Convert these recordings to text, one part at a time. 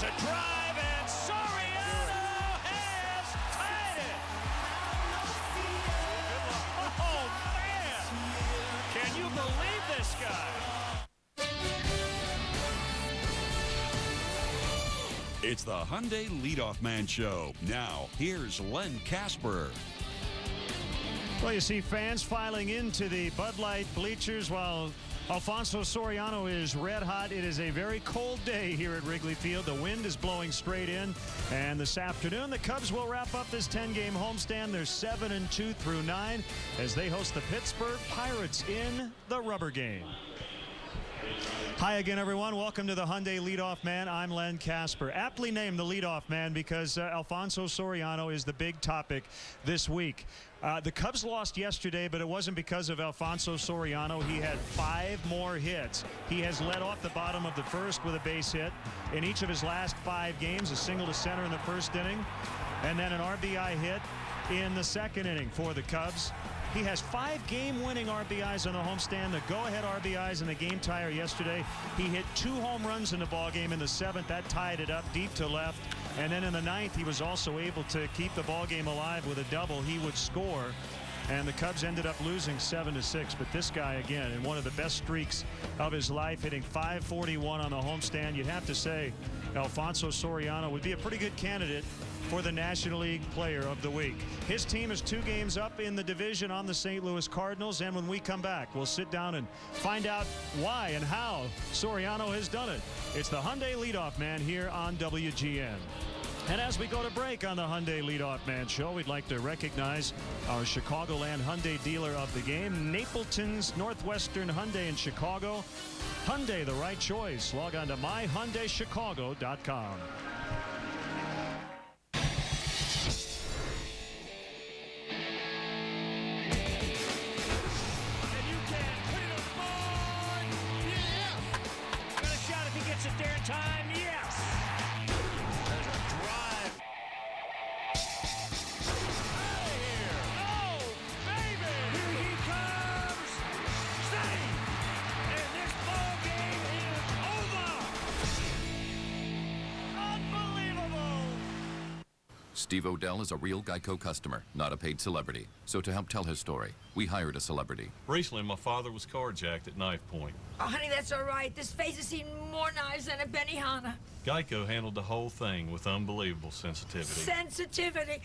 a drive, and Soriano has tied it. Oh, man. Can you believe this guy? It's the Hyundai Leadoff Man Show. Now, here's Len Casper. Well, you see fans filing into the Bud Light bleachers while Alfonso Soriano is red hot. It is a very cold day here at Wrigley Field. The wind is blowing straight in. And this afternoon, the Cubs will wrap up this 10-game homestand. They're 7-2 through 9 as they host the Pittsburgh Pirates in the rubber game. Hi again, everyone. Welcome to the Hyundai Leadoff Man. I'm Len Casper. Aptly named the Leadoff Man because Alfonso Soriano is the big topic this week. The Cubs lost yesterday, but it wasn't because of Alfonso Soriano. He had 5 more hits. He has led off the bottom of the first with a base hit in each of his last 5 games, a single to center in the first inning, and then an RBI hit in the second inning for the Cubs. He has 5 game-winning RBIs on the homestand, the go-ahead RBIs in the game tire yesterday. He hit 2 home runs in the ballgame in the 7th. That tied it up deep to left. And then in the 9th, he was also able to keep the ballgame alive with a double. He would score, and the Cubs ended up losing 7-6. But this guy, again, in one of the best streaks of his life, hitting .541 on the homestand. You'd have to say Alfonso Soriano would be a pretty good candidate for the National League Player of the Week. His team is 2 games up in the division on the St. Louis Cardinals, and when we come back, we'll sit down and find out why and how Soriano has done it. It's the Hyundai Leadoff Man here on WGN. And as we go to break on the Hyundai Leadoff Man Show, we'd like to recognize our Chicagoland Hyundai dealer of the game, Napleton's Northwestern Hyundai in Chicago. Hyundai, the right choice. Log on to myhyundaichicago.com. Time, yes. There's a drive. Out of here. Oh, baby. Here he comes. Steady. And this ball game is over. Unbelievable. Steve Odell is a real Geico customer, not a paid celebrity. So to help tell his story, we hired a celebrity. Recently, my father was carjacked at knife point. Oh, honey, that's all right. This face has seen more knives than a Benihana. Geico handled the whole thing with unbelievable sensitivity. Sensitivity.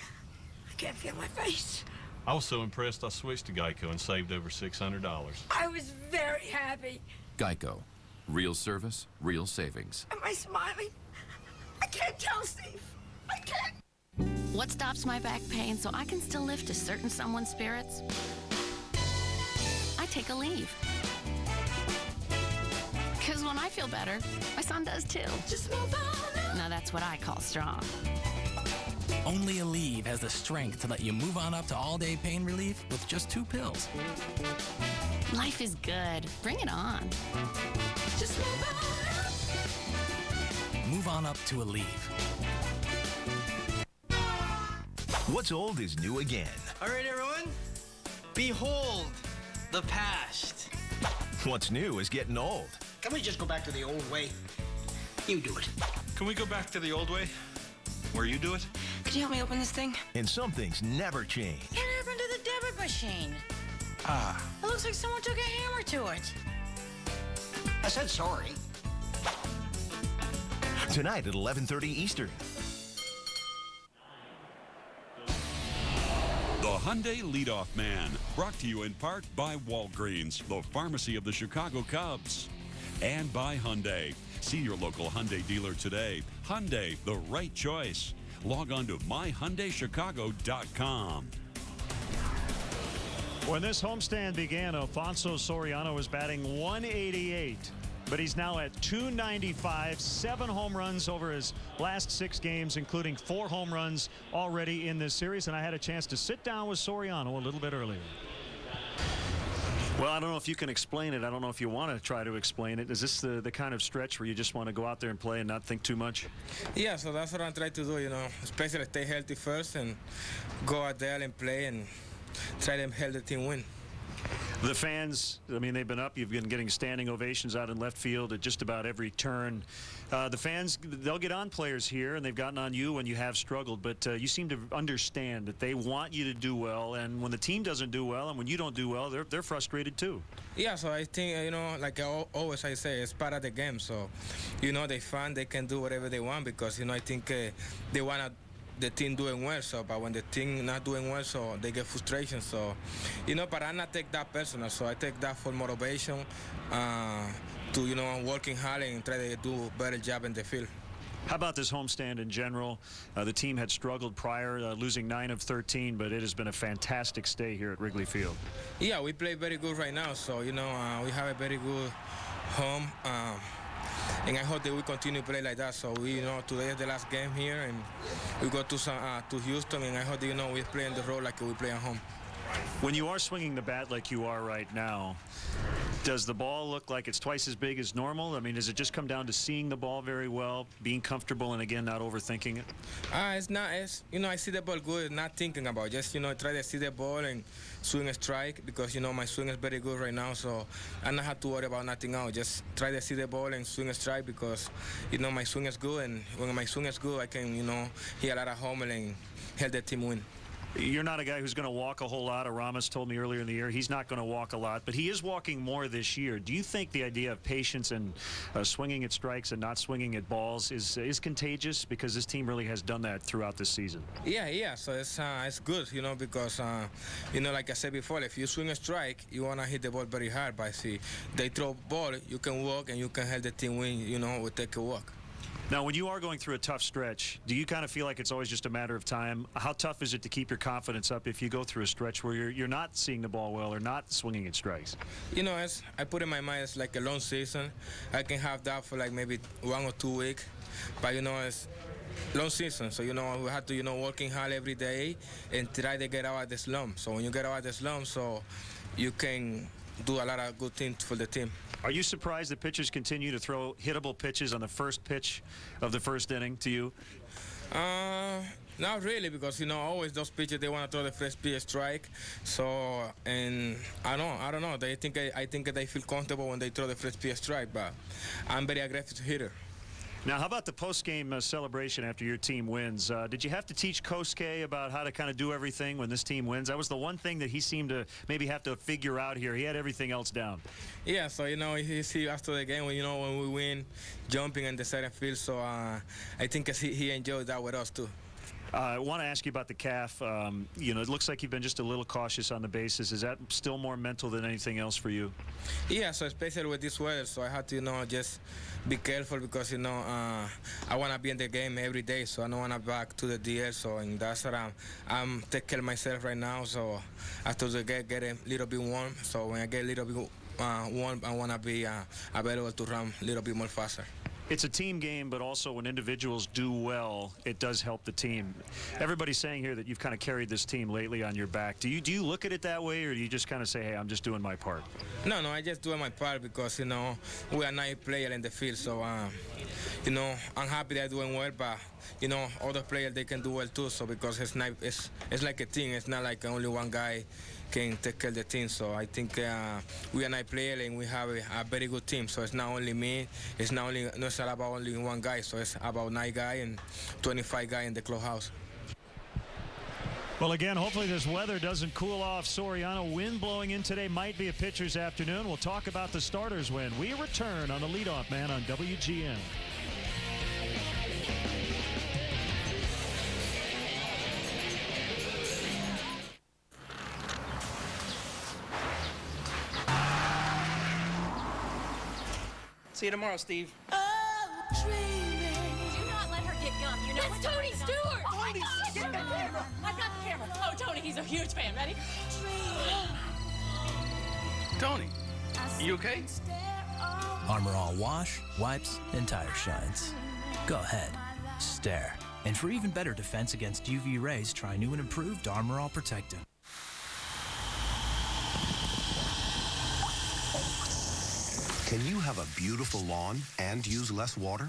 I can't feel my face. I was so impressed I switched to Geico and saved over $600. I was very happy. Geico. Real service, real savings. Am I smiling? I can't tell, Steve. I can't. What stops my back pain so I can still lift a certain someone's spirits? I take a leave. Because when I feel better, my son does too. Just move on. Now that's what I call strong. Only Aleve has the strength to let you move on up to all-day pain relief with just 2 pills. Life is good. Bring it on. Just move on. Move on up to Aleve. What's old is new again. All right, everyone. Behold the past. What's new is getting old. Can we just go back to the old way? You do it. Can we go back to the old way? Where you do it? Could you help me open this thing? And some things never change. What happened to the debit machine? Ah. It looks like someone took a hammer to it. I said sorry. Tonight at 11:30 Eastern. The Hyundai Leadoff Man, brought to you in part by Walgreens, the pharmacy of the Chicago Cubs, and by Hyundai. See your local Hyundai dealer today. Hyundai, the right choice. Log on to myhyundaichicago.com. When this homestand began, Alfonso Soriano was batting 188. But he's now at 295, 7 home runs over his last 6 games, including 4 home runs already in this series. And I had a chance to sit down with Soriano a little bit earlier. Well, I don't know if you can explain it. I don't know if you want to try to explain it. Is this the kind of stretch where you just want to go out there and play and not think too much? Yeah, so that's what I'm trying to do, you know, especially stay healthy first and go out there and play and try to help the team win. The fans, I mean, they've been up. You've been getting standing ovations out in left field at just about every turn. The fans, they'll get on players here, and they've gotten on you when you have struggled, but you seem to understand that they want you to do well, and when the team doesn't do well and when you don't do well, they're frustrated too. Yeah, so I think, like always I say, it's part of the game. So, they fun, they can do whatever they want because, I think they want the team doing well. So, but when the team not doing well, so they get frustration. So, but I not take that personal. So I take that for motivation to, working hard and try to do a better job in the field. How about this homestand in general? The team had struggled prior, losing 9 of 13, but it has been a fantastic stay here at Wrigley Field. Yeah, we play very good right now. So, we have a very good home. And I hope that we continue to play like that. So today is the last game here, and we go to Houston, and I hope that we play in the road like we play at home. When you are swinging the bat like you are right now, does the ball look like it's twice as big as normal? I mean, does it just come down to seeing the ball very well, being comfortable, and again, not overthinking it? It's not. I see the ball good, not thinking about it. Just try to see the ball and swing a strike because my swing is very good right now. So I don't have to worry about nothing else. Just try to see the ball and swing a strike because my swing is good, and when my swing is good, I can hit a lot of homers and help the team win. You're not a guy who's going to walk a whole lot. Ramos told me earlier in the year he's not going to walk a lot, but he is walking more this year. Do you think the idea of patience and swinging at strikes and not swinging at balls is contagious? Because this team really has done that throughout this season. Yeah. So it's good, because like I said before, if you swing a strike, you want to hit the ball very hard. But see, they throw ball, you can walk and you can help the team win. We take a walk. Now, when you are going through a tough stretch, do you kind of feel like it's always just a matter of time? How tough is it to keep your confidence up if you go through a stretch where you're not seeing the ball well or not swinging at strikes? I put in my mind it's like a long season. I can have that for like maybe 1 or 2 weeks, but it's long season. So we have to working hard every day and try to get out of the slump. So when you get out of the slump, so you can do a lot of good things for the team. Are you surprised that pitchers continue to throw hittable pitches on the first pitch of the first inning to you? Not really, because always those pitchers they want to throw the first pitch strike. So and I don't know. I think they feel comfortable when they throw the first pitch strike, but I'm very aggressive hitter. Now, how about the post-game celebration after your team wins? Did you have to teach Kosuke about how to kind of do everything when this team wins? That was the one thing that he seemed to maybe have to figure out here. He had everything else down. Yeah, so he see after the game when we win, jumping in the center field. So I think he enjoyed that with us too. I want to ask you about the calf. It looks like you've been just a little cautious on the bases. Is that still more mental than anything else for you? Yeah, so especially with this weather, so I have to, just be careful because, I want to be in the game every day, so I don't want to back to the DL. So and that's what I'm taking care of myself right now. So after the game, get a little bit warm. So when I get a little bit warm, I want to be available to run a little bit more faster. It's a team game, but also when individuals do well, it does help the team. Everybody's saying here that you've kind of carried this team lately on your back. Do you look at it that way, or do you just kind of say, hey, I'm just doing my part? No, I just doing my part because, we are 9 players in the field. So, I'm happy they're doing well, but, other players, they can do well too. So because it's like a team. It's not like only one guy can take care of the team. So I think we are 9 players and we have a very good team. So it's not only me. It's not about only one guy. So it's about 9 guys and 25 guys in the clubhouse. Well, again, hopefully this weather doesn't cool off Soriano. Wind blowing in today might be a pitcher's afternoon. We'll talk about the starters when we return on the leadoff man on WGN. See you tomorrow, Steve. Oh, dreaming. Do not let her get gum. You know That's Tony Stewart. Tony, get the camera. I've got the camera. Oh, Tony, he's a huge fan. Ready? Tony, you okay? Armor All wash, wipes, and tire shines. Go ahead, stare. And for even better defense against UV rays, try new and improved Armor All Protectant. Can you have a beautiful lawn and use less water?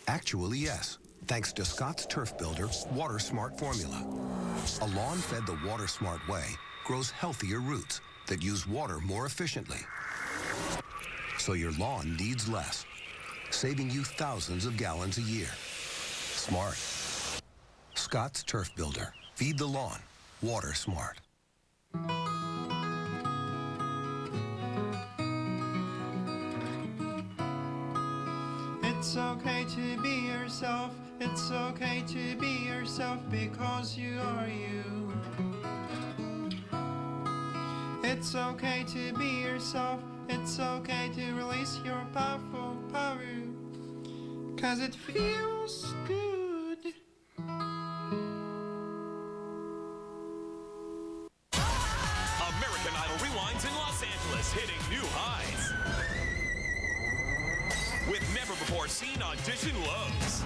Actually, yes, thanks to Scott's Turf Builder Water Smart formula. A lawn fed the Water Smart way grows healthier roots, that use water more efficiently. So your lawn needs less, saving you thousands of gallons a year. Smart. Scott's Turf Builder. Feed the lawn. Water smart. It's okay to be yourself. It's okay to be yourself because you are you. It's okay to be yourself. It's okay to release your powerful power. 'Cause it feels good. American Idol rewinds in Los Angeles, hitting new highs. With never-before-seen audition lows.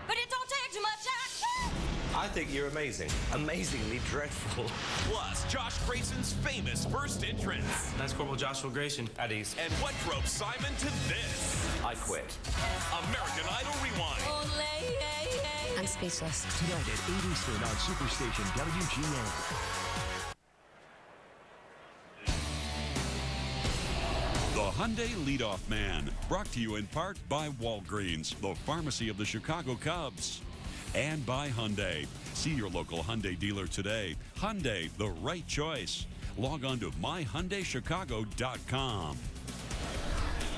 But it don't take too much action. I think you're amazing. Amazingly dreadful. Plus, Josh Grayson's famous first entrance. That's Corporal Joshua Grayson at East. And what drove Simon to this? I quit. American Idol Rewind. I'm speechless. Tonight at 8 Eastern on Superstation WGN. The Hyundai Leadoff Man, brought to you in part by Walgreens, the pharmacy of the Chicago Cubs. And by Hyundai. See your local Hyundai dealer today. Hyundai, the right choice. Log on to myhyundaichicago.com.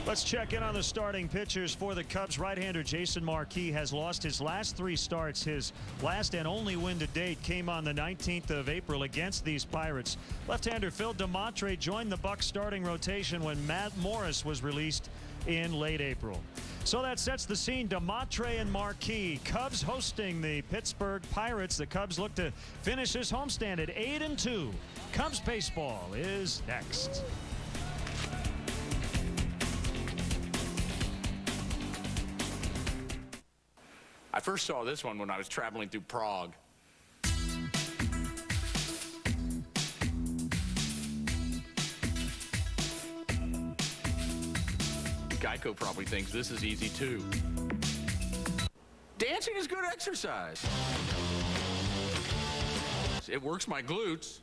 Let's check in on the starting pitchers for the Cubs. Right-hander Jason Marquis has lost his last 3 starts. His last and only win to date came on the 19th of April against these Pirates. Left-hander Phil DeMontre joined the Bucs starting rotation when Matt Morris was released in late April. So that sets the scene. DeMontre and Marquis. Cubs hosting the Pittsburgh Pirates. The Cubs look to finish this homestand at 8-2. Cubs baseball is next. I first saw this one when I was traveling through Prague. Geico probably thinks this is easy too. Dancing is good exercise. It works my glutes.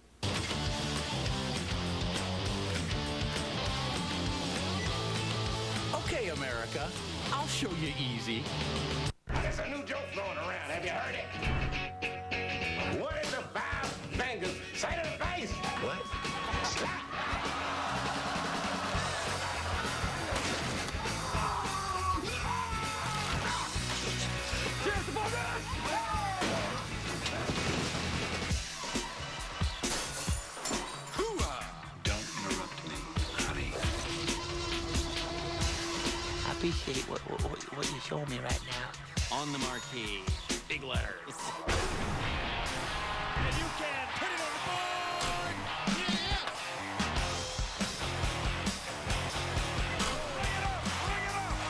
Okay, America, I'll show you easy. There's a new joke going around. Have you heard it? What is the 5 fingers say to the face? What? Slap. Cheers to both of us. Don't interrupt me, honey. I appreciate what you're showing me right now. On the marquee, big letters. And you can put it on the board. Yeah. Bring it up.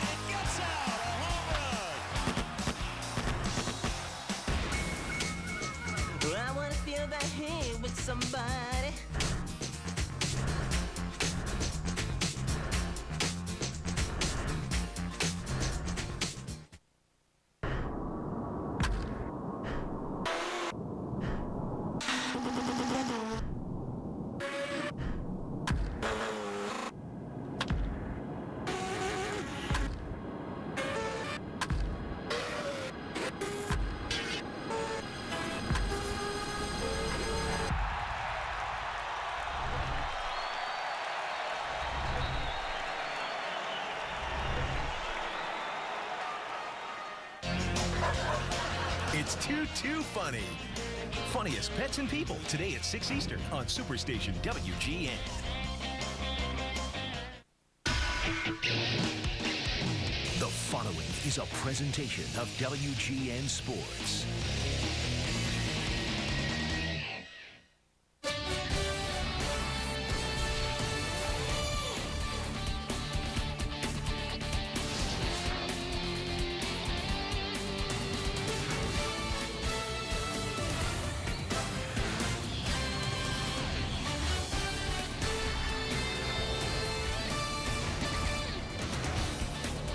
It gets out. A home run. Well, I want to feel that hand with somebody. It's too funny. Funniest Pets and People, today at 6 Eastern on Superstation WGN. The following is a presentation of WGN Sports.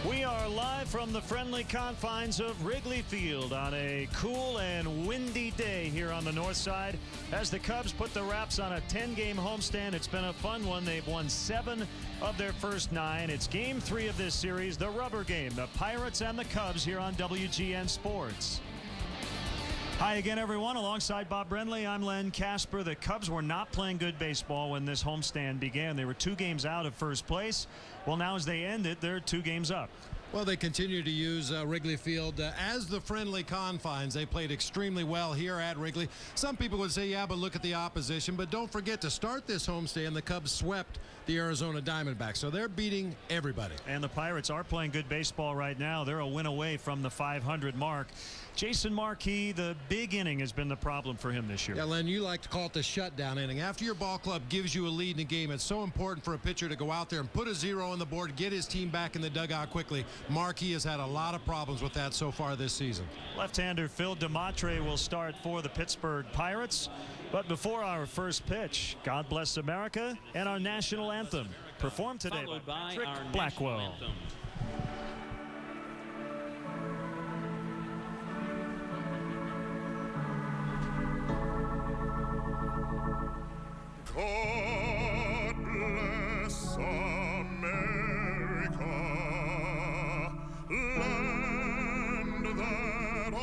We are live from the friendly confines of Wrigley Field on a cool and windy day here on the north side as the Cubs put the wraps on a 10-game homestand. It's been a fun one. They've won 7 of their first 9. It's game 3 of this series, the rubber game, the Pirates and the Cubs here on WGN Sports. Hi again, everyone. Alongside Bob Brenly, I'm Len Casper. The Cubs were not playing good baseball when this homestand began. They were 2 games out of first place. Well, now as they end it, they're 2 games up. Well, they continue to use Wrigley Field as the friendly confines. They played extremely well here at Wrigley. Some people would say, yeah, but look at the opposition. But don't forget, to start this homestand, the Cubs swept the Arizona Diamondbacks. So they're beating everybody. And the Pirates are playing good baseball right now. They're a win away from the 500 mark. Jason Marquis, the big inning has been the problem for him this year. Yeah, Len, you like to call it the shutdown inning. After your ball club gives you a lead in a game, it's so important for a pitcher to go out there and put a 0 on the board, get his team back in the dugout quickly. Marquis has had a lot of problems with that so far this season. Left-hander Phil DeMatre will start for the Pittsburgh Pirates. But before our first pitch, God Bless America and our national anthem, performed today by Patrick Blackwell. God bless America, land that I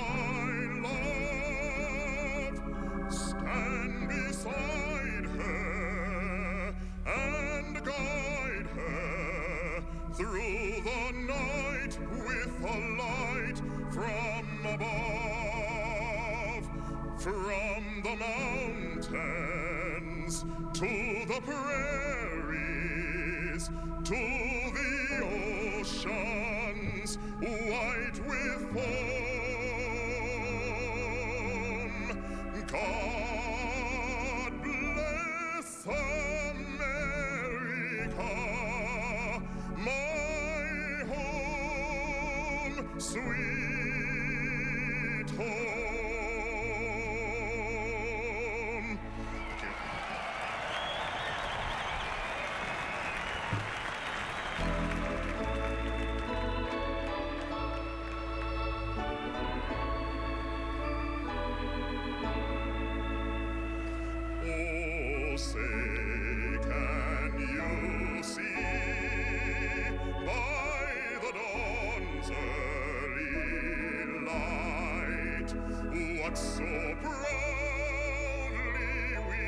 love. Stand beside her and guide her through the night with a light from above. From the mountains to the prairies, to the oceans white with foam. God bless America, my home, sweet home. Oh, say, can you see by the dawn's early light what so proudly we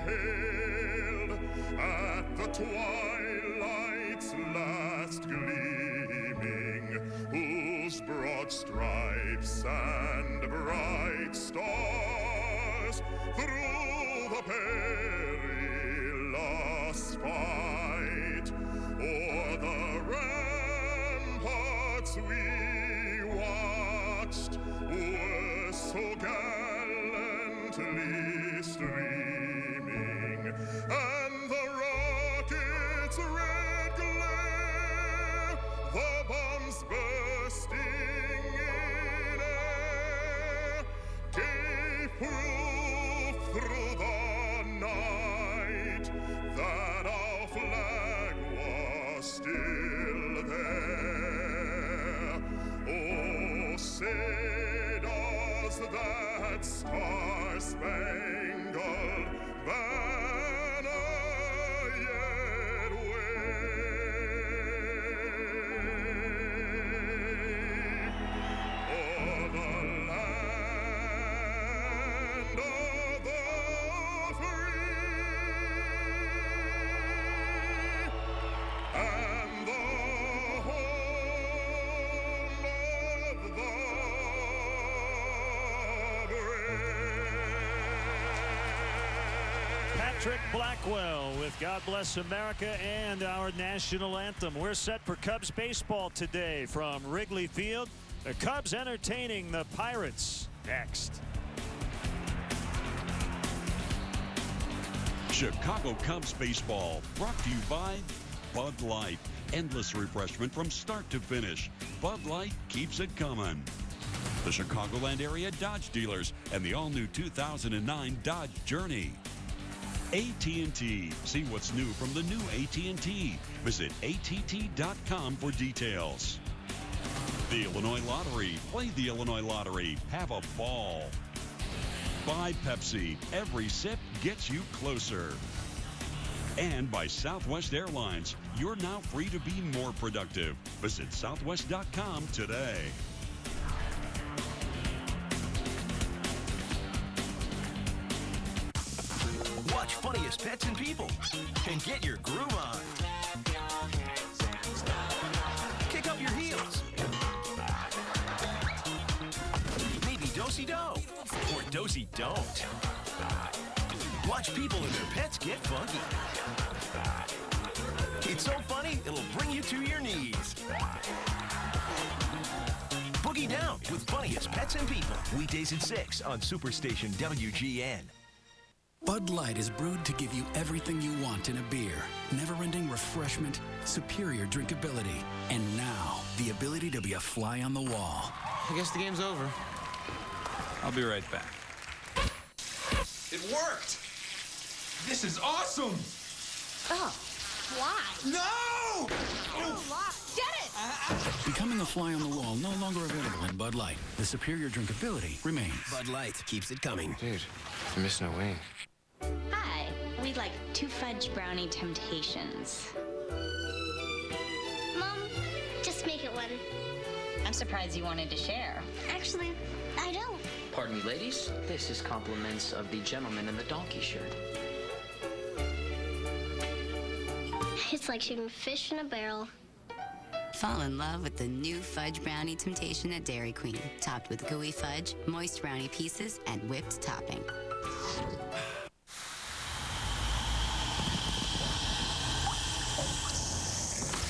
hailed at the twilight's last gleaming, whose broad stripes and bright stars through the perilous fight o'er the ramparts we watched were so gallantly streaming, and the rockets' red glare, the bombs bursting in air, gave proof through the night that our flag was still there. Oh, say does that star-spangled banner yet wave o'er the land of the free and the home of the brave. Patrick Blackwell with God Bless America and our national anthem. We're set for Cubs baseball today from Wrigley Field. The Cubs entertaining the Pirates next. Chicago Cubs baseball brought to you by Bud Light. Endless refreshment from start to finish. Bud Light keeps it coming. The Chicagoland area Dodge dealers and the all-new 2009 Dodge Journey. AT&T. See what's new from the new AT&T. Visit att.com for details. The Illinois Lottery. Play the Illinois Lottery. Have a ball. By Pepsi. Every sip gets you closer. And by Southwest Airlines. You're now free to be more productive. Visit southwest.com today. Watch Funniest Pets and People and get your groove on. Kick up your heels. Maybe do-si-do or do-si-don't. Watch people and their pets get funky. It's so funny, it'll bring you to your knees. Boogie down with Funniest Pets and People. Weekdays at 6 on Superstation WGN. Bud Light is brewed to give you everything you want in a beer. Never-ending refreshment, superior drinkability, and now the ability to be a fly on the wall. I guess the game's over. I'll be right back. It worked! This is awesome! Oh, why? No! Get it! Becoming a fly on the wall no longer available in Bud Light. The superior drinkability remains. Bud Light keeps it coming. Dude, you're missing a wing. Hi, we'd like 2 fudge brownie temptations. Mom, just make it one. I'm surprised you wanted to share. Actually, I don't. Pardon me, ladies. This is compliments of the gentleman in the donkey shirt. It's like shooting fish in a barrel. Fall in love with the new fudge brownie temptation at Dairy Queen. Topped with gooey fudge, moist brownie pieces, and whipped topping.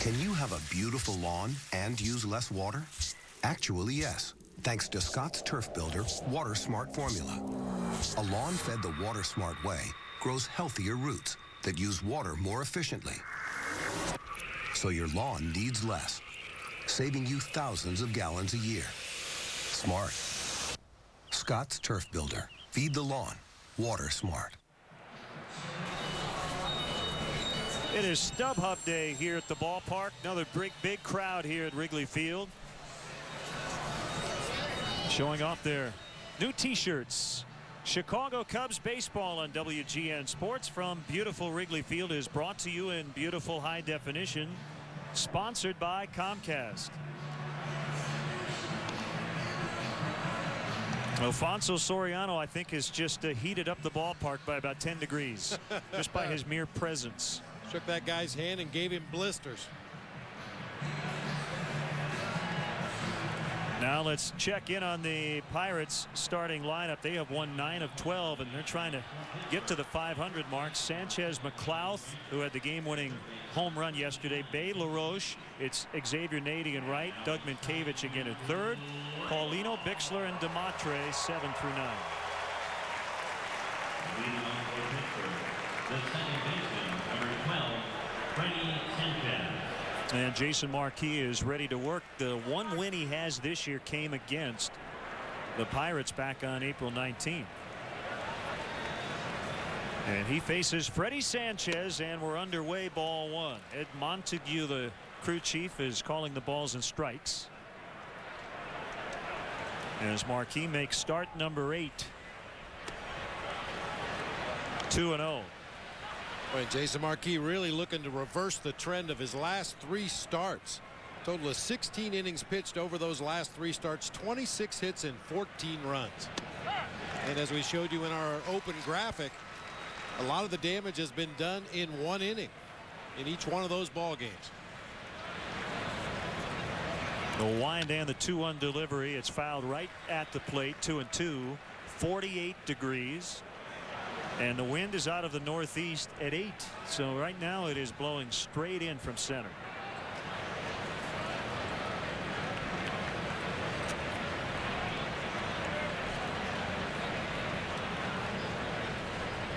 Can you have a beautiful lawn and use less water? Actually, yes. Thanks to Scott's Turf Builder Water Smart formula. A lawn fed the Water Smart way grows healthier roots that use water more efficiently. So your lawn needs less, saving you thousands of gallons a year. Smart. Scott's Turf Builder. Feed the lawn. Water Smart. It is StubHub Day here at the ballpark. Another big crowd here at Wrigley Field. Showing off their new T-shirts. Chicago Cubs baseball on WGN Sports from beautiful Wrigley Field is brought to you in beautiful high definition. Sponsored by Comcast. Alfonso Soriano, I think, has just heated up the ballpark by about 10 degrees just by his mere presence. Shook that guy's hand and gave him blisters. Now let's check in on the Pirates starting lineup. They have won 9 of 12, and they're trying to get to the 500 mark. Sanchez, McLouth, who had the game-winning home run yesterday. Bay, LaRoche. It's Xavier Nady in right. Doug Minkiewicz again at third. Paulino, Bixler, and DeMatre 7 through 9. And Jason Marquis is ready to work. The one win he has this year came against the Pirates back on April 19th. And he faces Freddie Sanchez, and we're underway, ball 1. Ed Montague, the crew chief, is calling the balls and strikes. As Marquis makes start number 8. 2-0. Boy, Jason Marquis really looking to reverse the trend of his last 3 starts. Total of 16 innings pitched over those last 3 starts, 26 hits and 14 runs. And as we showed you in our open graphic, a lot of the damage has been done in 1 inning in each one of those ball games. The wind and the 2-1 delivery. It's fouled right at the plate. 2-2. 48 degrees. And the wind is out of the northeast at 8. So right now it is blowing straight in from center.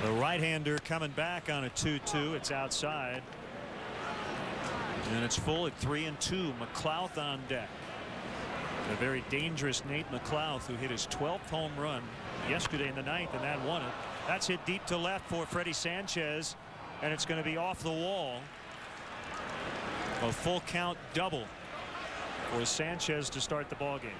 The right-hander coming back on a 2-2. It's outside. And it's full at 3-2. McLouth on deck. A very dangerous Nate McLouth, who hit his 12th home run yesterday in the 9th, and that won it. That's hit deep to left for Freddie Sanchez, and it's going to be off the wall. A full count double for Sanchez to start the ball game.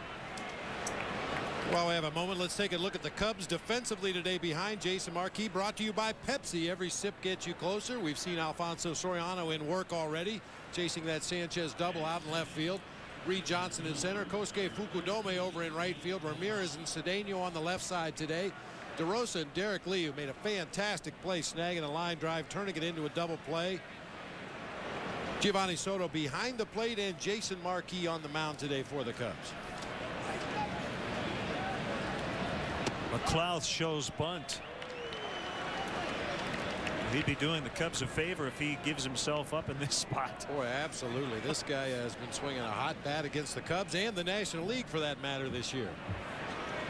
While we have a moment, let's take a look at the Cubs defensively today behind Jason Marquis, brought to you by Pepsi. Every sip gets you closer. We've seen Alfonso Soriano in work already, chasing that Sanchez double out in left field. Reed Johnson in center, Kosuke Fukudome over in right field, Ramirez and Cedeno on the left side today. DeRosa and Derek Lee, who made a fantastic play, snagging a line drive, turning it into a double play. Giovanni Soto behind the plate, and Jason Marquis on the mound today for the Cubs. McLeod shows bunt. He'd be doing the Cubs a favor if he gives himself up in this spot. Boy, absolutely. This guy has been swinging a hot bat against the Cubs and the National League for that matter this year.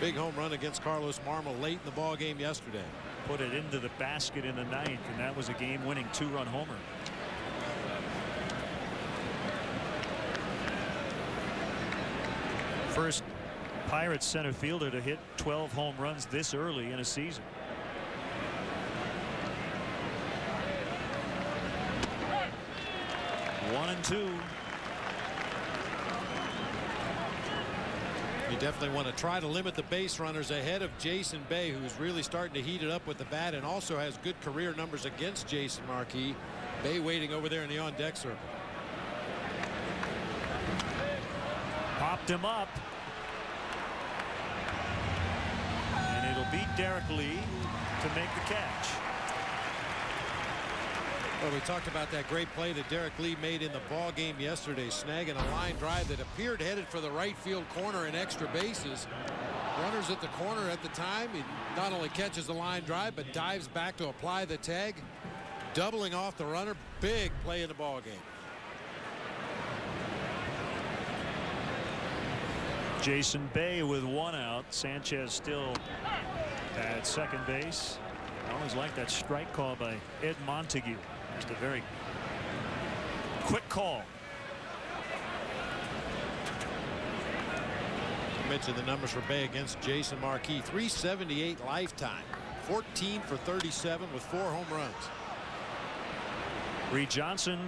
Big home run against Carlos Marmol late in the ball game yesterday. Put it into the basket in the ninth, and that was a game-winning 2-run homer. First Pirates center fielder to hit 12 home runs this early in a season. One and two. You definitely want to try to limit the base runners ahead of Jason Bay, who's really starting to heat it up with the bat and also has good career numbers against Jason Marquis. Bay waiting over there in the on-deck circle. Popped him up. And it'll beat Derek Lee to make the catch. Well, we talked about that great play that Derek Lee made in the ball game yesterday, snagging a line drive that appeared headed for the right field corner and extra bases. Runners at the corner at the time. He not only catches the line drive, but dives back to apply the tag, doubling off the runner. Big play in the ball game. Jason Bay with one out. Sanchez still at second base. I always like that strike call by Ed Montague. Just a very quick call. I mentioned the numbers for Bay against Jason Marquis. 378 lifetime. 14 for 37 with 4 home runs. Reed Johnson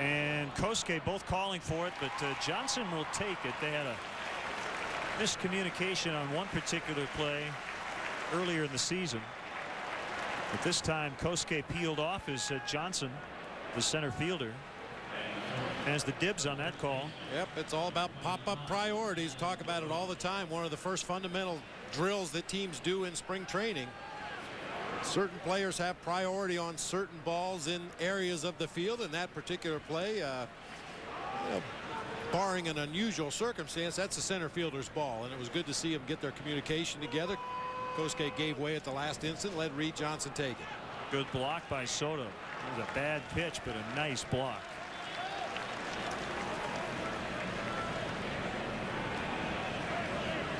and Kosuke both calling for it, but Johnson will take it. They had a miscommunication on one particular play earlier in the season. But this time Kosuke peeled off as Johnson, the center fielder, has the dibs on that call. Yep, it's all about pop-up priorities. Talk about it all the time. One of the first fundamental drills that teams do in spring training. Certain players have priority on certain balls in areas of the field. In that particular play, barring an unusual circumstance, that's the center fielder's ball, and it was good to see them get their communication together. Kosuke gave way at the last instant, let Reed Johnson take it. Good block by Soto. It was a bad pitch, but a nice block.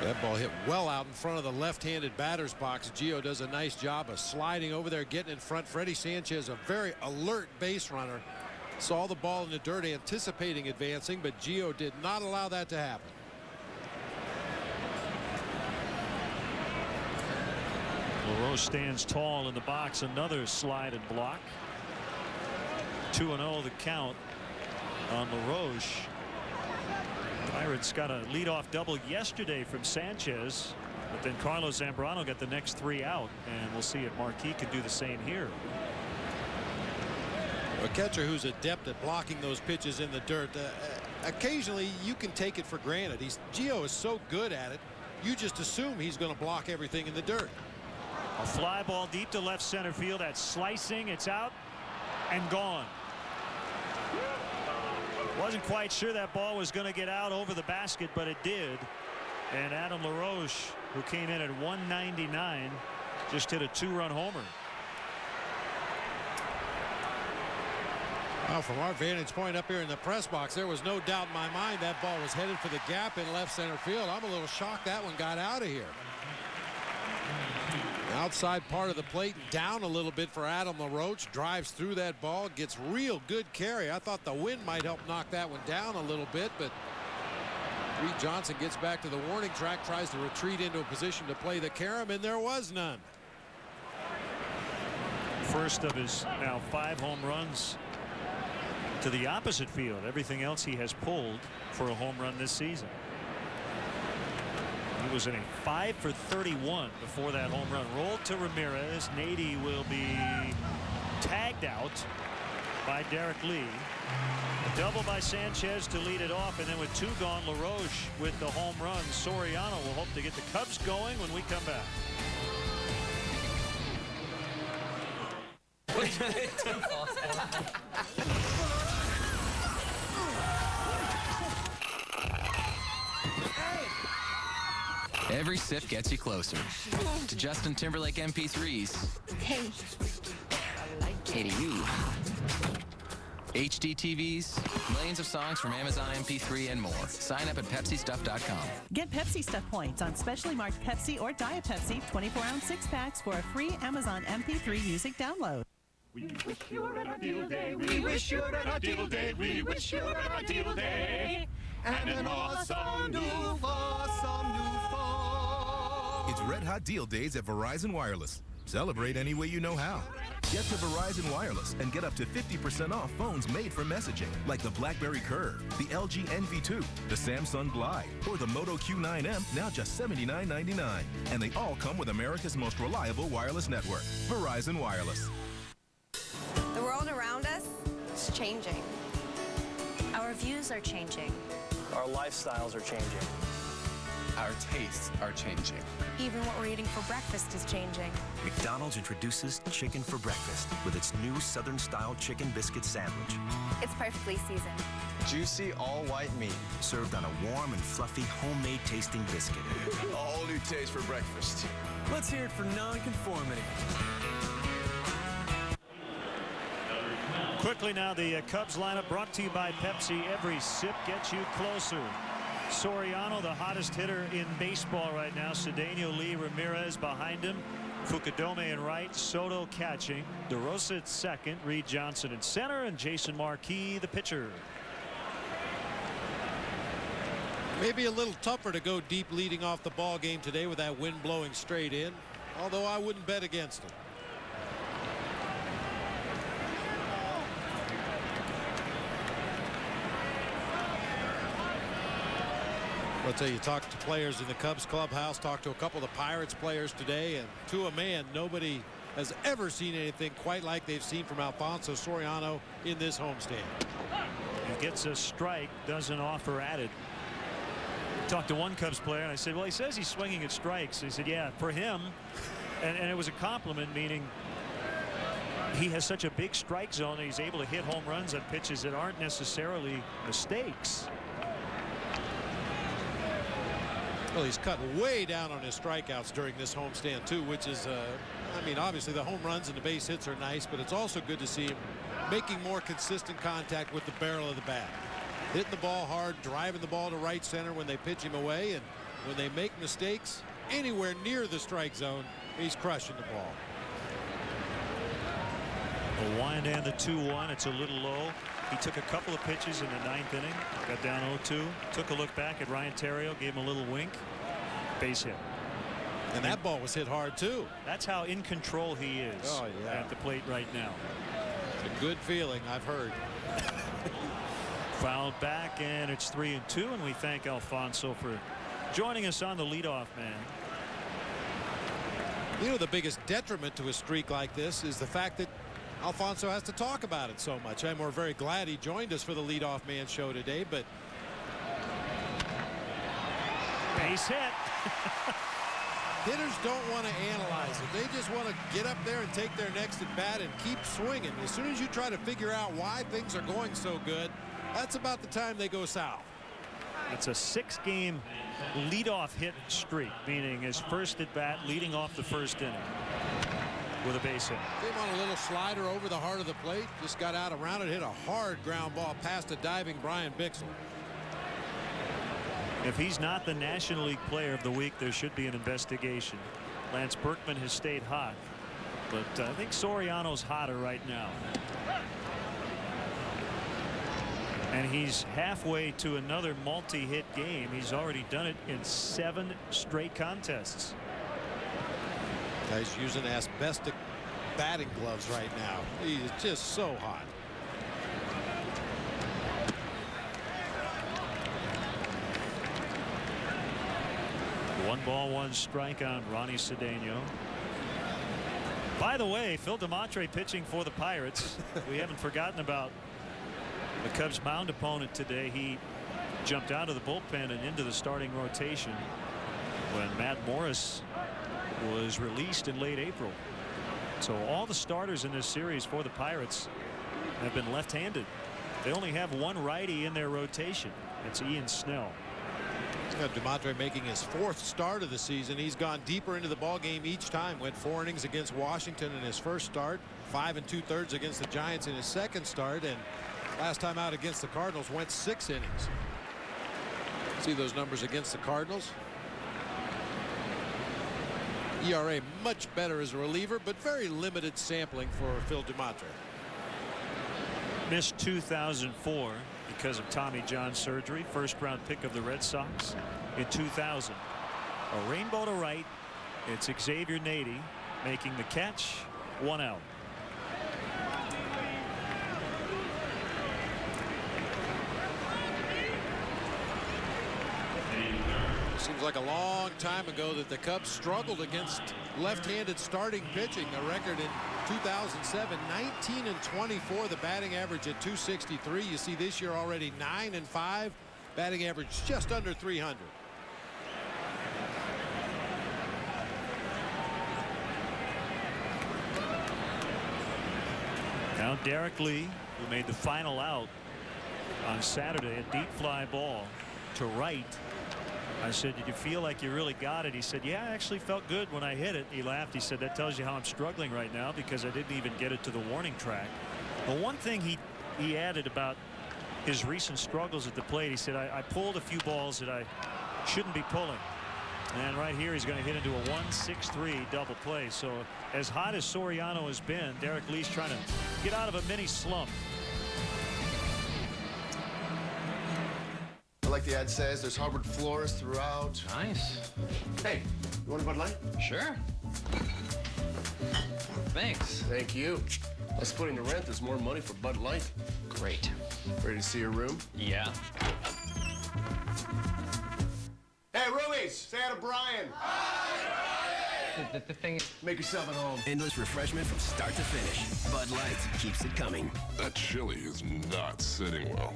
That ball hit well out in front of the left-handed batter's box. Gio does a nice job of sliding over there, getting in front. Freddie Sanchez, a very alert base runner, saw the ball in the dirt, anticipating advancing, but Gio did not allow that to happen. LaRoche stands tall in the box. Another slide and block. 2-0 the count on LaRoche. Pirates got a leadoff double yesterday from Sanchez, but then Carlos Zambrano got the next 3 out, and we'll see if Marquis can do the same here. A catcher who's adept at blocking those pitches in the dirt. Occasionally you can take it for granted. Gio is so good at it, you just assume he's going to block everything in the dirt. A fly ball deep to left center field. That's slicing. It's out and gone. Wasn't quite sure that ball was going to get out over the basket, but it did. And Adam LaRoche, who came in at 199, just hit a 2-run homer. Well, from our vantage point up here in the press box, there was no doubt in my mind that ball was headed for the gap in left center field. I'm a little shocked that one got out of here. Outside part of the plate, down a little bit for Adam LaRoche. Drives through that ball, gets real good carry. I thought the wind might help knock that one down a little bit, but Reed Johnson gets back to the warning track, tries to retreat into a position to play the carom, and there was none. First of his now 5 home runs to the opposite field. Everything else he has pulled for a home run this season. He was in a 5 for 31 before that home run. Rolled to Ramirez. Nady will be tagged out by Derek Lee. A double by Sanchez to lead it off, and then with 2 gone, LaRoche with the home run. Soriano will hope to get the Cubs going when we come back. Every sip gets you closer to Justin Timberlake MP3s. Hey. Hey to you. HD TVs, millions of songs from Amazon MP3 and more. Sign up at PepsiStuff.com. Get Pepsi Stuff points on specially marked Pepsi or Diet Pepsi 24-ounce 6-packs for a free Amazon MP3 music download. We wish you were a deal day. We wish you were a deal day. We wish you were a deal day. And an awesome new phone. It's Red Hot Deal Days at Verizon Wireless. Celebrate any way you know how. Get to Verizon Wireless and get up to 50% off phones made for messaging, like the BlackBerry Curve, the LG NV2, the Samsung Glide, or the Moto Q9M, now just $79.99. And they all come with America's most reliable wireless network, Verizon Wireless. The world around us is changing. Our views are changing. Our lifestyles are changing. Our tastes are changing. Even what we're eating for breakfast is changing. McDonald's introduces chicken for breakfast with its new Southern-style chicken biscuit sandwich. It's perfectly seasoned. Juicy, all-white meat. Served on a warm and fluffy homemade tasting biscuit. A whole new taste for breakfast. Let's hear it for nonconformity. Quickly now, the Cubs lineup brought to you by Pepsi. Every sip gets you closer. Soriano, the hottest hitter in baseball right now. Cedeno, Lee, Ramirez behind him. Fukudome in right, Soto catching. DeRosa at second, Reed Johnson in center, and Jason Marquis, the pitcher. Maybe a little tougher to go deep leading off the ball game today with that wind blowing straight in, although I wouldn't bet against it. I'll tell you, talked to players in the Cubs clubhouse, talked to a couple of the Pirates players today, and to a man, nobody has ever seen anything quite like they've seen from Alfonso Soriano in this homestand. He gets a strike, doesn't offer added. Talked to one Cubs player, and I said, well, he says he's swinging at strikes. He said, yeah, for him, and it was a compliment, meaning he has such a big strike zone that he's able to hit home runs on pitches that aren't necessarily mistakes. Well, he's cut way down on his strikeouts during this homestand, too, which is, I mean, obviously the home runs and the base hits are nice, but it's also good to see him making more consistent contact with the barrel of the bat. Hitting the ball hard, driving the ball to right center when they pitch him away, and when they make mistakes anywhere near the strike zone, he's crushing the ball. A wind and the 2-1. It's a little low. He took a couple of pitches in the 9th inning. Got down 0-2. Took a look back at Ryan Theriot. Gave him a little wink. Base hit. And that ball was hit hard, too. That's how in control he is at the plate right now. It's a good feeling, I've heard. Fouled back, and it's 3-2. And we thank Alfonso for joining us on the leadoff man. You know, the biggest detriment to a streak like this is the fact that Alfonso has to talk about it so much. And we're very glad he joined us for the leadoff man show today, but base hit. Hitters don't want to analyze it. They just want to get up there and take their next at bat and keep swinging. As soon as you try to figure out why things are going so good, that's about the time they go south. It's a 6-game leadoff hit streak, meaning his first at bat leading off the first inning with a base hit. Came on a little slider over the heart of the plate, just got out around it, hit a hard ground ball past a diving Brian Bixel. If he's not the National League Player of the Week, there should be an investigation. Lance Berkman has stayed hot, but I think Soriano's hotter right now. And he's halfway to another multi-hit game. He's already done it in 7 straight contests. He's using asbestos batting gloves right now. He is just so hot. One ball, one strike on Ronnie Cedeno. By the way, Phil DeMontre pitching for the Pirates. We haven't forgotten about the Cubs mound opponent today. He jumped out of the bullpen and into the starting rotation when Matt Morris was released in late April. So all the starters in this series for the Pirates have been left-handed. They only have one righty in their rotation. It's Ian Snell. DeMontre making his 4th start of the season. He's gone deeper into the ball game each time. Went 4 innings against Washington in his first start, 5 2/3 against the Giants in his second start, and last time out against the Cardinals went 6 innings. See those numbers against the Cardinals. ERA much better as a reliever, but very limited sampling for Phil DeMontre. Missed 2004 because of Tommy John surgery. First round pick of the Red Sox in 2000. A rainbow to right. It's Xavier Nady making the catch. 1 out. Seems like a long time ago that the Cubs struggled against left-handed starting pitching. A record in 2007, 19-24, the batting average at 263. You see this year already 9-5, batting average just under 300. Now Derek Lee, who made the final out on Saturday, a deep fly ball to right. I said, did you feel like you really got it? He said, yeah, I actually felt good when I hit it. He laughed. He said, that tells you how I'm struggling right now because I didn't even get it to the warning track. The one thing he added about his recent struggles at the plate, he said, I pulled a few balls that I shouldn't be pulling. And right here, he's going to hit into a 1-6-3 double play. So as hot as Soriano has been, Derek Lee's trying to get out of a mini slump. Like the ad says, there's hardwood floors throughout. Nice. Hey, you want a Bud Light? Sure. Thanks. Thank you. By splitting the rent, there's more money for Bud Light. Great. Ready to see your room? Yeah. Hey, roomies, say hi to Brian. The thing is, make yourself at home. Endless refreshment from start to finish. Bud Light keeps it coming. That chili is not sitting well.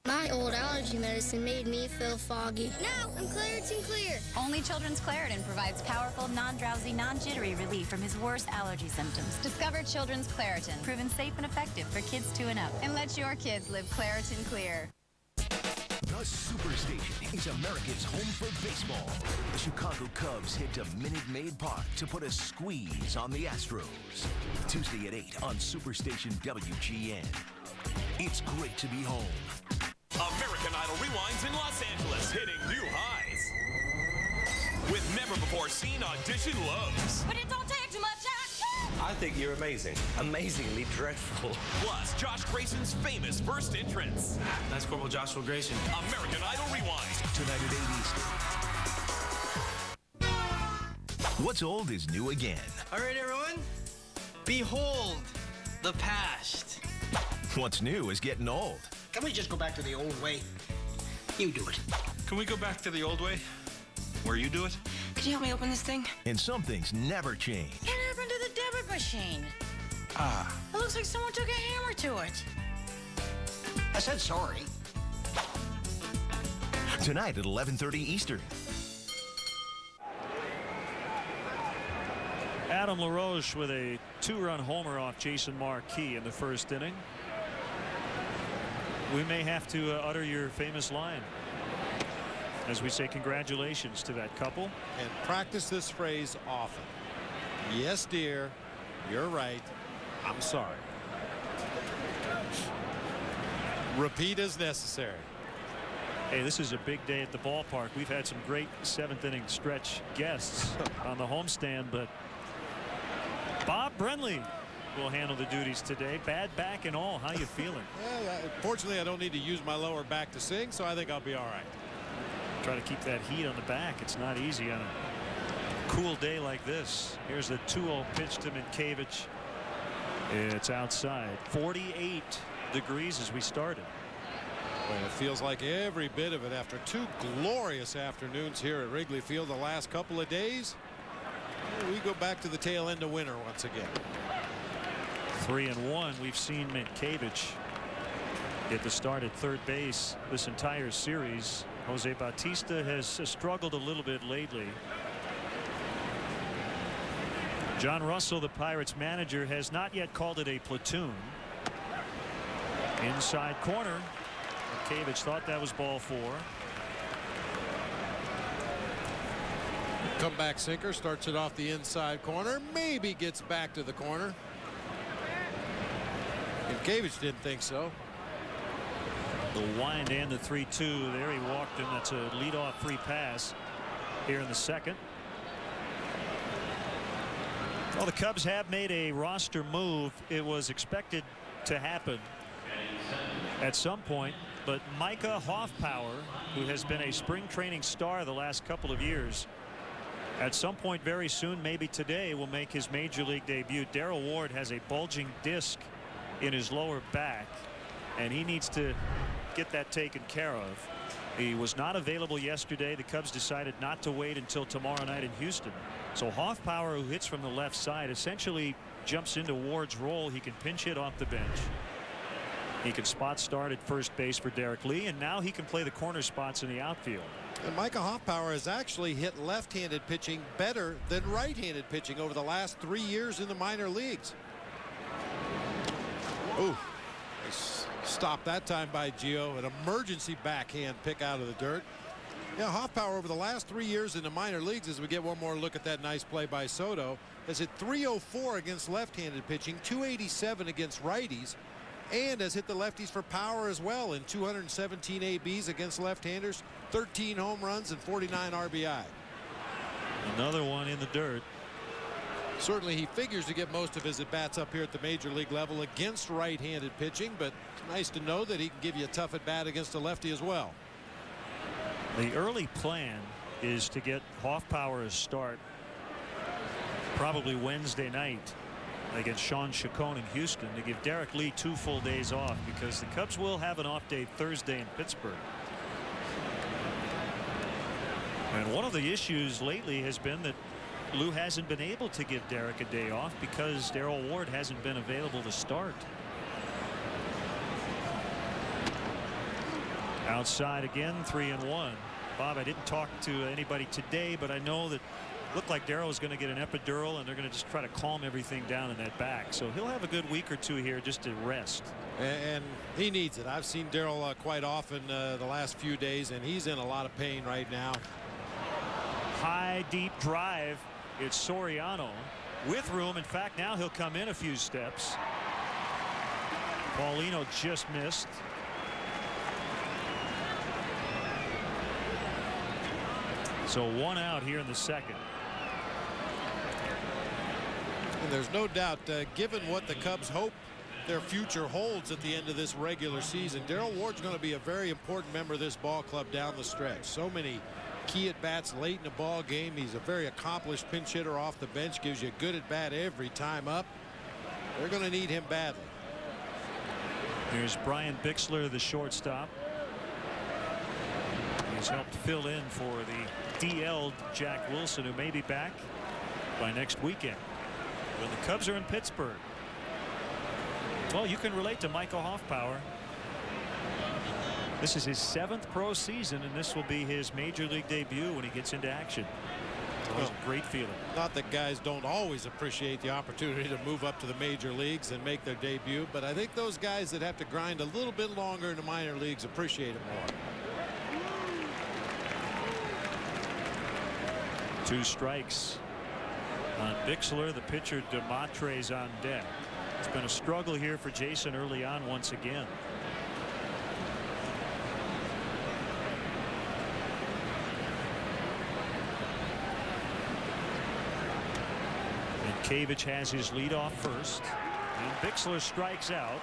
My old allergy medicine made me feel foggy. Now I'm Claritin Clear. Only Children's Claritin provides powerful, non-drowsy, non-jittery relief from his worst allergy symptoms. Discover Children's Claritin, proven safe and effective for kids 2 and up. And let your kids live Claritin Clear. The Superstation is America's home for baseball. The Chicago Cubs head to Minute Maid Park to put a squeeze on the Astros. Tuesday at 8 on Superstation WGN. It's great to be home. American Idol rewinds in Los Angeles, hitting new highs. With never-before-seen audition lows. But it don't take too much action. I think you're amazing. Amazingly dreadful. Plus, Josh Grayson's famous first entrance. That's Corporal Joshua Grayson. American Idol rewind. Tonight at 8 Eastern. What's old is new again. All right, everyone. Behold the past. What's new is getting old. Can we just go back to the old way? You do it. Can we go back to the old way? Where you do it? Could you help me open this thing? And some things never change. What happened to the debit machine? Ah. It looks like someone took a hammer to it. I said sorry. Tonight at 11:30 Eastern. Adam LaRoche with a 2-run homer off Jason Marquis in the first inning. We may have to utter your famous line as we say congratulations to that couple. And practice this phrase often. Yes, dear. You're right. I'm sorry. Repeat as necessary. Hey, this is a big day at the ballpark. We've had some great 7th inning stretch guests on the homestand, but Bob Brenly will handle the duties today. Bad back and all. How you feeling? Fortunately, I don't need to use my lower back to sing, so I think I'll be all right. Try to keep that heat on the back. It's not easy on a cool day like this. Here's the 2-0 pitch to Minkiewicz. It's outside. 48 degrees as we started. Well, it feels like every bit of it after 2 glorious afternoons here at Wrigley Field the last couple of days. We go back to the tail end of winter once again. 3-1. We've seen Minkiewicz get the start at third base this entire series. Jose Bautista has struggled a little bit lately. John Russell, the Pirates manager, has not yet called it a platoon. Inside corner. Minkiewicz thought that was ball 4. Comeback sinker starts it off the inside corner. Maybe gets back to the corner. Minkiewicz didn't think so. The wind and the 3-2. There he walked him. That's a leadoff free pass here in the second. Well, the Cubs have made a roster move. It was expected to happen at some point, but Micah Hoffpower, who has been a spring training star the last couple of years, at some point very soon, maybe today, will make his major league debut. Darrell Ward has a bulging disc in his lower back, and he needs to get that taken care of. He was not available yesterday. The Cubs decided not to wait until tomorrow night in Houston. So Hoffpower, who hits from the left side, essentially jumps into Ward's role. He can pinch hit off the bench. He can spot start at first base for Derek Lee, and now he can play the corner spots in the outfield. And Micah Hoffpower has actually hit left-handed pitching better than right-handed pitching over the last 3 years in the minor leagues. Ooh, stopped that time by Gio. An emergency backhand pick out of the dirt. Yeah, Hoffpower over the last 3 years in the minor leagues, as we get one more look at that nice play by Soto, has hit .304 against left-handed pitching, .287 against righties, and has hit the lefties for power as well in 217 ABs against left-handers, 13 home runs, and 49 RBI. Another one in the dirt. Certainly he figures to get most of his at-bats up here at the major league level against right-handed pitching, but it's nice to know that he can give you a tough at-bat against a lefty as well. The early plan is to get Hoffpower a start probably Wednesday night against Sean Chacon in Houston, to give Derek Lee 2 full days off, because the Cubs will have an off day Thursday in Pittsburgh. And one of the issues lately has been that Lou hasn't been able to give Derek a day off because Darrell Ward hasn't been available to start. Outside again, 3-1. Bob, I didn't talk to anybody today, but I know that it looked like Darrell was going to get an epidural, and they're going to just try to calm everything down in that back. So he'll have a good week or 2 here just to rest. And he needs it. I've seen Darrell quite often the last few days, and he's in a lot of pain right now. High, deep drive. It's Soriano with room. In fact, now he'll come in a few steps. Paulino just missed. So 1 out here in the second. And there's no doubt, given what the Cubs hope their future holds at the end of this regular season, Darrell Ward's going to be a very important member of this ball club down the stretch. So many key at bats late in the ball game. He's a very accomplished pinch hitter off the bench, gives you a good at bat every time up. They're going to need him badly. Here's Brian Bixler, the shortstop. He's helped fill in for the DL'd Jack Wilson, who may be back by next weekend when the Cubs are in Pittsburgh. Well, you can relate to Michael Hoffpower. This is his 7th pro season, and this will be his major league debut when he gets into action. It was a great feeling. Not that guys don't always appreciate the opportunity to move up to the major leagues and make their debut, but I think those guys that have to grind a little bit longer in the minor leagues appreciate it more. 2 strikes on Bixler. The pitcher DeMatre's on deck. It's been a struggle here for Jason early on once again. Minkiewicz has his lead off first, and Bixler strikes out.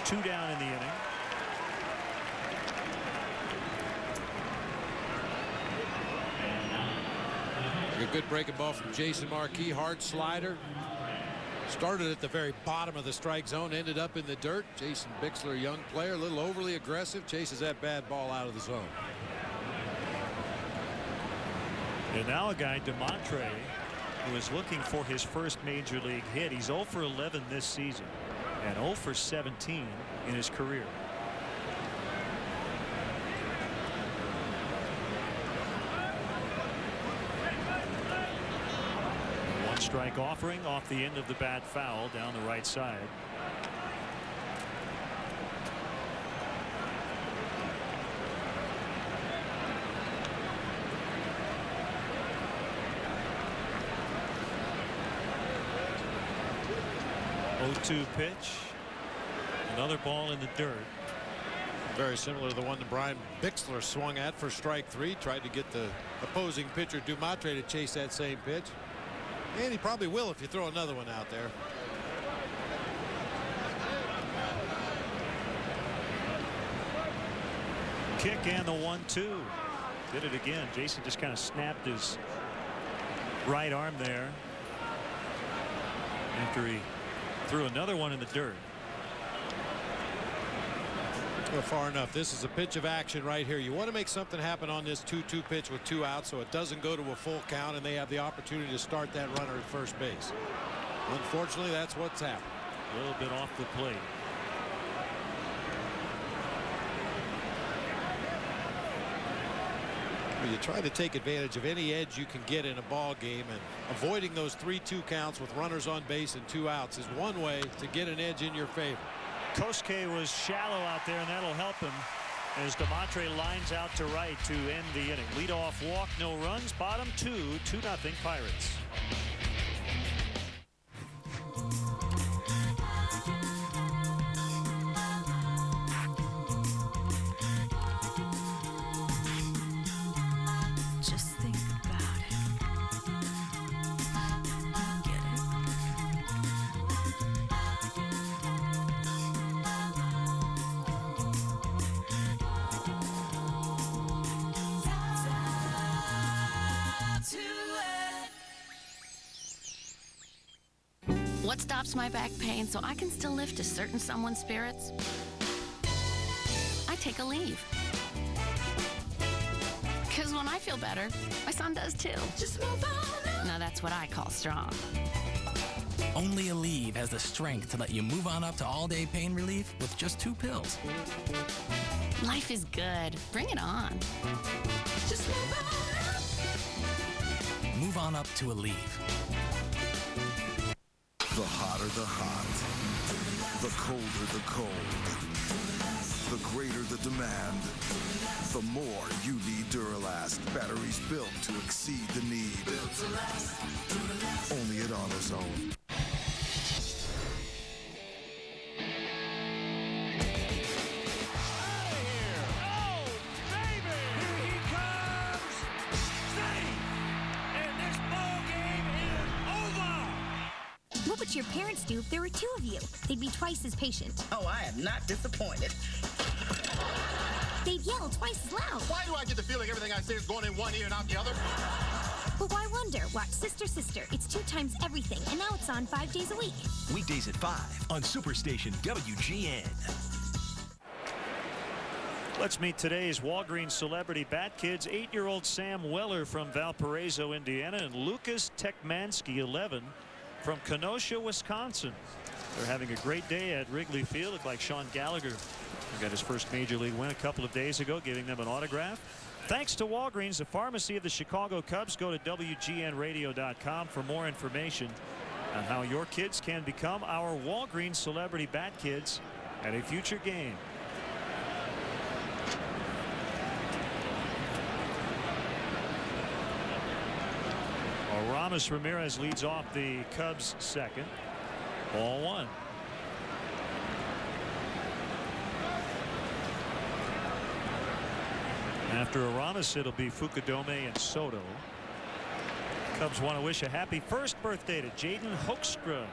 2 down in the inning. A good breaking ball from Jason Marquis. Hard slider. Started at the very bottom of the strike zone, ended up in the dirt. Jason Bixler, young player, a little overly aggressive, chases that bad ball out of the zone. And now a guy, DeMontre, who is looking for his first major league hit. He's 0 for 11 this season and 0 for 17 in his career. One strike offering off the end of the bat foul down the right side. Oh-2 pitch. Another ball in the dirt. Very similar to the one that Brian Bixler swung at for strike 3. Tried to get the opposing pitcher Dumatre to chase that same pitch. And he probably will if you throw another one out there. Kick and the 1-2. Did it again. Jason just kind of snapped his right arm there after he threw another one in the dirt. Well, far enough. This is a pitch of action right here. You want to make something happen on this 2-2 pitch with 2 outs so it doesn't go to a full count and they have the opportunity to start that runner at first base. Unfortunately, that's what's happened. A little bit off the plate. You try to take advantage of any edge you can get in a ball game, and avoiding those 3-2 counts with runners on base and 2 outs is one way to get an edge in your favor. Kosuke was shallow out there, and that'll help him as DeMontre lines out to right to end the inning. Leadoff walk, no runs. Bottom 2-0 Pirates. What stops my back pain so I can still lift a certain someone's spirits? I take a leave. Because when I feel better, my son does too. Just move on. Now that's what I call strong. Only Aleve has the strength to let you move on up to all-day pain relief with just 2 pills. Life is good. Bring it on. Just move on up. Move on up to Aleve. The hotter the hot, the colder the cold, the greater the demand, the more you need Duralast. Batteries built to exceed the need. Only at AutoZone. What would your parents do if there were 2 of you? They'd be twice as patient. Oh, I am not disappointed. They'd yell twice as loud. Why do I get the feeling everything I say is going in one ear and out the other? But why wonder? Watch Sister Sister. It's 2 times everything, and now it's on 5 days a week. Weekdays at 5 on Superstation WGN. Let's meet today's Walgreens celebrity bat kids. 8-year-old Sam Weller from Valparaiso, Indiana, and Lucas Tekmansky, 11, from Kenosha, Wisconsin. They're having a great day at Wrigley Field. Looked like Sean Gallagher got his first major league win a couple of days ago, giving them an autograph. Thanks to Walgreens, the pharmacy of the Chicago Cubs. Go to WGNradio.com for more information on how your kids can become our Walgreens celebrity bat kids at a future game. Aramis Ramirez leads off the Cubs second. Ball 1. After Aramis, it'll be Fukudome and Soto. Cubs want to wish a happy first birthday to Jaden Hoekstra,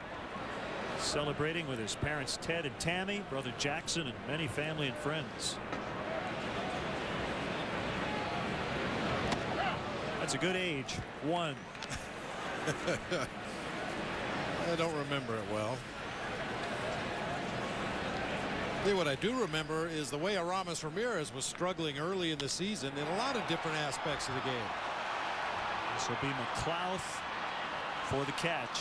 celebrating with his parents Ted and Tammy, brother Jackson, and many family and friends. That's a good age. 1. I don't remember it well. What I do remember is the way Aramis Ramirez was struggling early in the season in a lot of different aspects of the game. This will be McLouth for the catch.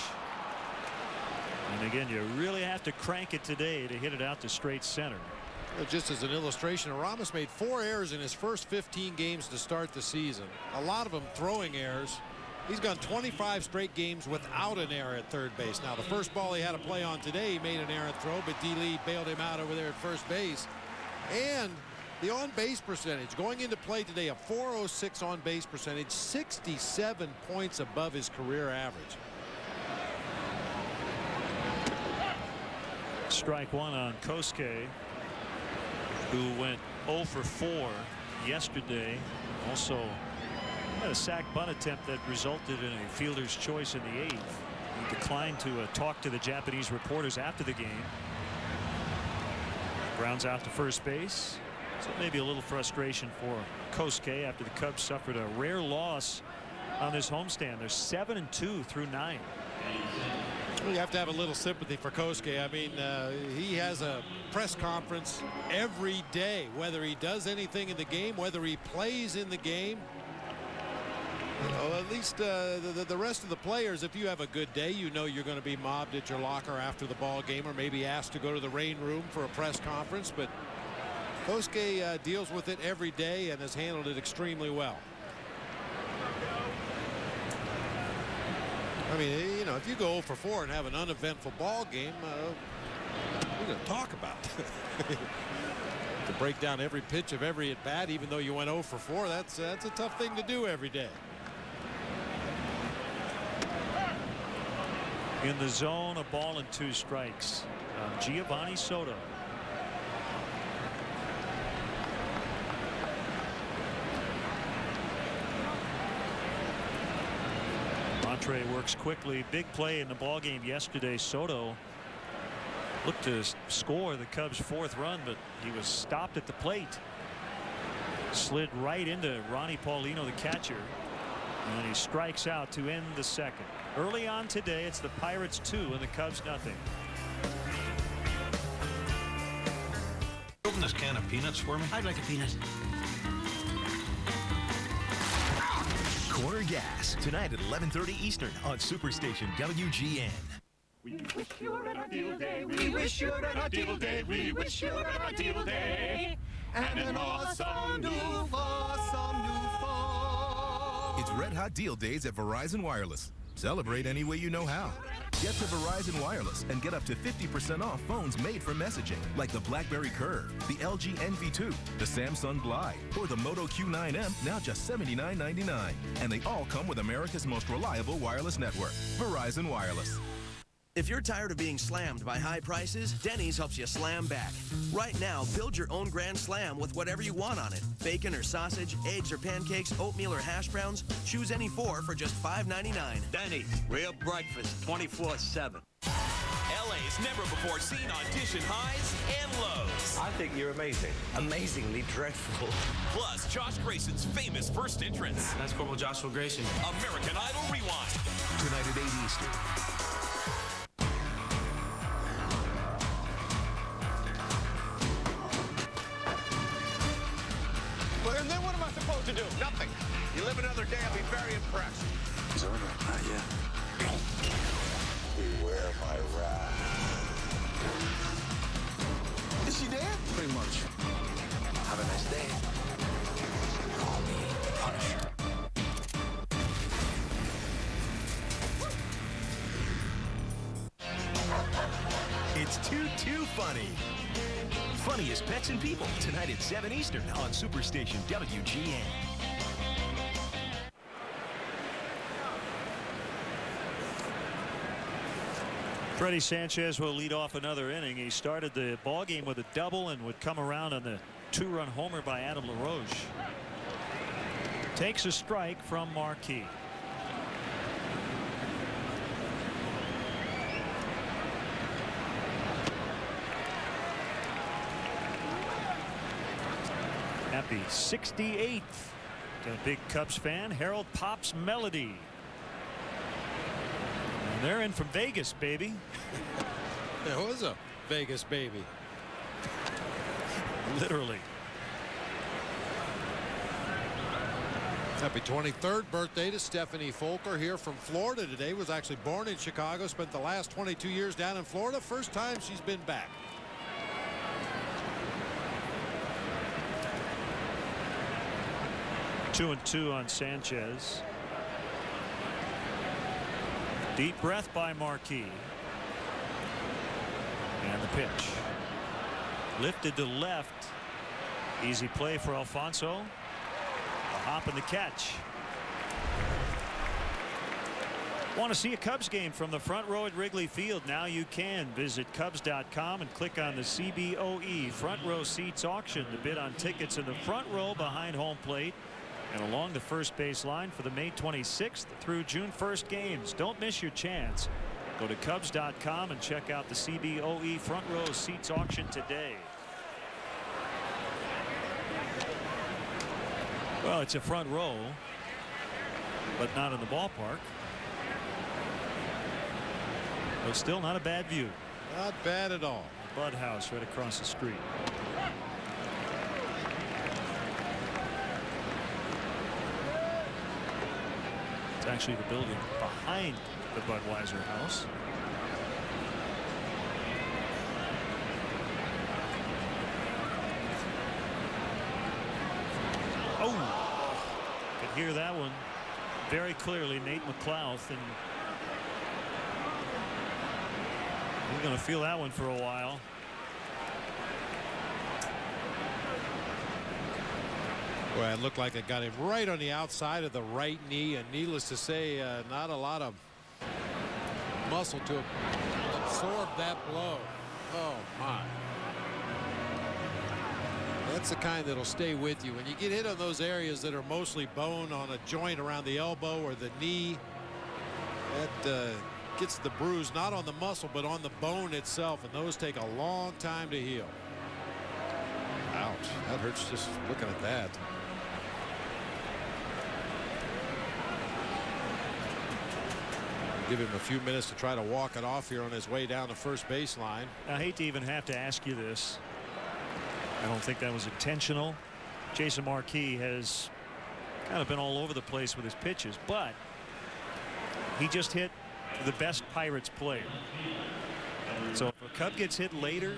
And again, you really have to crank it today to hit it out to straight center. Just as an illustration, Aramis made 4 errors in his first 15 games to start the season. A lot of them throwing errors. He's gone 25 straight games without an error at third base. Now, the first ball he had to play on today, he made an errant throw, but D-Lee bailed him out over there at first base. And the on-base percentage going into play today, a .406 on-base percentage, 67 points above his career average. Strike 1 on Kosuke, who went 0 for 4 yesterday. Also had a sac bunt attempt that resulted in a fielder's choice in the 8th. He declined to talk to the Japanese reporters after the game. Grounds out to first base. So maybe a little frustration for Kosuke after the Cubs suffered a rare loss on this homestand. They're 7-2 through 9. You have to have a little sympathy for Kosuke. I mean, he has a press conference every day, whether he does anything in the game, whether he plays in the game. You know, at least the rest of the players, if you have a good day, you know you're going to be mobbed at your locker after the ball game, or maybe asked to go to the rain room for a press conference. But Kosuke deals with it every day and has handled it extremely well. I mean, you know, if you go 0 for 4 and have an uneventful ball game, we're going to talk about it. To break down every pitch of every at bat, even though you went 0 for 4, that's a tough thing to do every day. In the zone, a ball and 2 strikes. Giovanni Soto. Montre works quickly. Big play in the ball game yesterday. Soto looked to score the Cubs' 4th run, but he was stopped at the plate. Slid right into Ronnie Paulino, the catcher, and he strikes out to end the 2nd. Early on today, it's the Pirates 2 and the Cubs nothing. Open this can of peanuts for me. I'd like a peanut. Corner Gas tonight at 11:30 Eastern on Superstation WGN. We wish you a red hot deal day. We wish you a red hot deal day. We wish you a red hot deal day. And an awesome new phone. It's Red Hot Deal Days at Verizon Wireless. Celebrate any way you know how. Get to Verizon Wireless and get up to 50% off phones made for messaging, like the BlackBerry Curve, the LG NV2, the Samsung Glide, or the Moto Q9M, now just $79.99. And they all come with America's most reliable wireless network, Verizon Wireless. If you're tired of being slammed by high prices, Denny's helps you slam back. Right now, build your own Grand Slam with whatever you want on it. Bacon or sausage, eggs or pancakes, oatmeal or hash browns. Choose any 4 for just $5.99. Denny's, real breakfast 24/7. LA's never-before-seen audition highs and lows. I think you're amazing. Amazingly dreadful. Plus, Josh Grayson's famous first entrance. That's Corporal Joshua Grayson. American Idol Rewind. Tonight at 8 Eastern. And then what am I supposed to do? Nothing. You live another day, I'll be very impressed. Is over? Not yet. Beware my wrath. Is she dead? Pretty much. Have a nice day. Call me the Punisher. It's too funny. Funniest Pets and People tonight at 7 Eastern on Superstation WGN. Freddie Sanchez will lead off another inning. He started the ball game with a double and would come around on the 2-run homer by Adam LaRoche. Takes a strike from Marquis. Happy 68th a big Cubs fan, Harold Pops Melody. And they're in from Vegas, baby. There was a Vegas baby. Literally. Happy 23rd birthday to Stephanie Folker here from Florida today. Was actually born in Chicago, spent the last 22 years down in Florida. First time she's been back. Two and two on Sanchez. Deep breath by Marquis. And the pitch. Lifted to left. Easy play for Alfonso. A hop and the catch. Want to see a Cubs game from the front row at Wrigley Field? Now you can. Visit Cubs.com and click on the CBOE front row seats auction to bid on tickets in the front row behind home plate and along the first base line for the May 26th through June 1st games. Don't miss your chance. Go to Cubs.com and check out the CBOE front row seats auction today. Well, it's a front row, but not in the ballpark. But still not a bad view. Not bad at all. Bud House right across the street. It's actually the building behind the Budweiser house. Oh, could hear that one very clearly. Nate McLouth, and we're going to feel that one for a while. Well, it looked like it got him right on the outside of the right knee, and needless to say, not a lot of muscle to absorb that blow. Oh my. That's the kind that'll stay with you. When you get hit on those areas that are mostly bone on a joint around the elbow or the knee, that gets the bruise not on the muscle but on the bone itself, and those take a long time to heal. Ouch, that hurts just looking at that. Give him a few minutes to try to walk it off here on his way down the first baseline. I hate to even have to ask you this. I don't think that was intentional. Jason Marquis has kind of been all over the place with his pitches, but he just hit the best Pirates player. So if a Cub gets hit later,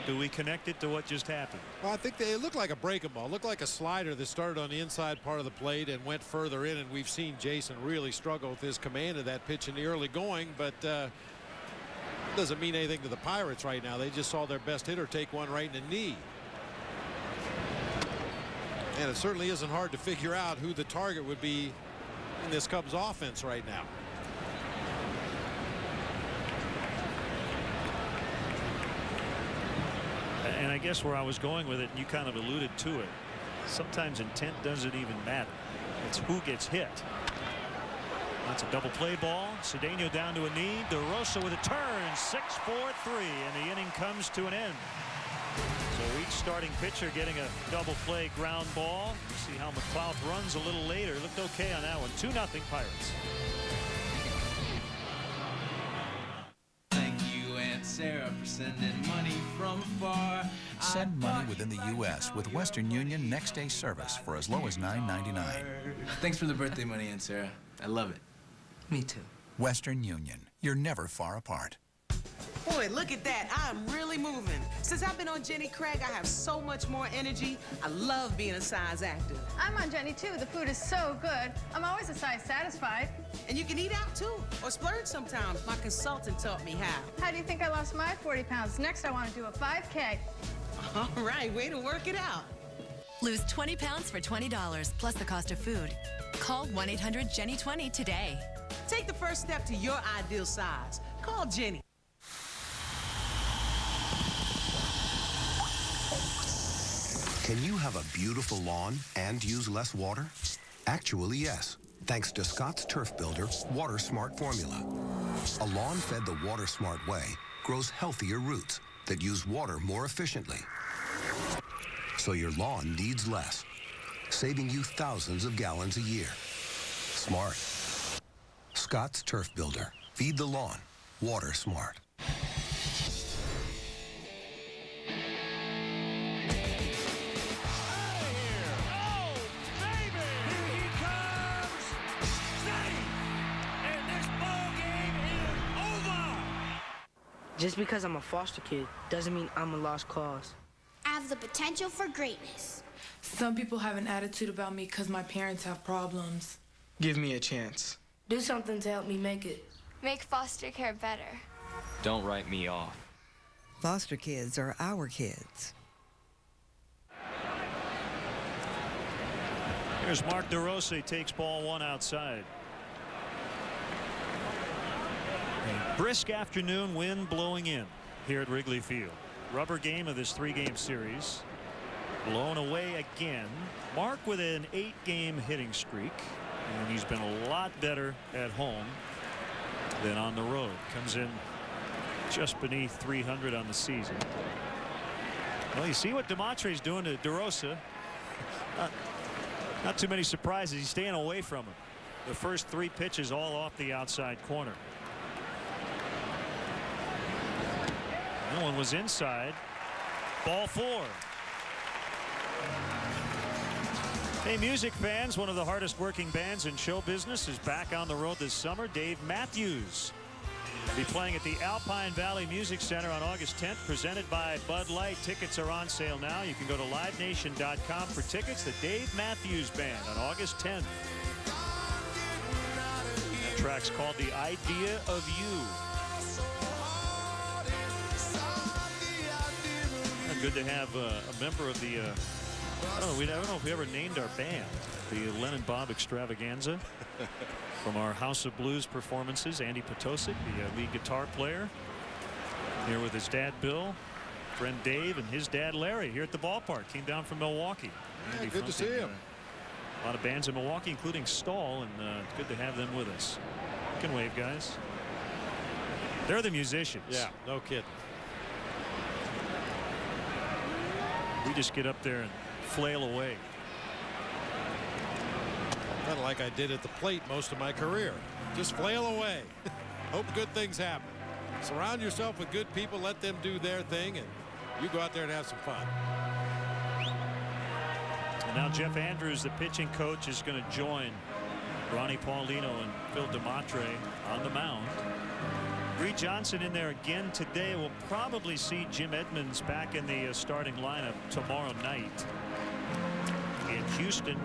do we connect it to what just happened? Well, I think it looked like a breaking ball. It looked like a slider that started on the inside part of the plate and went further in, and we've seen Jason really struggle with his command of that pitch in the early going, but doesn't mean anything to the Pirates right now. They just saw their best hitter take one right in the knee. And it certainly isn't hard to figure out who the target would be in this Cubs offense right now. And I guess where I was going with it, and you kind of alluded to it, sometimes intent doesn't even matter. It's who gets hit. That's a double play ball. Cedeno down to a knee. DeRosa with a turn. 6-4-3, and the inning comes to an end. So each starting pitcher getting a double play ground ball. We'll see how McLouth runs a little later. Looked okay on that one. 2-0 Pirates. Thank you, Aunt Sarah, for sending money from afar. Send money within the U.S. with Western Union next day service for as low as $9.99. Thanks for the birthday money, Aunt Sarah. I love it. Me too. Western Union. You're never far apart. Boy, look at that. I'm really moving. Since I've been on Jenny Craig, I have so much more energy. I love being a size active. I'm on Jenny, too. The food is so good. I'm always a size satisfied. And you can eat out, too, or splurge sometimes. My consultant taught me how. How do you think I lost my 40 pounds? Next, I want to do a 5K. All right, way to work it out. Lose 20 pounds for $20, plus the cost of food. Call 1-800-JENNY20 today. Take the first step to your ideal size. Call Jenny. Can you have a beautiful lawn and use less water? Actually, yes. Thanks to Scott's Turf Builder Water Smart formula. A lawn fed the Water Smart way grows healthier roots that use water more efficiently. So your lawn needs less. saving you thousands of gallons a year. Smart. Scott's Turf Builder. Feed the lawn. Water smart. Just because I'm a foster kid doesn't mean I'm a lost cause. I have the potential for greatness. Some people have an attitude about me because my parents have problems. Give me a chance. Do something to help me make it. Make foster care better. Don't write me off. Foster kids are our kids. Here's Mark DeRosa, takes ball 1 outside. A brisk afternoon, wind blowing in here at Wrigley Field. Rubber game of this 3-game series. Blown away again. Mark with an 8-game hitting streak. And he's been a lot better at home than on the road. Comes in just beneath 300 on the season. Well, you see what DeMontre's doing to DeRosa. Not too many surprises. He's staying away from him. The first 3 pitches all off the outside corner. That one was inside. Ball 4. Hey, music fans, one of the hardest working bands in show business is back on the road this summer. Dave Matthews will be playing at the Alpine Valley Music Center on August 10th, presented by Bud Light. Tickets are on sale now. You can go to livenation.com for tickets. The Dave Matthews Band on August 10th. That track's called The Idea of You. Good to have a member of the I don't know if we ever named our band the Len and Bob Extravaganza. From our House of Blues performances, Andy Potosik, the lead guitar player, here with his dad Bill, friend Dave, and his dad Larry here at the ballpark. Came down from Milwaukee. Yeah, good to see him. A lot of bands in Milwaukee, including Stahl, and it's good to have them with us. You can wave, guys. They're the musicians. Yeah, no kidding. We just get up there and flail away. Kind of like I did at the plate most of my career. Just flail away. Hope good things happen. Surround yourself with good people. Let them do their thing, and you go out there and have some fun. And now Jeff Andrews, the pitching coach, is going to join Ronnie Paulino and Phil DeMontre on the mound. Bree Johnson in there again today. We'll probably see Jim Edmonds back in the starting lineup tomorrow night. In Houston,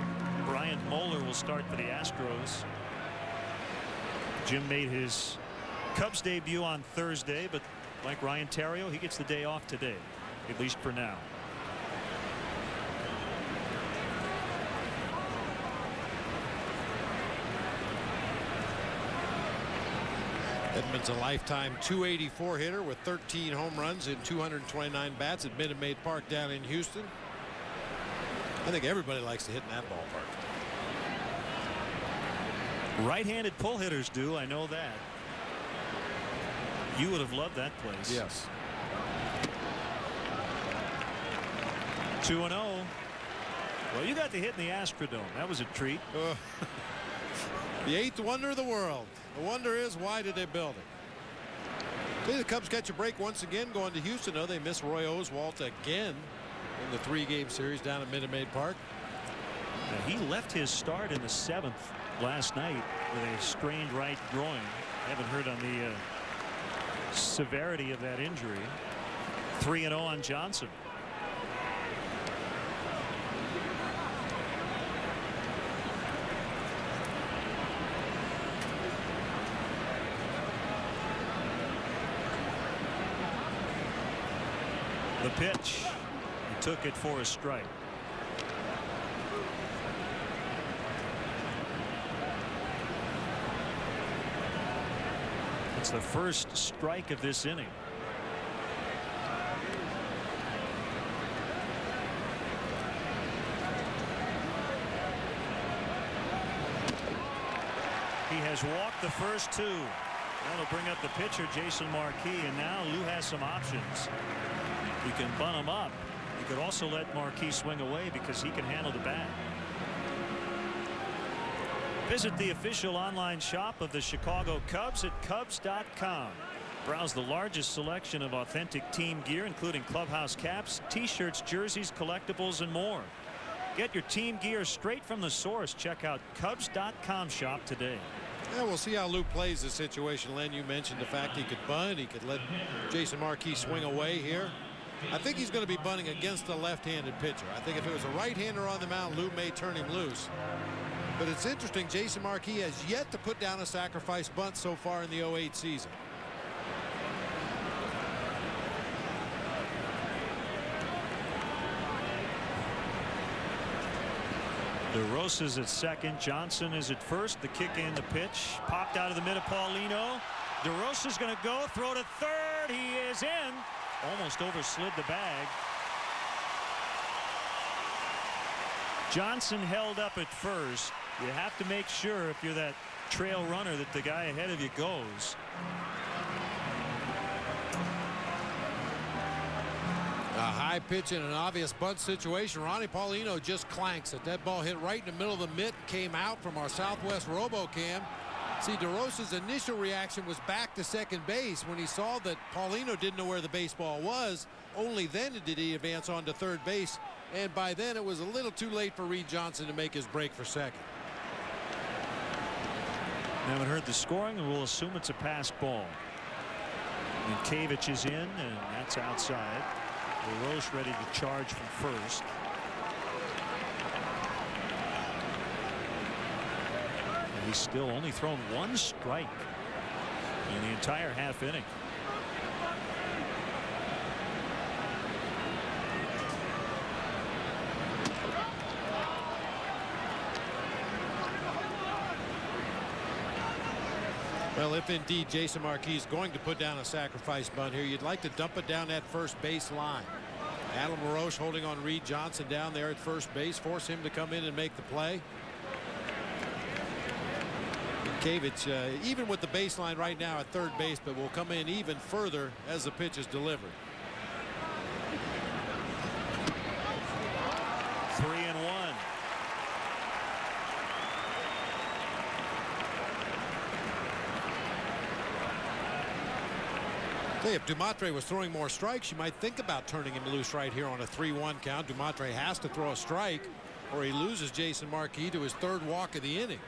Brian Moeller will start for the Astros. Jim made his Cubs debut on Thursday, but like Ryan Theriot, he gets the day off today, at least for now. Edmonds, a lifetime .284 hitter with 13 home runs in 229 bats at Minute Maid Park down in Houston. I think everybody likes to hit in that ballpark. Right-handed pull hitters do. I know that. You would have loved that place. Yes. 2-0. Well, you got to hit in the Astrodome. That was a treat. The 8th wonder of the world. The wonder is, why did they build it? See, the Cubs catch a break once again going to Houston. Oh, they miss Roy Oswalt again in the 3-game series down at Minute Maid Park. Now, he left his start in the 7th last night with a strained right groin. Haven't heard on the severity of that injury. 3-0 on Johnson. The pitch. He took it for a strike. It's the first strike of this inning. He has walked the first 2. That'll bring up the pitcher, Jason Marquis, and now Lou has some options. He can bunt him up. He could also let Marquis swing away because he can handle the bat. Visit the official online shop of the Chicago Cubs at Cubs.com. Browse the largest selection of authentic team gear, including clubhouse caps, t-shirts, jerseys, collectibles, and more. Get your team gear straight from the source. Check out Cubs.com shop today. Yeah, we'll see how Lou plays the situation. Len, you mentioned the fact he could bunt. He could let Jason Marquis swing away here. I think he's going to be bunting against a left-handed pitcher. I think if it was a right-hander on the mound, Lou may turn him loose. But it's interesting, Jason Marquis has yet to put down a sacrifice bunt so far in the 08 season. DeRosa's at second. Johnson is at first. The kick and the pitch. Popped out of the mid of Paulino. DeRosa's going to go. Throw to third. He is in. Almost overslid the bag. Johnson held up at first. You have to make sure if you're that trail runner that the guy ahead of you goes. A high pitch in an obvious bunt situation. Ronnie Paulino just clanks it. That ball hit right in the middle of the mitt, came out from our Southwest RoboCam. See, DeRosa's initial reaction was back to second base when he saw that Paulino didn't know where the baseball was. Only then did he advance on to third base, and by then it was a little too late for Reed Johnson to make his break for second. We haven't heard the scoring, and we'll assume it's a pass ball. And Kavich is in, and that's outside. LaRoche ready to charge from first. And he's still only thrown one strike in the entire half inning. Well, if indeed Jason Marquis is going to put down a sacrifice bunt here, you'd like to dump it down that first base line. Adam LaRoche holding on Reed Johnson down there at first base, force him to come in and make the play. Kavich, even with the baseline right now at third base, but will come in even further as the pitch is delivered. 3-1. Hey, if Dumatre was throwing more strikes, you might think about turning him loose right here on a 3-1 count. Dumatre has to throw a strike or he loses Jason Marquis to his third walk of the inning.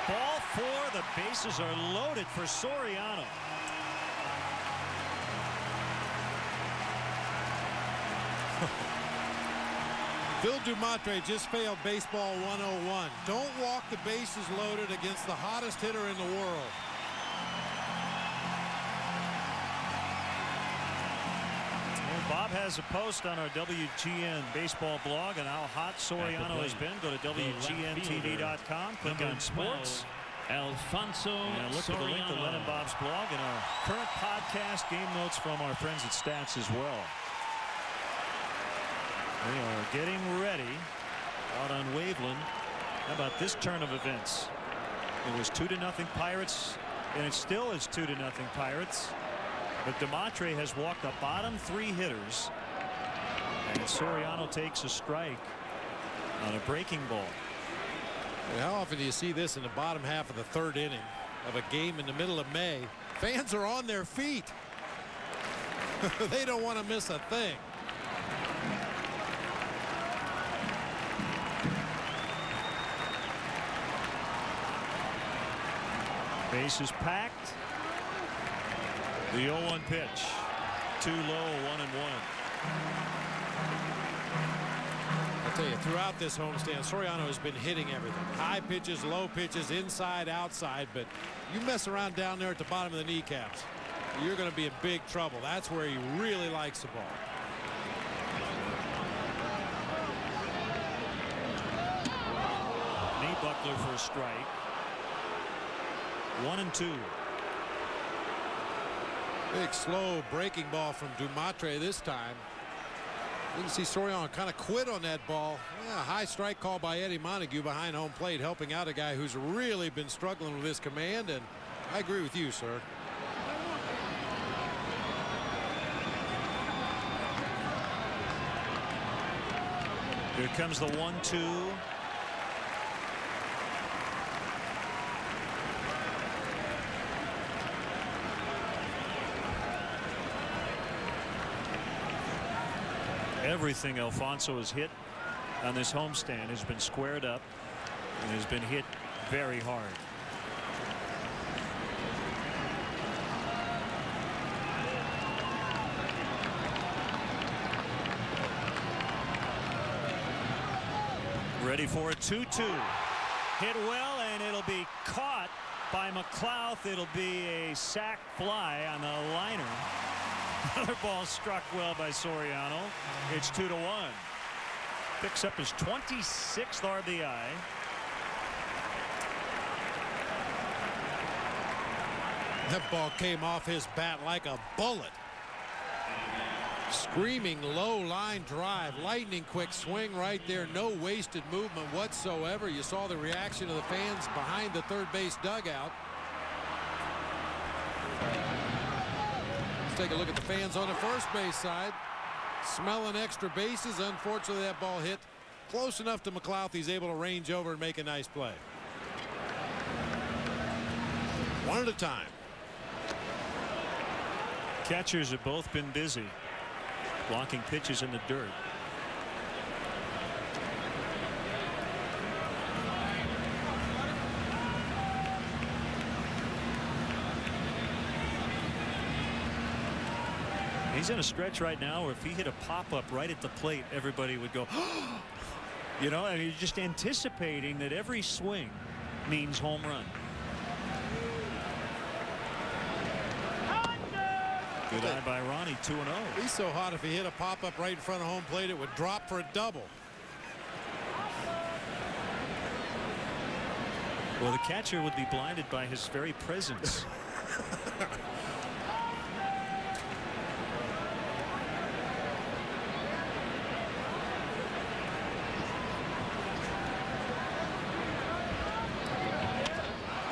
Ball four. The bases are loaded for Soriano. Phil Dumatre just failed baseball 101. Don't walk the bases loaded against the hottest hitter in the world. Well, Bob has a post on our WGN baseball blog on how hot Soriano has been. Go to WGNTV.com, click on sports. Alfonso and look at the link to Len and Bob's blog and our current podcast, game notes from our friends at Stats as well. They are getting ready out on Waveland. How about this turn of events? It was 2-0 Pirates, and it still is 2-0 Pirates. But Dumatre has walked the bottom three hitters, and Soriano takes a strike on a breaking ball. And how often do you see this in the bottom half of the third inning of a game in the middle of May? Fans are on their feet. They don't want to miss a thing. Bases packed. The 0-1 pitch. Too low, 1-1. I'll tell you, throughout this homestand, Soriano has been hitting everything. High pitches, low pitches, inside, outside. But you mess around down there at the bottom of the kneecaps, you're going to be in big trouble. That's where he really likes the ball. Nate Buckler for a strike. 1-2. Big slow breaking ball from Dumatre this time. You can see Soriano kind of quit on that ball. Yeah, high strike call by Eddie Montague behind home plate, helping out a guy who's really been struggling with his command, and I agree with you, sir. Here comes the 1-2. Everything Alfonso has hit on this homestand has been squared up and has been hit very hard. Ready for a 2-2. Hit well, and it'll be caught by McLeod. It'll be a sac fly on the liner. Another ball struck well by Soriano. It's 2-1. Picks up his 26th RBI. That ball came off his bat like a bullet. Screaming low line drive, lightning quick swing right there. No wasted movement whatsoever. You saw the reaction of the fans behind the third base dugout. Let's take a look at the fans on the first base side. Smelling extra bases. Unfortunately, that ball hit close enough to McLeod. He's able to range over and make a nice play. One at a time. Catchers have both been busy blocking pitches in the dirt. He's in a stretch right now where if he hit a pop-up right at the plate, everybody would go, you know, and you're just anticipating that every swing means home run. Good eye by Ronnie, 2-0. He's so hot if he hit a pop-up right in front of home plate, it would drop for a double. Well, the catcher would be blinded by his very presence.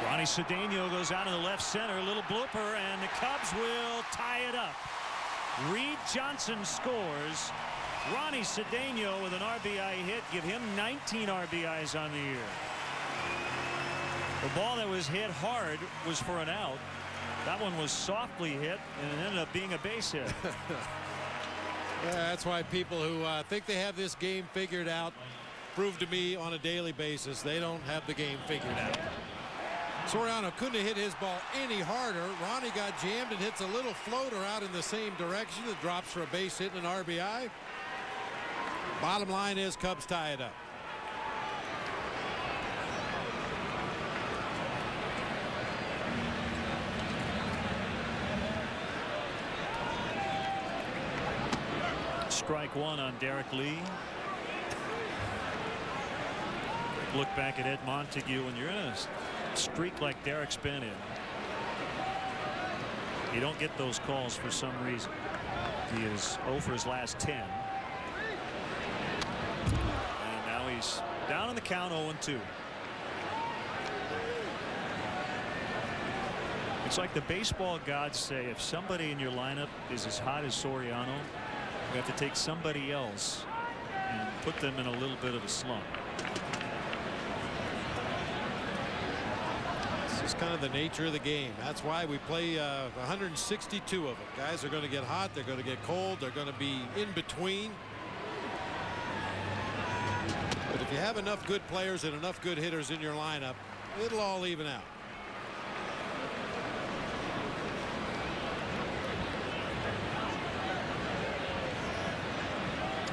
Ronnie Cedeno goes out in the left center, a little blooper, and the Cubs will tie it up. Reed Johnson scores. Ronnie Cedeno with an RBI hit, give him 19 RBIs on the year. The ball that was hit hard was for an out. That one was softly hit, and it ended up being a base hit. Yeah, that's why people who think they have this game figured out prove to me on a daily basis they don't have the game figured out. Soriano couldn't have hit his ball any harder. Ronnie got jammed and hits a little floater out in the same direction that drops for a base hit and an RBI. Bottom line is Cubs tie it up. Strike one on Derek Lee. Look back at Ed Montague, when you're in a streak like Derek's been in, you don't get those calls for some reason. He is 0 for his last 10. And now he's down in the count, 0-2. It's like the baseball gods say, if somebody in your lineup is as hot as Soriano, you have to take somebody else and put them in a little bit of a slump. It's kind of the nature of the game. That's why we play 162 of them. Guys are going to get hot. They're going to get cold. They're going to be in between. But if you have enough good players and enough good hitters in your lineup, it'll all even out.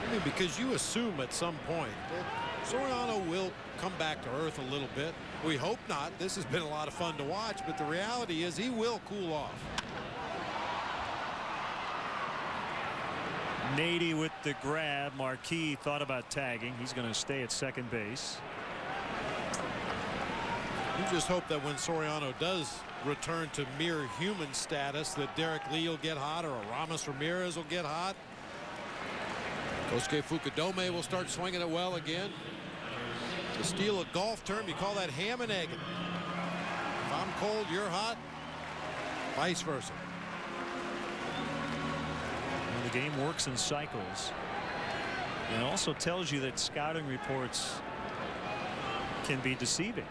I mean, because you assume at some point that Soriano will come back to earth a little bit. We hope not. This has been a lot of fun to watch, but the reality is he will cool off. Nady with the grab. Marquis thought about tagging. He's going to stay at second base. You just hope that when Soriano does return to mere human status, that Derek Lee will get hot, or a Ramos Ramirez will get hot. Kosuke Fukudome will start swinging it well again. To steal a golf term, you call that ham and egg. If I'm cold, you're hot. Vice versa. Well, the game works in cycles. And it also tells you that scouting reports can be deceiving.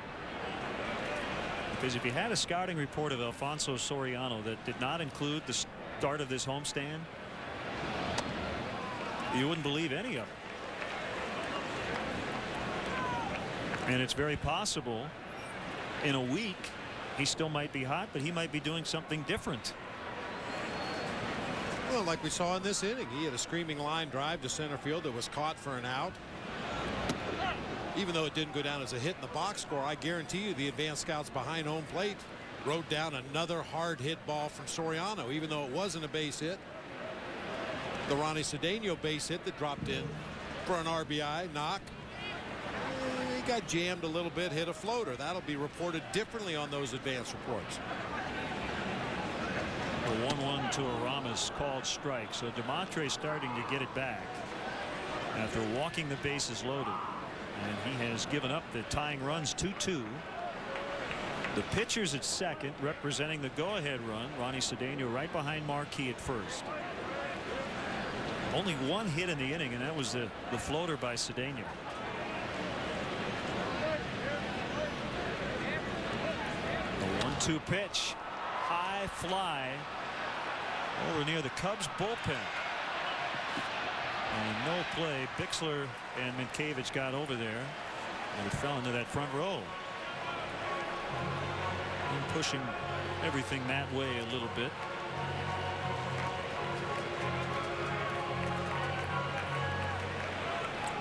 Because if you had a scouting report of Alfonso Soriano that did not include the start of this homestand, you wouldn't believe any of it. And it's very possible in a week he still might be hot, but he might be doing something different. Well, like we saw in this inning, he had a screaming line drive to center field that was caught for an out. Even though it didn't go down as a hit in the box score, I guarantee you the advanced scouts behind home plate wrote down another hard hit ball from Soriano, even though it wasn't a base hit. The Ronnie Cedeno base hit that dropped in for an RBI knock. He got jammed a little bit, hit a floater. That'll be reported differently on those advanced reports. The 1-1 to Aramis called strike. So DeMontre starting to get it back after walking the bases loaded. And he has given up the tying runs 2-2. The pitcher's at second, representing the go-ahead run. Ronnie Cedeno right behind Marquis at first. Only one hit in the inning, and that was the floater by Cedeno. The 1-2 pitch. High fly over near the Cubs bullpen. And no play. Bixler and Minkiewicz got over there and fell into that front row. And pushing everything that way a little bit.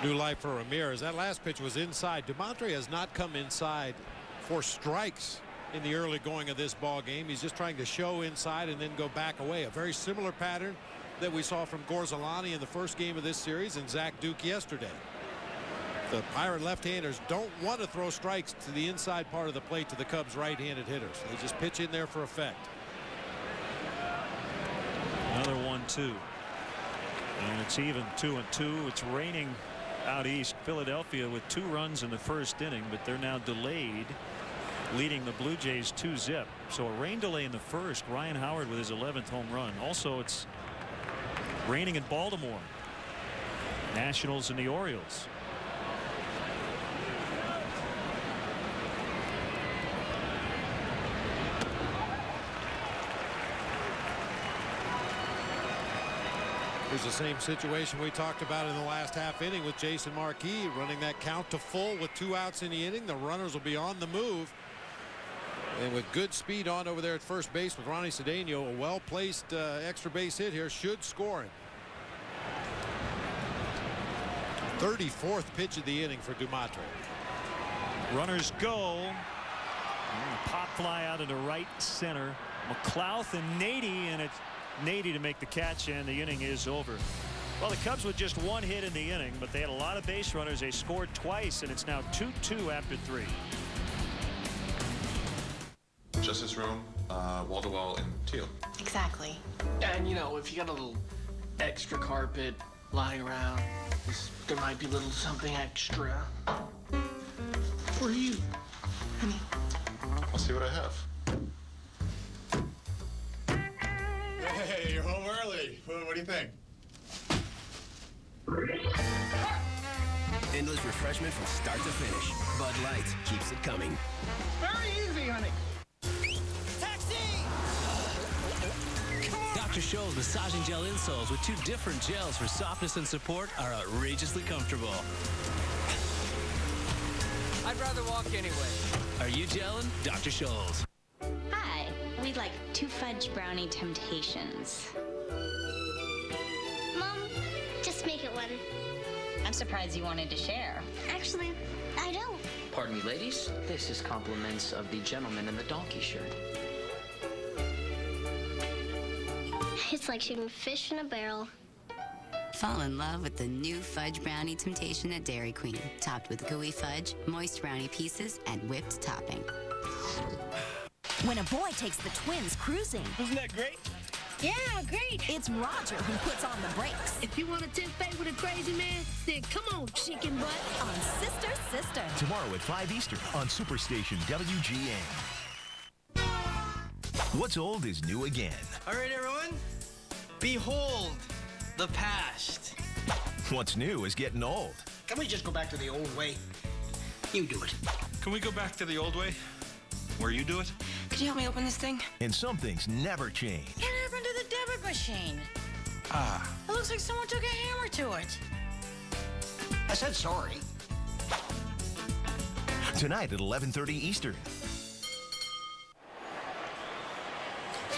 New life for Ramirez. That last pitch was inside. DeMontre has not come inside for strikes in the early going of this ball game. He's just trying to show inside and then go back away. A very similar pattern that we saw from Gorzolani in the first game of this series and Zach Duke yesterday. The Pirate left-handers don't want to throw strikes to the inside part of the plate to the Cubs right-handed hitters. They just pitch in there for effect. Another 1-2. And it's even 2-2. It's raining out east. Philadelphia with 2 runs in the first inning, but they're now delayed, leading the Blue Jays 2-zip. So a rain delay in the first. Ryan Howard with his 11th home run. Also, it's raining in Baltimore. Nationals and the Orioles. Here's the same situation we talked about in the last half inning with Jason Marquis running that count to full with 2 outs in the inning. The runners will be on the move. And with good speed on over there at first base with Ronnie Cedeno, a well-placed extra base hit here should score him. 34th pitch of the inning for DeMontre. Runners go. Pop fly out into right center. McLouth and Nady, and it's Nady to make the catch, and the inning is over. Well, the Cubs with just 1 hit in the inning, but they had a lot of base runners. They scored twice, and it's now 2-2 after 3. Justice room, wall to wall in teal. Exactly. And you know, if you got a little extra carpet lying around, there might be a little something extra for you, honey. I'll see what I have. Hey, you're home early. What do you think? Endless refreshment from start to finish. Bud Light keeps it coming. Very easy, honey. Dr. Scholl's massaging gel insoles with 2 different gels for softness and support are outrageously comfortable. I'd rather walk anyway. Are you gelling? Dr. Scholl's. Hi, we'd like 2 fudge brownie temptations. Mom, just make it 1. I'm surprised you wanted to share. Actually, I don't. Pardon me, ladies. This is compliments of the gentleman in the donkey shirt. It's like shooting fish in a barrel. Fall in love with the new fudge brownie temptation at Dairy Queen, topped with gooey fudge, moist brownie pieces, and whipped topping. When a boy takes the twins cruising. Wasn't that great? Yeah, great. It's Roger who puts on the brakes. If you want to tempt fate with a crazy man, then come on, chicken butt. On Sister, Sister. Tomorrow at 5 Eastern on Superstation WGN. What's old is new again. All right, everyone. Behold the past. What's new is getting old. Can we just go back to the old way? You do it. Can we go back to the old way? Where you do it? Could you help me open this thing? And some things never change. What happened to the debit machine? Ah. It looks like someone took a hammer to it. I said sorry. Tonight at 11:30 Eastern.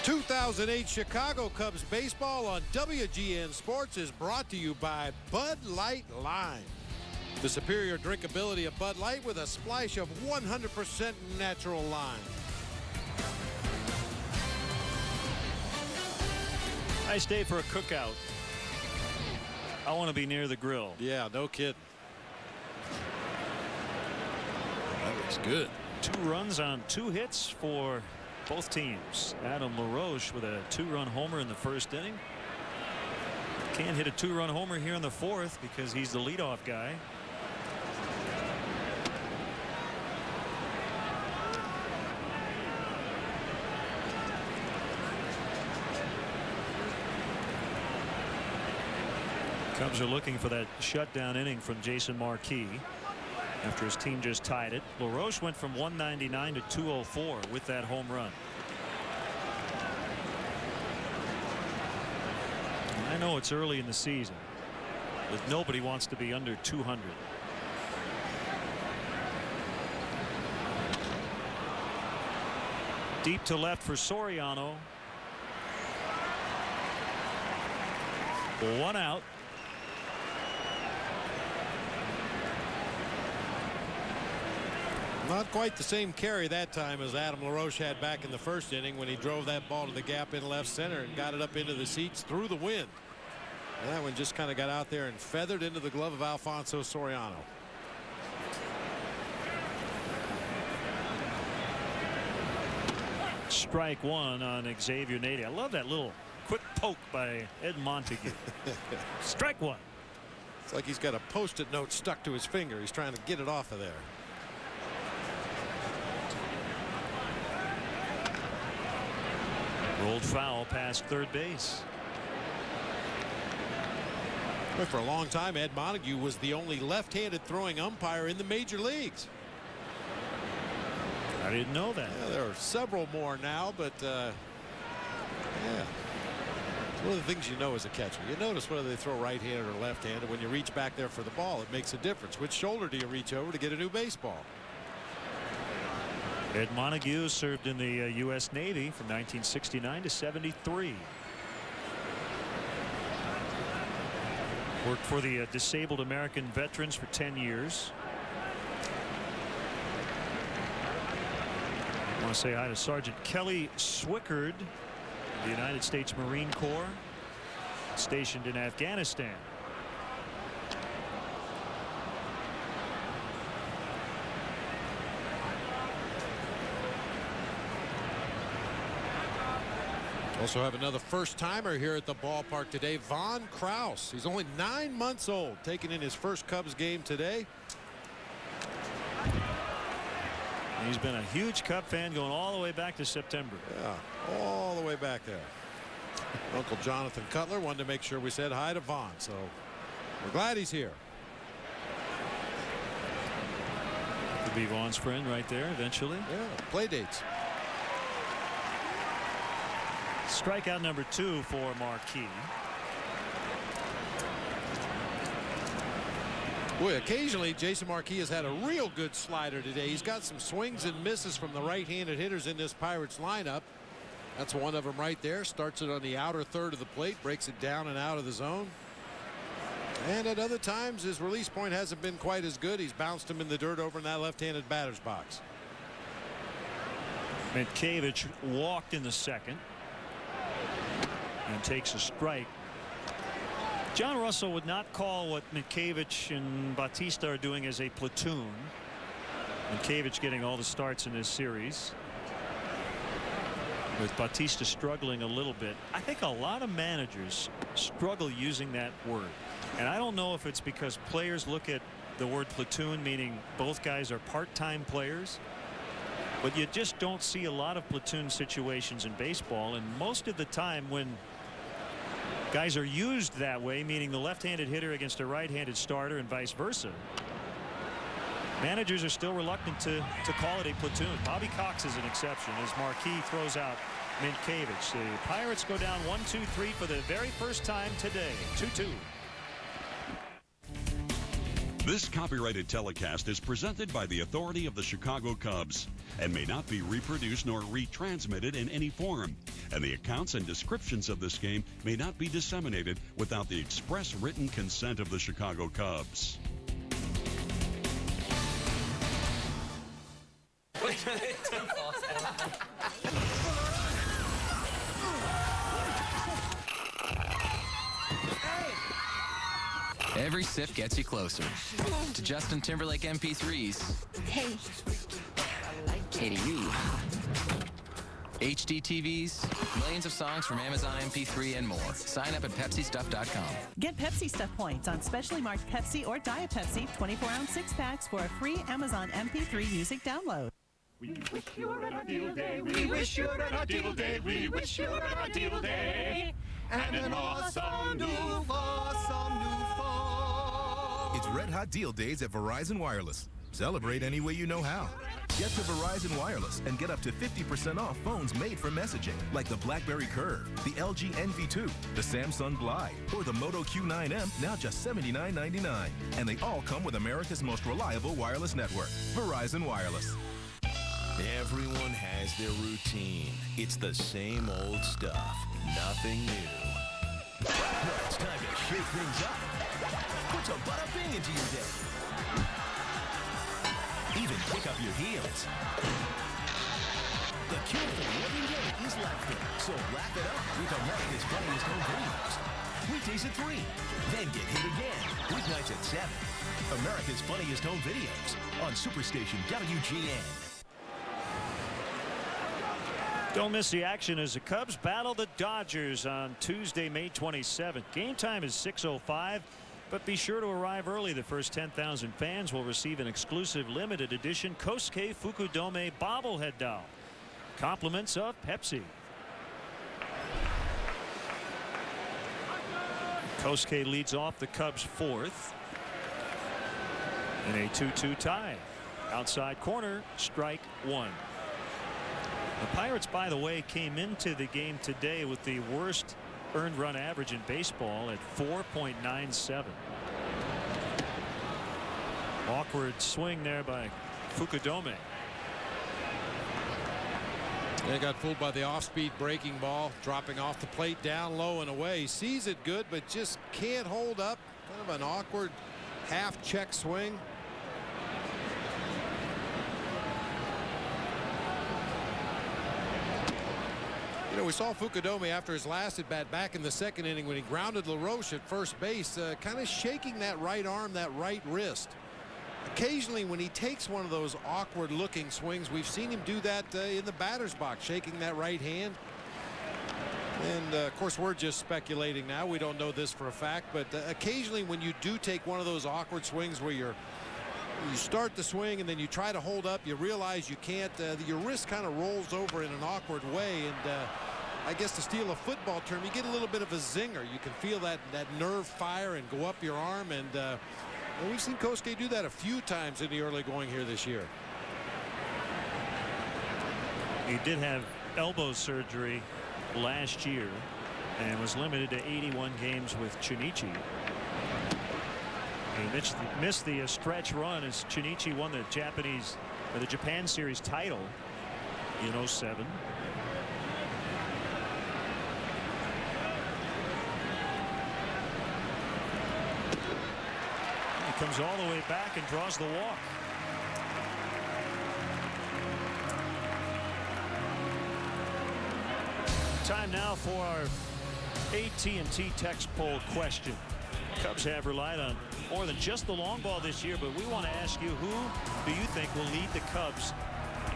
2008 Chicago Cubs baseball on WGN Sports is brought to you by Bud Light Lime. The superior drinkability of Bud Light with a splash of 100% natural lime. Nice day for a cookout. I want to be near the grill. Yeah, no kidding. That looks good. 2 runs on 2 hits for both teams. Adam LaRoche with a 2-run homer in the first inning. Can't hit a 2-run homer here in the 4th because he's the leadoff guy. Cubs are looking for that shutdown inning from Jason Marquis after his team just tied it. LaRoche went from 199 to 204 with that home run. I know it's early in the season, but nobody wants to be under 200. Deep to left for Soriano. 1 out. Not quite the same carry that time as Adam LaRoche had back in the first inning when he drove that ball to the gap in left center and got it up into the seats through the wind. And that one just kind of got out there and feathered into the glove of Alfonso Soriano. Strike 1 on Xavier Nady. I love that little quick poke by Ed Montague. Strike 1. It's like he's got a post-it note stuck to his finger. He's trying to get it off of there. Rolled foul past third base. But for a long time, Ed Montague was the only left-handed throwing umpire in the major leagues. I didn't know that. Yeah, there are several more now, but yeah. It's one of the things you know as a catcher. You notice whether they throw right-handed or left-handed. When you reach back there for the ball, it makes a difference. Which shoulder do you reach over to get a new baseball? Ed Montague served in the U.S. Navy from 1969 to 73. Worked for the disabled American veterans for 10 years. I want to say hi to Sergeant Kelly Swickard, the United States Marine Corps, stationed in Afghanistan. Also have another first-timer here at the ballpark today, Von Krause. He's only 9 months old, taking in his first Cubs game today. He's been a huge Cub fan going all the way back to September. Yeah, all the way back there. Uncle Jonathan Cutler wanted to make sure we said hi to Von, so we're glad he's here. Could be Von's friend right there eventually. Yeah, play dates. Strikeout number 2 for Marquis. Boy, occasionally Jason Marquis has had a real good slider today. He's got some swings and misses from the right-handed hitters in this Pirates lineup. That's one of them right there. Starts it on the outer third of the plate, breaks it down and out of the zone. And at other times his release point hasn't been quite as good. He's bounced him in the dirt over in that left-handed batter's box. Mitkevich walked in the second and takes a strike. John Russell would not call what Mitkevich and Bautista are doing as a platoon. Mitkevich getting all the starts in this series, with Bautista struggling a little bit. I think a lot of managers struggle using that word, and I don't know if it's because players look at the word platoon meaning both guys are part-time players, but you just don't see a lot of platoon situations in baseball. And most of the time when Guys are used that way, meaning the left-handed hitter against a right-handed starter and vice versa. Managers are still reluctant to call it a platoon. Bobby Cox is an exception as Marquis throws out Minkiewicz. The Pirates go down 1-2-3 for the very first time today. 2-2. This copyrighted telecast is presented by the authority of the Chicago Cubs and may not be reproduced nor retransmitted in any form. And the accounts and descriptions of this game may not be disseminated without the express written consent of the Chicago Cubs. Every sip gets you closer to Justin Timberlake MP3s. Hey. Hey to you. HD TVs, millions of songs from Amazon MP3 and more. Sign up at PepsiStuff.com. Get Pepsi Stuff points on specially marked Pepsi or Diet Pepsi 24-ounce 6-packs for a free Amazon MP3 music download. We wish you a ideal day. We wish you an ideal day. We wish you an ideal day. And an awesome new fall. It's Red Hot Deal Days at Verizon Wireless. Celebrate any way you know how. Get to Verizon Wireless and get up to 50% off phones made for messaging, like the BlackBerry Curve, the LG NV2, the Samsung Glide, or the Moto Q9M, now just $79.99. And they all come with America's most reliable wireless network, Verizon Wireless. Everyone has their routine. It's the same old stuff. Nothing new. Well, it's time to shake things up. Put some bada bing into your day. Even kick up your heels. The cure for every day is laughter. So laugh it up with America's Funniest Home Videos. Weekdays at 3. Then get hit again. Weeknights at 7. America's Funniest Home Videos on Superstation WGN. Don't miss the action as the Cubs battle the Dodgers on Tuesday, May 27th. Game time is 6:05, but be sure to arrive early. The first 10,000 fans will receive an exclusive limited edition Kosuke Fukudome bobblehead doll. Compliments of Pepsi. Kosuke leads off the Cubs' fourth in a 2-2 tie. Outside corner, strike one. The Pirates, by the way, came into the game today with the worst earned run average in baseball at 4.97. Awkward swing there by Fukudome. They got fooled by the off-speed breaking ball, dropping off the plate down low and away. He sees it good, but just can't hold up. Kind of an awkward half-check swing. You know, we saw Fukudome after his last at bat back in the second inning when he grounded LaRoche at first base, kind of shaking that right arm, that right wrist. Occasionally when he takes one of those awkward looking swings, we've seen him do that in the batter's box, shaking that right hand. And of course we're just speculating now. We don't know this for a fact, but occasionally when you do take one of those awkward swings where you start the swing and then you try to hold up, you realize you can't, your wrist kind of rolls over in an awkward way, and I guess to steal a football term, you get a little bit of a zinger. You can feel that nerve fire and go up your arm, and we've seen Kosuke do that a few times in the early going here this year. He did have elbow surgery last year and was limited to 81 games with Chunichi. He missed the stretch run as Chunichi won the Japan Series title in 07. He comes all the way back and draws the walk. Time now for our AT&T text poll question. Cubs have relied on more than just the long ball this year, but we want to ask you, who do you think will lead the Cubs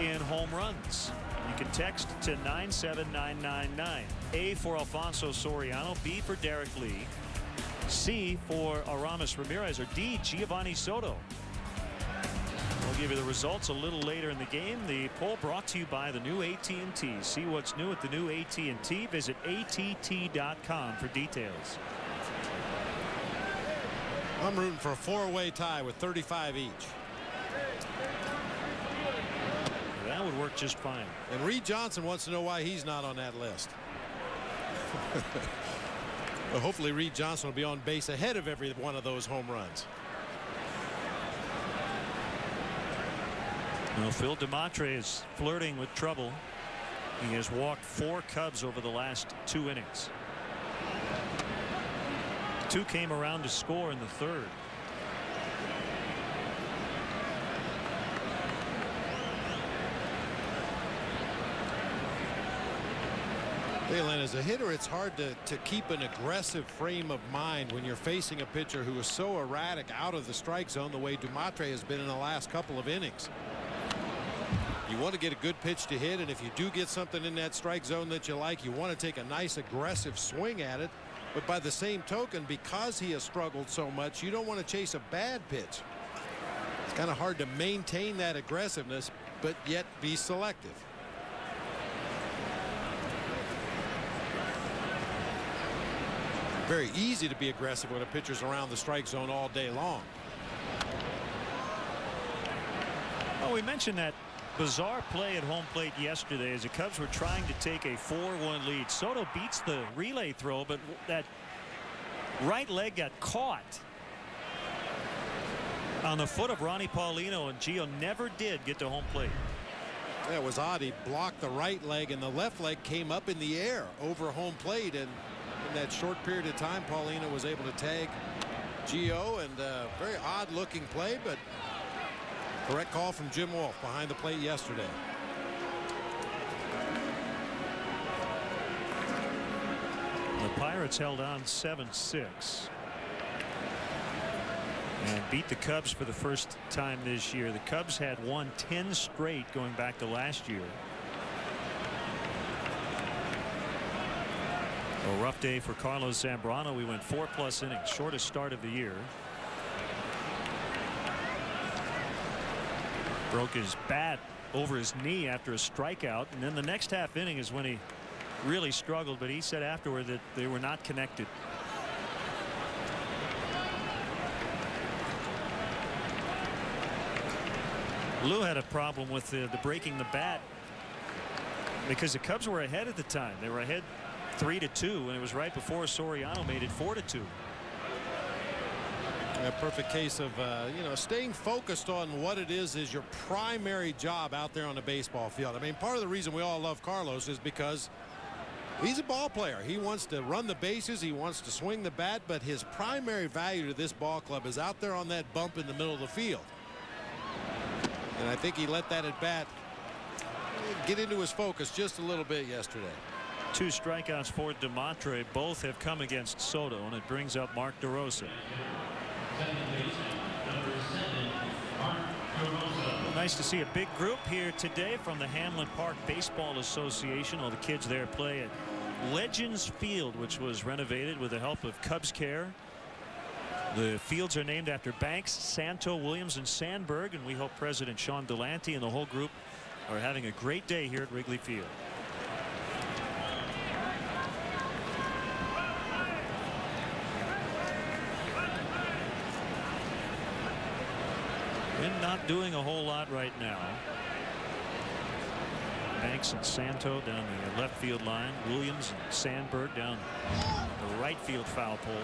in home runs? You can text to 97999. A for Alfonso Soriano, B for Derek Lee, C for Aramis Ramirez, or D Giovanni Soto. We'll give you the results a little later in the game. The poll brought to you by the new AT&T. See what's new at the new AT&T. Visit att.com for details. I'm rooting for a 4-way tie with 35 each. That would work just fine. And Reed Johnson wants to know why he's not on that list. Well, hopefully Reed Johnson will be on base ahead of every one of those home runs. Well, Phil DeMatre is flirting with trouble. He has walked 4 Cubs over the last 2 innings. 2 came around to score in the 3rd. Hey, Len, as a hitter, it's hard to keep an aggressive frame of mind when you're facing a pitcher who is so erratic out of the strike zone the way DeMatre has been in the last couple of innings. You want to get a good pitch to hit, and if you do get something in that strike zone that you like, you want to take a nice aggressive swing at it. But by the same token, because he has struggled so much, you don't want to chase a bad pitch. It's kind of hard to maintain that aggressiveness, but yet be selective. Very easy to be aggressive when a pitcher's around the strike zone all day long. Well, we mentioned that bizarre play at home plate yesterday as the Cubs were trying to take a 4-1 lead. Soto beats the relay throw, but that right leg got caught on the foot of Ronnie Paulino, and Gio never did get to home plate. That was odd. He blocked the right leg, and the left leg came up in the air over home plate, and in that short period of time, Paulino was able to tag Gio, and very odd looking play, but correct call from Jim Wolf behind the plate yesterday. The Pirates held on 7-6 and beat the Cubs for the first time this year. The Cubs had won 10 straight going back to last year. A rough day for Carlos Zambrano. We went 4+ innings, shortest start of the year. Broke his bat over his knee after a strikeout, and then the next half inning is when he really struggled, but he said afterward that they were not connected. Lou had a problem with the breaking the bat because the Cubs were ahead at the time. They were ahead 3-2, and it was right before Soriano made it 4-2. A perfect case of staying focused on what it is your primary job out there on the baseball field. I mean, part of the reason we all love Carlos is because he's a ball player. He wants to run the bases, he wants to swing the bat, but his primary value to this ball club is out there on that bump in the middle of the field. And I think he let that at bat get into his focus just a little bit yesterday. 2 strikeouts for DeMatre. Both have come against Soto, and it brings up Mark DeRosa. Nice to see a big group here today from the Hamlin Park Baseball Association. All the kids there play at Legends Field, which was renovated with the help of Cubs Care. The fields are named after Banks, Santo, Williams, and Sandberg, and we hope President Sean Delante and the whole group are having a great day here at Wrigley Field. And not doing a whole lot right now. Banks and Santo down the left field line. Williams and Sandberg down the right field foul pole.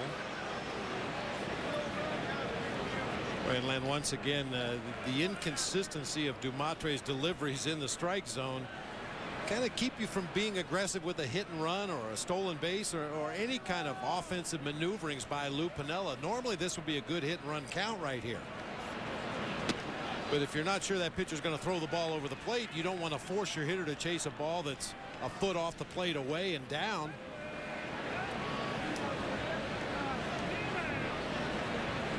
Right, Len, once again, the inconsistency of DeMatre's deliveries in the strike zone kind of keep you from being aggressive with a hit and run or a stolen base or any kind of offensive maneuverings by Lou Piniella. Normally this would be a good hit and run count right here. But if you're not sure that pitcher's going to throw the ball over the plate, you don't want to force your hitter to chase a ball that's a foot off the plate away and down.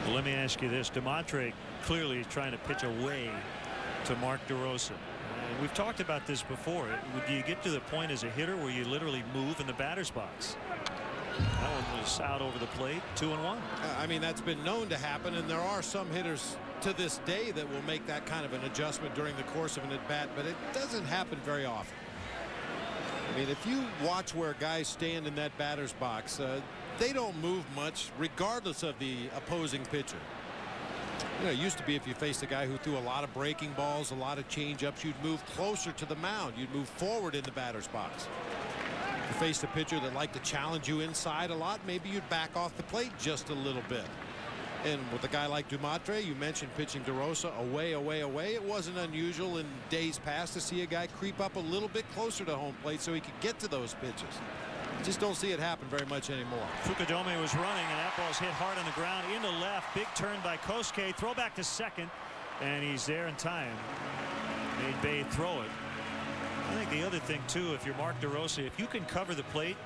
Well, let me ask you this. DeMatre clearly is trying to pitch away to Mark DeRosa. And we've talked about this before. Do you get to the point as a hitter where you literally move in the batter's box? That one was out over the plate. 2-1. I mean, that's been known to happen, and there are some hitters to this day that will make that kind of an adjustment during the course of an at-bat, but it doesn't happen very often. I mean, if you watch where guys stand in that batter's box, they don't move much regardless of the opposing pitcher. You know, it used to be if you faced a guy who threw a lot of breaking balls, a lot of change-ups, you'd move closer to the mound. You'd move forward in the batter's box. If you faced a pitcher that liked to challenge you inside a lot, maybe you'd back off the plate just a little bit. And with a guy like Dumatre, you mentioned pitching DeRosa away, away, away. It wasn't unusual in days past to see a guy creep up a little bit closer to home plate so he could get to those pitches. Just don't see it happen very much anymore. Fukudome was running, and that ball's hit hard on the ground into left. Big turn by Kosuke. Throw back to second, and he's there in time. Made Bay throw it. I think the other thing, too, if you're Mark DeRosa, if you can cover the plate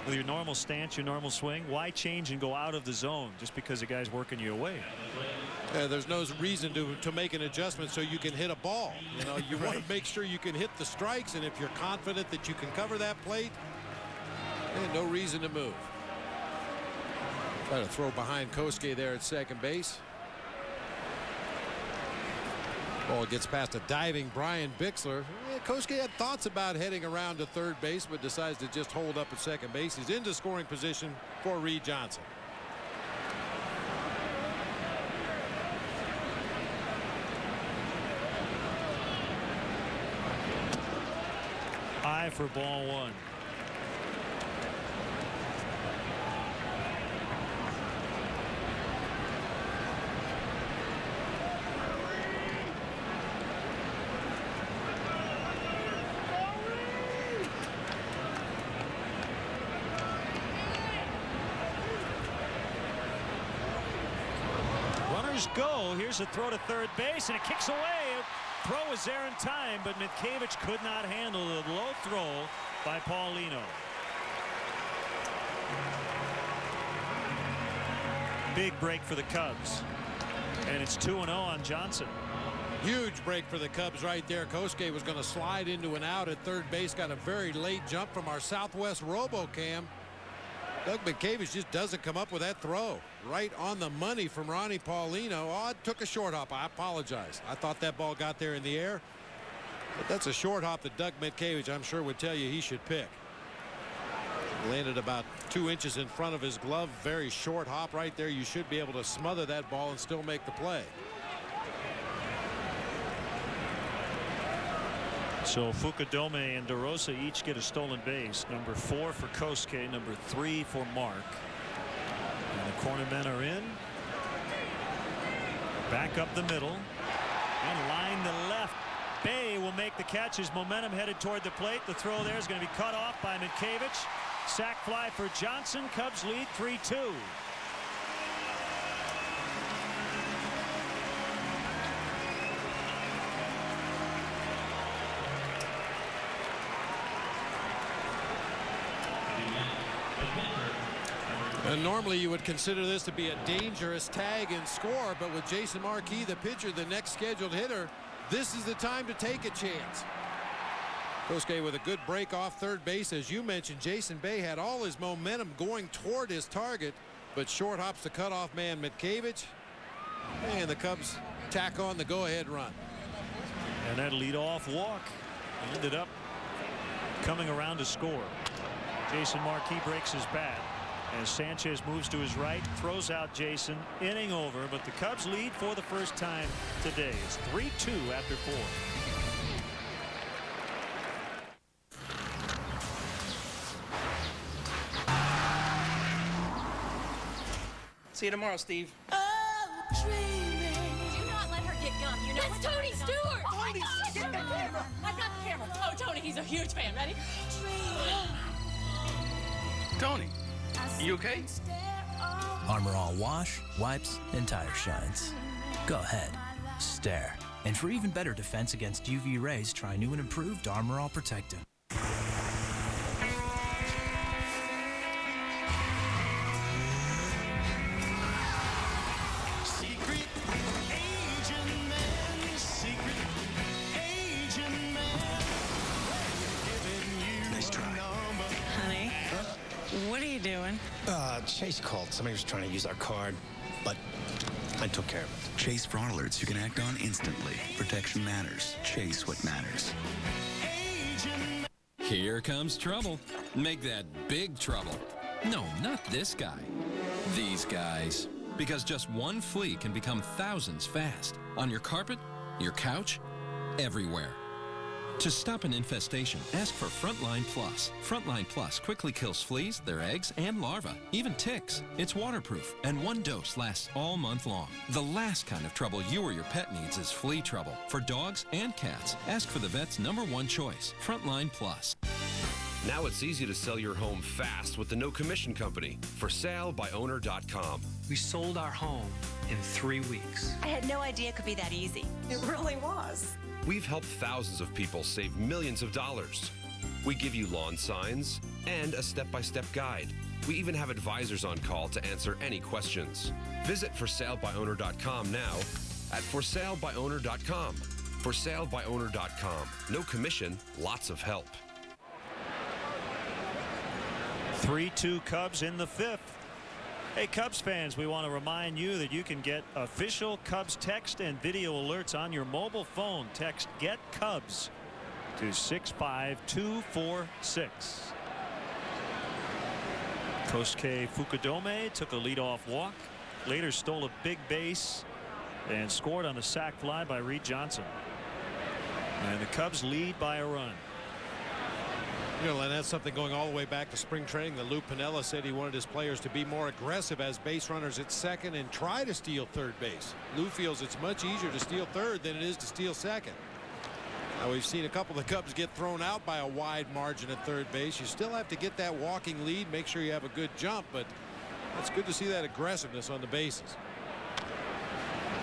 with your normal stance, your normal swing, why change and go out of the zone just because the guy's working you away? There's no reason to make an adjustment so you can hit a ball. You know, you want to make sure you can hit the strikes, and if you're confident that you can cover that plate, no reason to move. Try to throw behind Kosuke there at second base. Ball gets past a diving Brian Bixler. Kosuke had thoughts about heading around to third base, but decides to just hold up at second base. He's into scoring position for Reed Johnson. High for ball one. Go. Here's a throw to third base, and it kicks away. Throw was there in time, but Mitkevich could not handle the low throw by Paulino. Big break for the Cubs, and it's 2-0 on Johnson. Huge break for the Cubs right there. Kosuke was going to slide into an out at third base. Got a very late jump from our Southwest RoboCam. Doug Mitkevich just doesn't come up with that throw. Right on the money from Ronnie Paulino. Oh, it took a short hop. I apologize. I thought that ball got there in the air. But that's a short hop that Doug Mitkevich, I'm sure, would tell you he should pick. Landed about 2 inches in front of his glove. Very short hop right there. You should be able to smother that ball and still make the play. So Fukudome and DeRosa each get a stolen base. Number 4 for Kosuke, number 3 for Mark. And the corner men are in. Back up the middle. And line to left. Bay will make the catch. His momentum headed toward the plate. The throw there is going to be cut off by Mitkevich. Sac fly for Johnson. Cubs lead 3-2. And normally you would consider this to be a dangerous tag and score, but with Jason Marquis, the pitcher, the next scheduled hitter, this is the time to take a chance. Kosuke with a good break off third base. As you mentioned, Jason Bay had all his momentum going toward his target, but short hops the cutoff man Mitkevich, and the Cubs tack on the go-ahead run. And that leadoff walk ended up coming around to score. Jason Marquis breaks his bat as Sanchez moves to his right, throws out Jason. Inning over, but the Cubs lead for the first time today. It's 3-2 after 4. See you tomorrow, Steve. Do not let her get gum. You know that's Tony Stewart. Tony, get the camera. I've got the camera. Oh, Tony, he's a huge fan. Ready? Tony, you okay? Armor All wash, wipes, and tire shines. Go ahead, stare. And for even better defense against UV rays, try new and improved Armor All Protectant. What are you doing? Chase called. Somebody was trying to use our card, but I took care of it. Chase fraud alerts you can act on instantly. Protection matters. Chase what matters. Here comes trouble. Make that big trouble. No, not this guy. These guys. Because just one flea can become thousands fast. On your carpet, your couch, everywhere. To stop an infestation, ask for Frontline Plus. Frontline Plus quickly kills fleas, their eggs, and larvae, even ticks. It's waterproof, and one dose lasts all month long. The last kind of trouble you or your pet needs is flea trouble. For dogs and cats, ask for the vet's #1 choice, Frontline Plus. Now it's easy to sell your home fast with the no commission company. ForSaleByOwner.com. We sold our home in 3 weeks. I had no idea it could be that easy. It really was. We've helped thousands of people save millions of dollars. We give you lawn signs and a step-by-step guide. We even have advisors on call to answer any questions. Visit ForSaleByOwner.com now at ForSaleByOwner.com. ForSaleByOwner.com. No commission, lots of help. 3-2 Cubs in the 5th. Hey, Cubs fans, we want to remind you that you can get official Cubs text and video alerts on your mobile phone. Text Get Cubs to 65246. Kosuke Fukudome took a leadoff walk, later stole a big base, and scored on the sac fly by Reed Johnson. And the Cubs lead by a run. You know, and that's something going all the way back to spring training. The Lou Piniella said he wanted his players to be more aggressive as base runners at second and try to steal third base. Lou feels it's much easier to steal third than it is to steal second. Now, we've seen a couple of the Cubs get thrown out by a wide margin at third base. You still have to get that walking lead, make sure you have a good jump, but it's good to see that aggressiveness on the bases.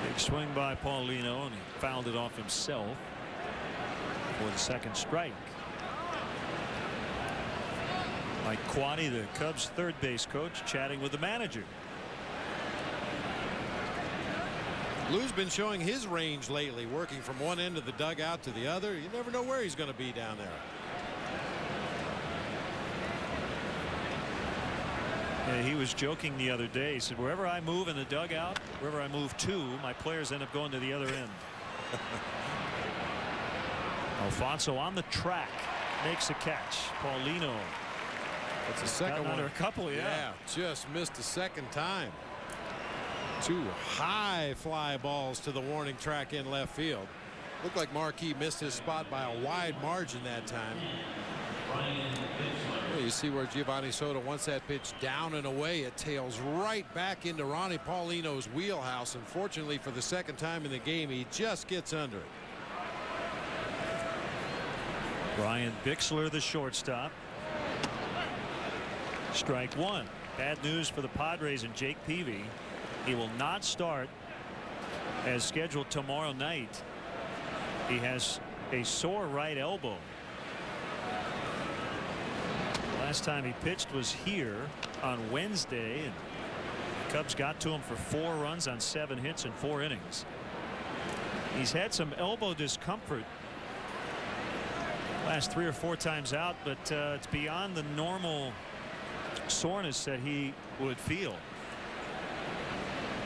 Big swing by Paulino, and he fouled it off himself for the second strike. Mike Quade, the Cubs third base coach, chatting with the manager. Lou's been showing his range lately, working from one end of the dugout to the other. You never know where he's going to be down there. Yeah, he was joking the other day. He said, wherever I move in the dugout, wherever I move to, my players end up going to the other end. Alfonso on the track makes a catch. Paulino. That's the second one. Under a couple, yeah. Just missed a second time. Two high fly balls to the warning track in left field. Looked like Marquis missed his spot by a wide margin that time. Well, you see where Giovanni Soto wants that pitch down and away. It tails right back into Ronnie Paulino's wheelhouse. Unfortunately, for the second time in the game, he just gets under it. Brian Bixler, the shortstop. Strike one. Bad news for the Padres and Jake Peavy. He will not start as scheduled tomorrow night. He has a sore right elbow. Last time he pitched was here on Wednesday, and the Cubs got to him for 4 runs on 7 hits in 4 innings. He's had some elbow discomfort last 3 or 4 times out, but it's beyond the normal soreness that he would feel.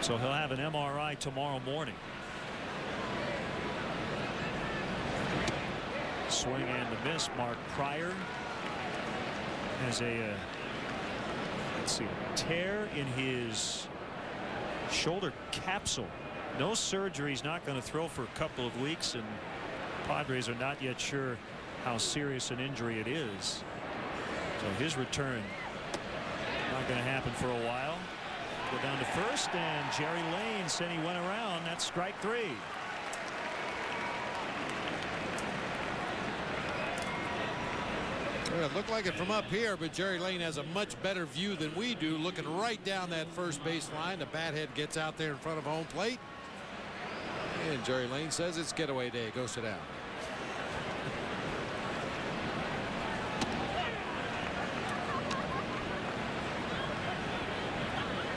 So he'll have an MRI tomorrow morning. Swing and a miss. Mark Pryor has a tear in his shoulder capsule. No surgery. He's not going to throw for a couple of weeks, and Padres are not yet sure how serious an injury it is. So his return not going to happen for a while. Go down to first, and Jerry Lane said he went around. That's strike 3. Well, it looked like it from up here, but Jerry Lane has a much better view than we do, looking right down that first base line. The bat head gets out there in front of home plate, and Jerry Lane says it's getaway day. Go sit down.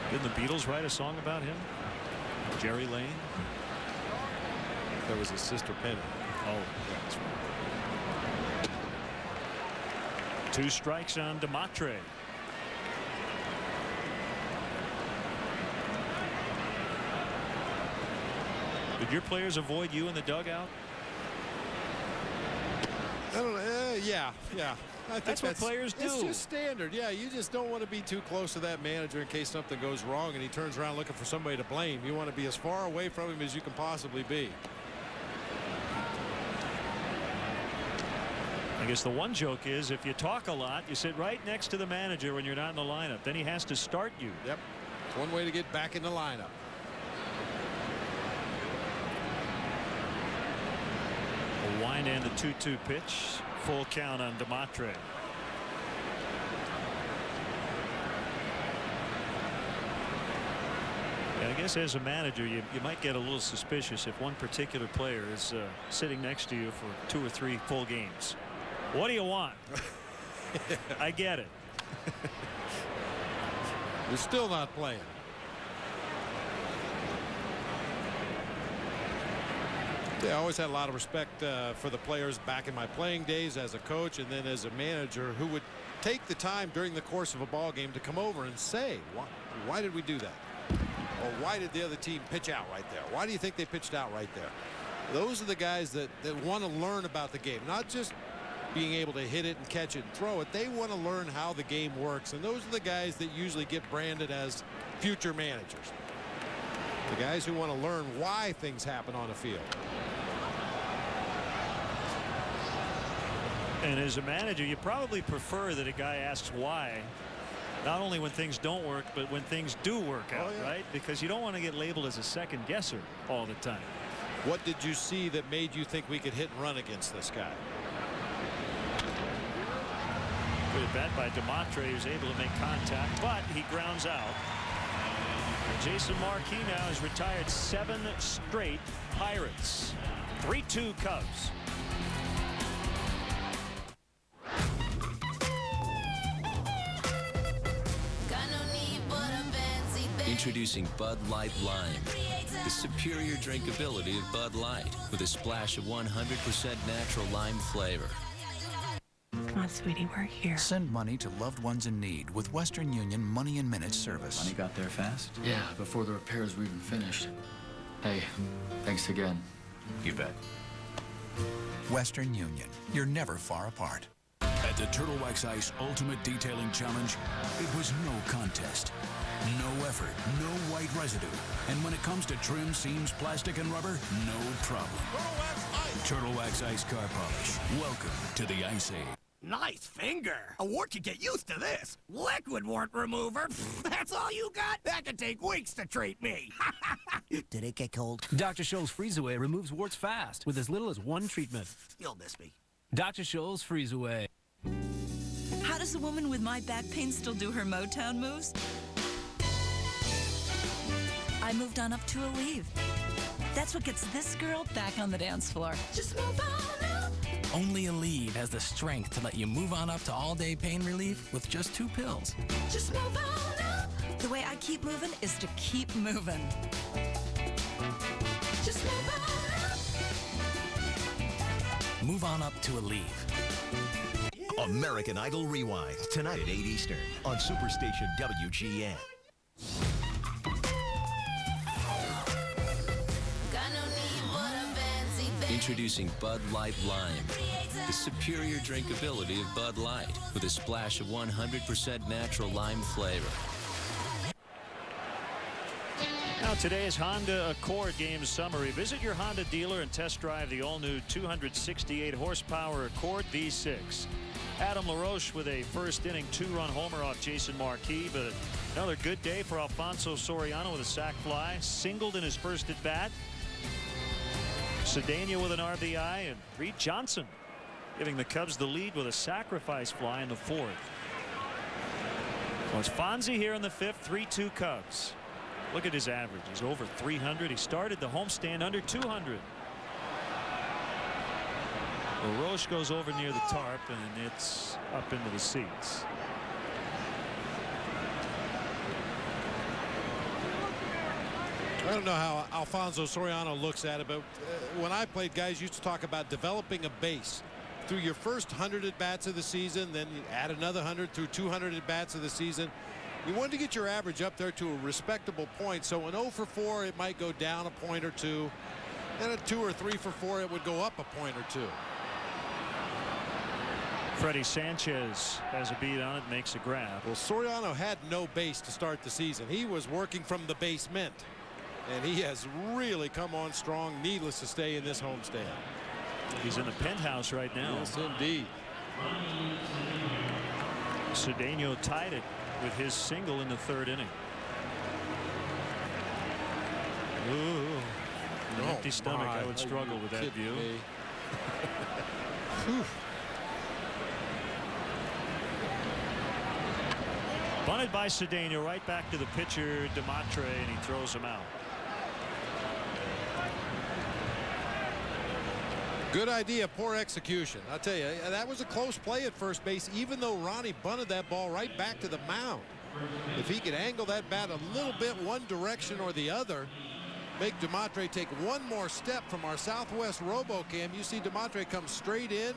Didn't the Beatles write a song about him? Jerry Lane? That was his sister Penny. Oh, that's right. 2 strikes on DeMatre. Did your players avoid you in the dugout? I don't know. Yeah. I think that's what players do. It's just standard. Yeah, you just don't want to be too close to that manager in case something goes wrong and he turns around looking for somebody to blame. You want to be as far away from him as you can possibly be. I guess the one joke is if you talk a lot, you sit right next to the manager when you're not in the lineup. Then he has to start you. Yep. It's one way to get back in the lineup. A wind and the 2-2 pitch. Full count on Dematre. I guess as a manager you might get a little suspicious if one particular player is sitting next to you for 2 or 3 full games. What do you want? I get it. You're still not playing. I always had a lot of respect for the players back in my playing days as a coach and then as a manager who would take the time during the course of a ball game to come over and say, why did we do that? Or why did the other team pitch out right there? Why do you think they pitched out right there? Those are the guys that want to learn about the game, not just being able to hit it and catch it and throw it. They want to learn how the game works, and those are the guys that usually get branded as future managers. The guys who want to learn why things happen on a field. And as a manager, you probably prefer that a guy asks why, not only when things don't work, but when things do work out, right? Because you don't want to get labeled as a second guesser all the time. What did you see that made you think we could hit and run against this guy? Good at bat by Dematre, who's able to make contact, but he grounds out. Jason Marquis now has retired 7 straight Pirates. 3-2 Cubs. Introducing Bud Light Lime, the superior drinkability of Bud Light with a splash of 100% natural lime flavor. Come on, sweetie, we're here. Send money to loved ones in need with Western Union Money in Minutes service. Money got there fast? Yeah, before the repairs were even finished. Hey, thanks again. You bet. Western Union. You're never far apart. At the Turtle Wax Ice Ultimate Detailing Challenge, it was no contest. No effort, no white residue. And when it comes to trim, seams, plastic, and rubber, no problem. Turtle Wax Ice Car Polish. Welcome to the Ice Age. Nice finger. A wart could get used to this. Liquid wart remover. That's all you got? That could take weeks to treat me. Did it get cold? Dr. Scholl's Freeze Away removes warts fast with as little as 1 treatment. You'll miss me. Dr. Scholl's Freeze Away. How does a woman with my back pain still do her Motown moves? I moved on up to Aleve. That's what gets this girl back on the dance floor. Just move on up. Only Aleve has the strength to let you move on up to all-day pain relief with just 2 pills. Just move on up. The way I keep moving is to keep moving. Just move on up. Move on up to Aleve. American Idol Rewind, tonight at 8 Eastern on Superstation WGN. Introducing Bud Light Lime, the superior drinkability of Bud Light with a splash of 100% natural lime flavor. Now today's Honda Accord game summary. Visit your Honda dealer and test drive the all-new 268 horsepower Accord V6. Adam LaRoche with a first inning 2-run homer off Jason Marquis, but another good day for Alfonso Soriano with a sac fly, singled in his first at bat. Cedeno with an RBI, and Reed Johnson giving the Cubs the lead with a sacrifice fly in the 4th. Well, it's Fonzie here in the 5th. 3-2 Cubs. Look at his average. He's over 300. He started the homestand under 200. LaRoche goes over near the tarp, and it's up into the seats. I don't know how Alfonso Soriano looks at it, but when I played, guys used to talk about developing a base through your first 100 at-bats of the season, then you add another 100 through 200 at-bats of the season. You wanted to get your average up there to a respectable point, so an 0 for 4, it might go down a point or 2. And at 2 or 3 for 4, it would go up a point or 2. Freddie Sanchez has a beat on it, makes a grab. Well, Soriano had no base to start the season. He was working from the basement, and he has really come on strong. Needless to say in this homestand. He's in the penthouse right now. Yes, indeed. Cedeno tied it with his single in the 3rd inning. Ooh, an empty stomach. I would struggle with that view. Bunted by Cedeno, right back to the pitcher Dematre, and he throws him out. Good idea, poor execution. I'll tell you, that was a close play at first base, even though Ronnie bunted that ball right back to the mound. If he could angle that bat a little bit one direction or the other, make Dematre take one more step from our Southwest RoboCam. You see Dematre come straight in.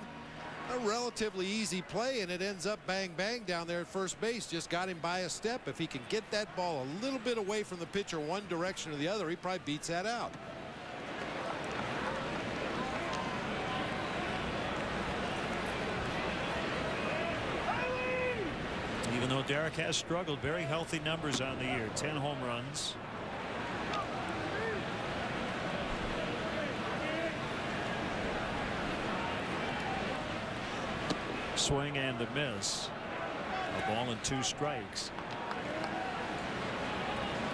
A relatively easy play, and it ends up bang bang down there at first base. Just got him by a step. If he can get that ball a little bit away from the pitcher one direction or the other, he probably beats that out. Even though Derek has struggled, very healthy numbers on the year. 10 home runs. Swing and a miss. A ball and 2 strikes.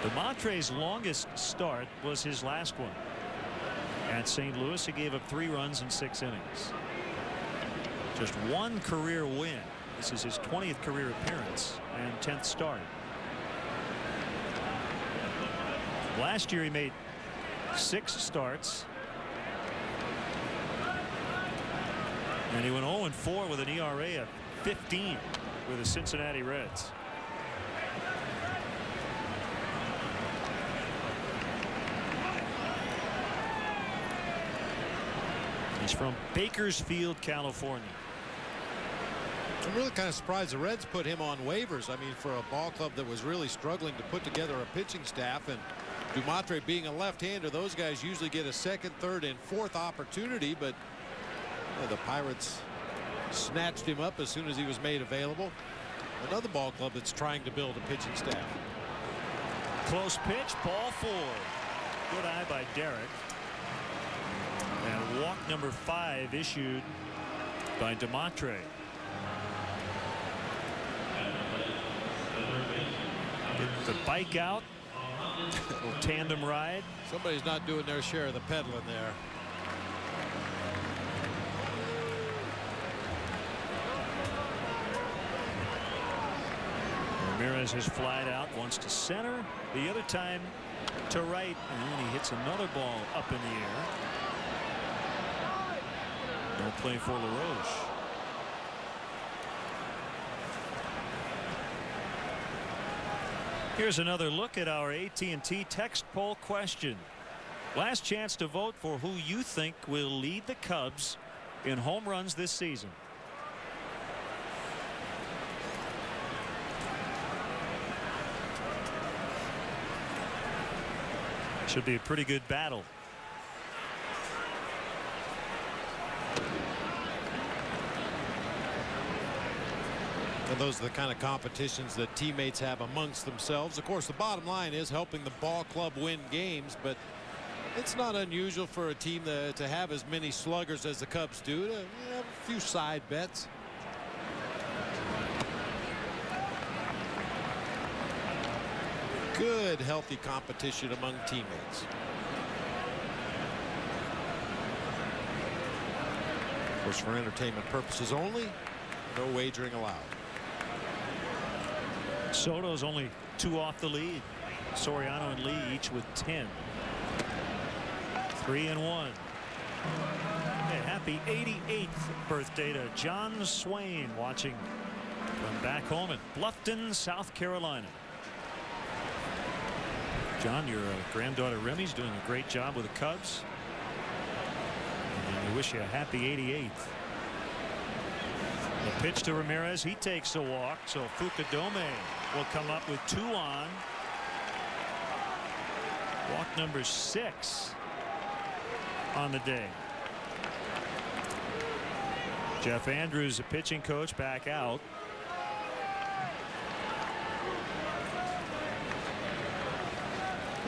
Dematre's longest start was his last one. At St. Louis, he gave up 3 runs in 6 innings. Just 1 career win. This is his 20th career appearance and 10th start. Last year he made 6 starts. And he went 0-4 with an ERA of 15 with the Cincinnati Reds. He's from Bakersfield, California. I'm really kind of surprised the Reds put him on waivers. I mean, for a ball club that was really struggling to put together a pitching staff, and Dematre being a left-hander, those guys usually get a 2nd, 3rd, and 4th opportunity, but the Pirates snatched him up as soon as he was made available. Another ball club that's trying to build a pitching staff. Close pitch, ball 4. Good eye by Derek. And walk number 5 issued by Dematre. Get the bike out. Little tandem ride. Somebody's not doing their share of the pedaling there. Ramirez has flied out, once to center, the other time to right, and then he hits another ball up in the air. No play for LaRoche. Here's another look at our AT&T text poll question. Last chance to vote for who you think will lead the Cubs in home runs this season. Should be a pretty good battle. And those are the kind of competitions that teammates have amongst themselves. Of course, the bottom line is helping the ball club win games, but it's not unusual for a team to have as many sluggers as the Cubs do, to have a few side bets. Good, healthy competition among teammates. Of course, for entertainment purposes only, no wagering allowed. Soto's only 2 off the lead. Soriano and Lee each with 10. 3-1. Hey, happy 88th birthday to John Swain, watching from back home in Bluffton, South Carolina. John, your granddaughter Remy's doing a great job with the Cubs. And we wish you a happy 88th. The pitch to Ramirez. He takes a walk. So Fukudome will come up with 2 on. Walk number 6. on the day. Jeff Andrews, the pitching coach, back out.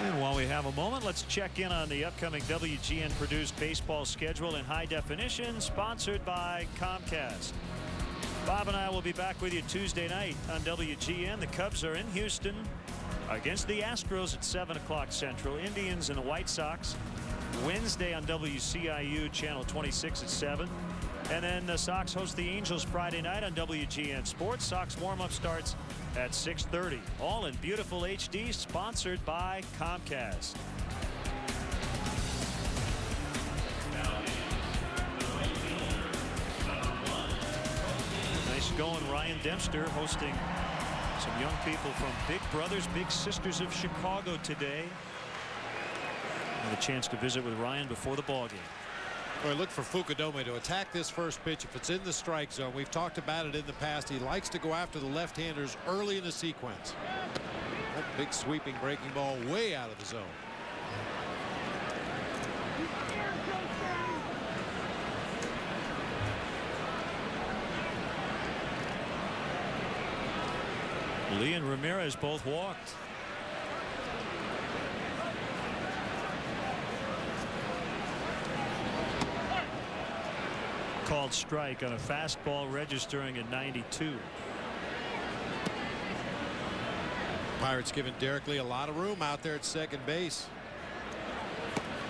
And while we have a moment, let's check in on the upcoming WGN produced baseball schedule in high definition, sponsored by Comcast. Bob and I will be back with you Tuesday night on WGN. The Cubs are in Houston against the Astros at 7 o'clock Central. Indians and the White Sox Wednesday on WCIU channel 26 at 7. And then the Sox host the Angels Friday night on WGN Sports. Sox warm-up starts at 6:30. All in beautiful HD, sponsored by Comcast. Nice going, Ryan Dempster hosting some young people from Big Brothers Big Sisters of Chicago today. Had a chance to visit with Ryan before the ball game. Well, look for Fukudome to attack this first pitch if it's in the strike zone. We've talked about it in the past. He likes to go after the left-handers early in the sequence. That big sweeping breaking ball way out of the zone. Lee and Ramirez both walked. Called strike on a fastball registering at 92. Pirates giving Derek Lee a lot of room out there at second base.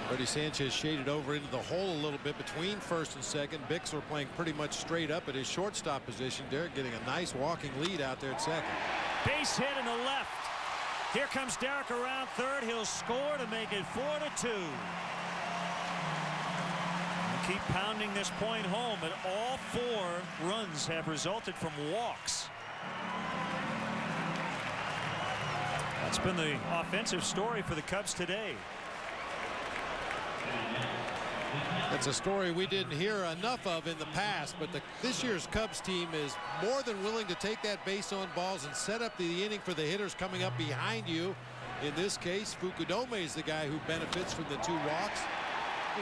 Freddie Sanchez shaded over into the hole a little bit between first and second. Bixler playing pretty much straight up at his shortstop position. Derek getting a nice walking lead out there at second. Base hit in the left. Here comes Derek around third. He'll score to make it 4-2. Keep pounding this point home, and all 4 runs have resulted from walks. That's been the offensive story for the Cubs today. That's a story we didn't hear enough of in the past, but this year's Cubs team is more than willing to take that base on balls and set up the inning for the hitters coming up behind you. In this case, Fukudome is the guy who benefits from the 2 walks.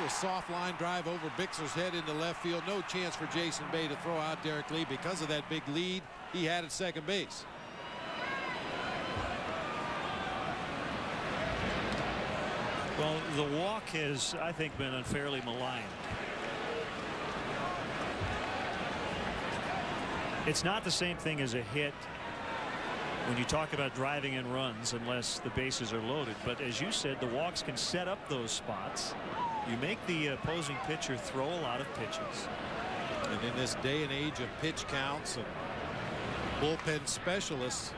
A soft line drive over Bixler's head into left field. No chance for Jason Bay to throw out Derek Lee because of that big lead he had at second base. Well, the walk has, I think, been unfairly maligned. It's not the same thing as a hit when you talk about driving in runs unless the bases are loaded. But as you said, the walks can set up those spots. You make the opposing pitcher throw a lot of pitches. And in this day and age of pitch counts and bullpen specialists,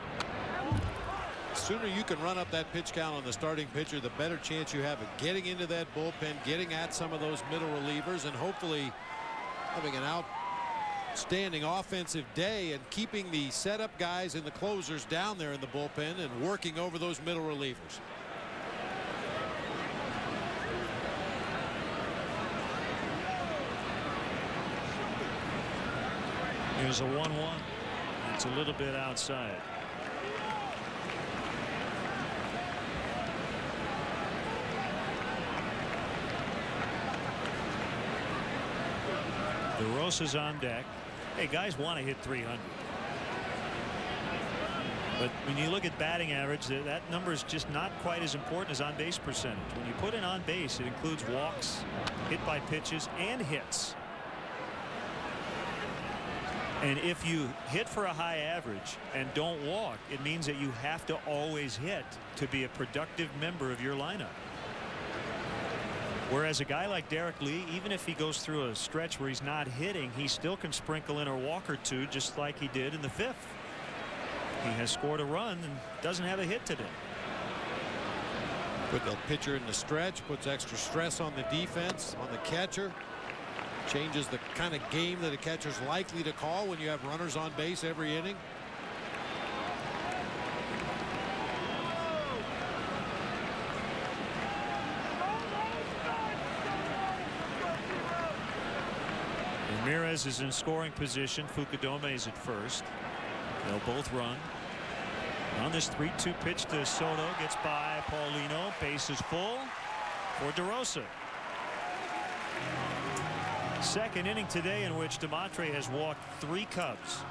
the sooner you can run up that pitch count on the starting pitcher, the better chance you have of getting into that bullpen, getting at some of those middle relievers, and hopefully having an outstanding offensive day and keeping the setup guys and the closers down there in the bullpen and working over those middle relievers. Here's a 1-1. It's a little bit outside. DeRosa's on deck. Hey, guys want to hit 300. But when you look at batting average, that number is just not quite as important as on-base percentage. When you put in on base, it includes walks, hit by pitches, and hits. And if you hit for a high average and don't walk, it means that you have to always hit to be a productive member of your lineup. Whereas a guy like Derek Lee, even if he goes through a stretch where he's not hitting, he still can sprinkle in a walk or 2, just like he did in the 5th. He has scored a run and doesn't have a hit today. Put the pitcher in the stretch, puts extra stress on the defense, on the catcher. Changes the kind of game that a catcher's likely to call when you have runners on base every inning. Ramirez is in scoring position. Fukudome is at first. They'll both run. On this 3-2 pitch to Soto, gets by Paulino. Base is full for DeRosa. Second inning today in which DeMontre has walked 3 Cubs.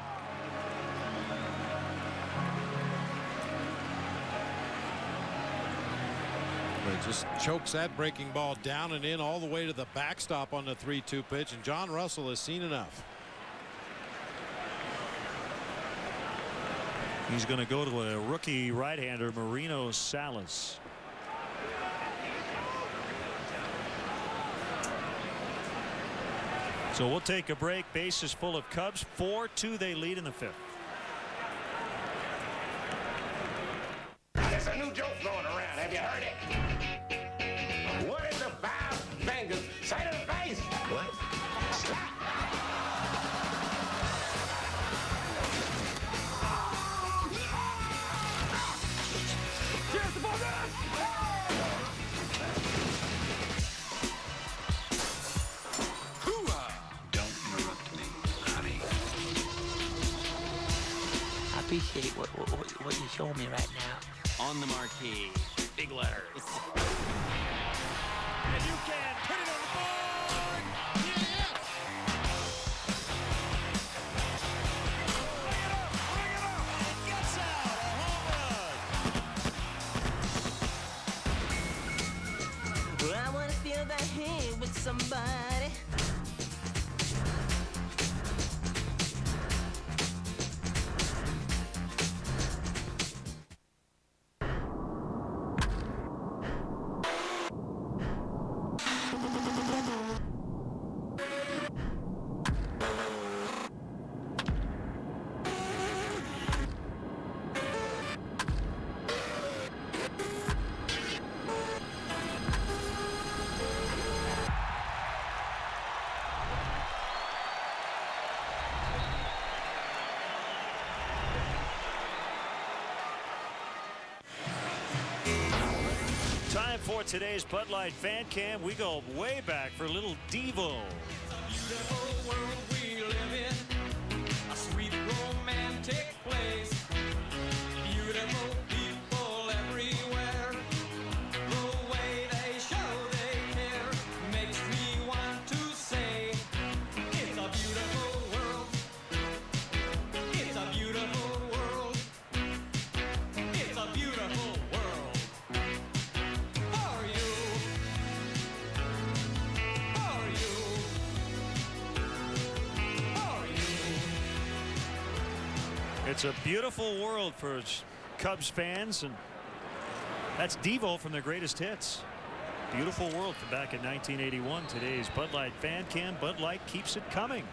But just chokes that breaking ball down and in all the way to the backstop on the 3-2 pitch, and John Russell has seen enough. He's going to go to a rookie right-hander, Marino Salas. So we'll take a break. Bases full of Cubs. 4-2 they lead in the 5th. There's a new joke going around. Have you heard it? What is the 5 fingers say to the face? What? Slap. Cheers to both of us. Don't interrupt me, honey. I appreciate what you're showing me right now. On the marquee, big letters. And you can put it on the board. Yes. Bring it up. And it gets out. A home run. Well, I want to feel that hand with somebody. Time for today's Bud Light Fan Cam. We go way back for little Devo. Beautiful world we live in, a sweet romantic place. Beautiful people everywhere. The way they show they care makes me want to say, it's a beautiful world. It's a beautiful world. It's a beautiful world. For you. For you. For you. It's a beautiful world for Cubs fans, and that's Devo from their greatest hits. Beautiful world from back in 1981. Today's Bud Light Fan Cam. Bud Light keeps it coming.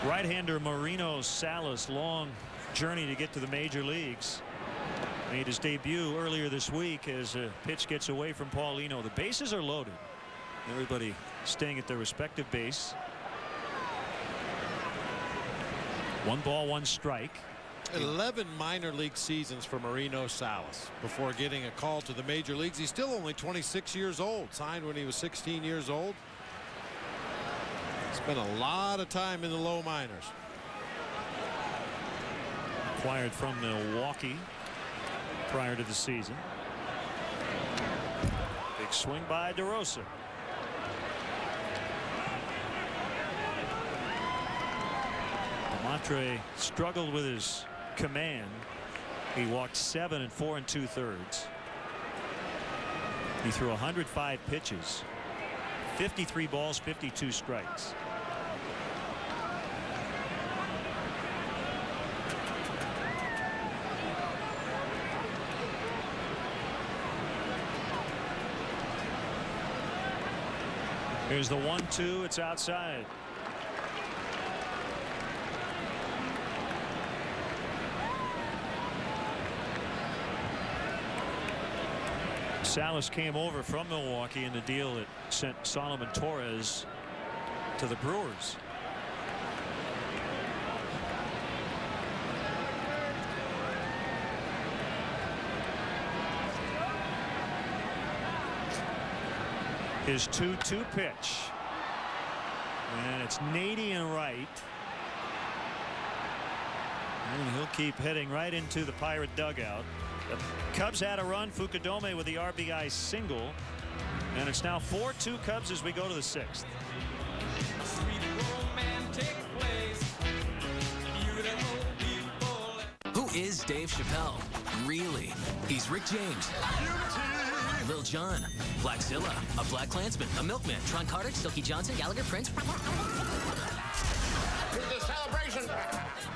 Right-hander Marino Salas, long journey to get to the major leagues. Made his debut earlier this week as a pitch gets away from Paulino. The bases are loaded. Everybody staying at their respective base. 1 ball, 1 strike. 11 minor league seasons for Marino Salas before getting a call to the major leagues. He's still only 26 years old. Signed when he was 16 years old. Spent a lot of time in the low minors. Acquired from Milwaukee prior to the season. Big swing by DeRosa. DeMontre struggled with his command. He walked 7 and 4 2/3. He threw 105 pitches, 53 balls, 52 strikes. Here's the 1-2. It's outside. Salas came over from Milwaukee in the deal that sent Solomon Torres to the Brewers. His 2-2 pitch. And it's Nady and right. And he'll keep heading right into the Pirate dugout. The Cubs had a run. Fukudome with the RBI single. And it's now 4-2 Cubs as we go to the 6th. Who is Dave Chappelle? Really? He's Rick James. Lil Jon. Blackzilla. A Black Klansman. A Milkman. Tron Carter. Silky Johnson. Gallagher Prince. It's a celebration.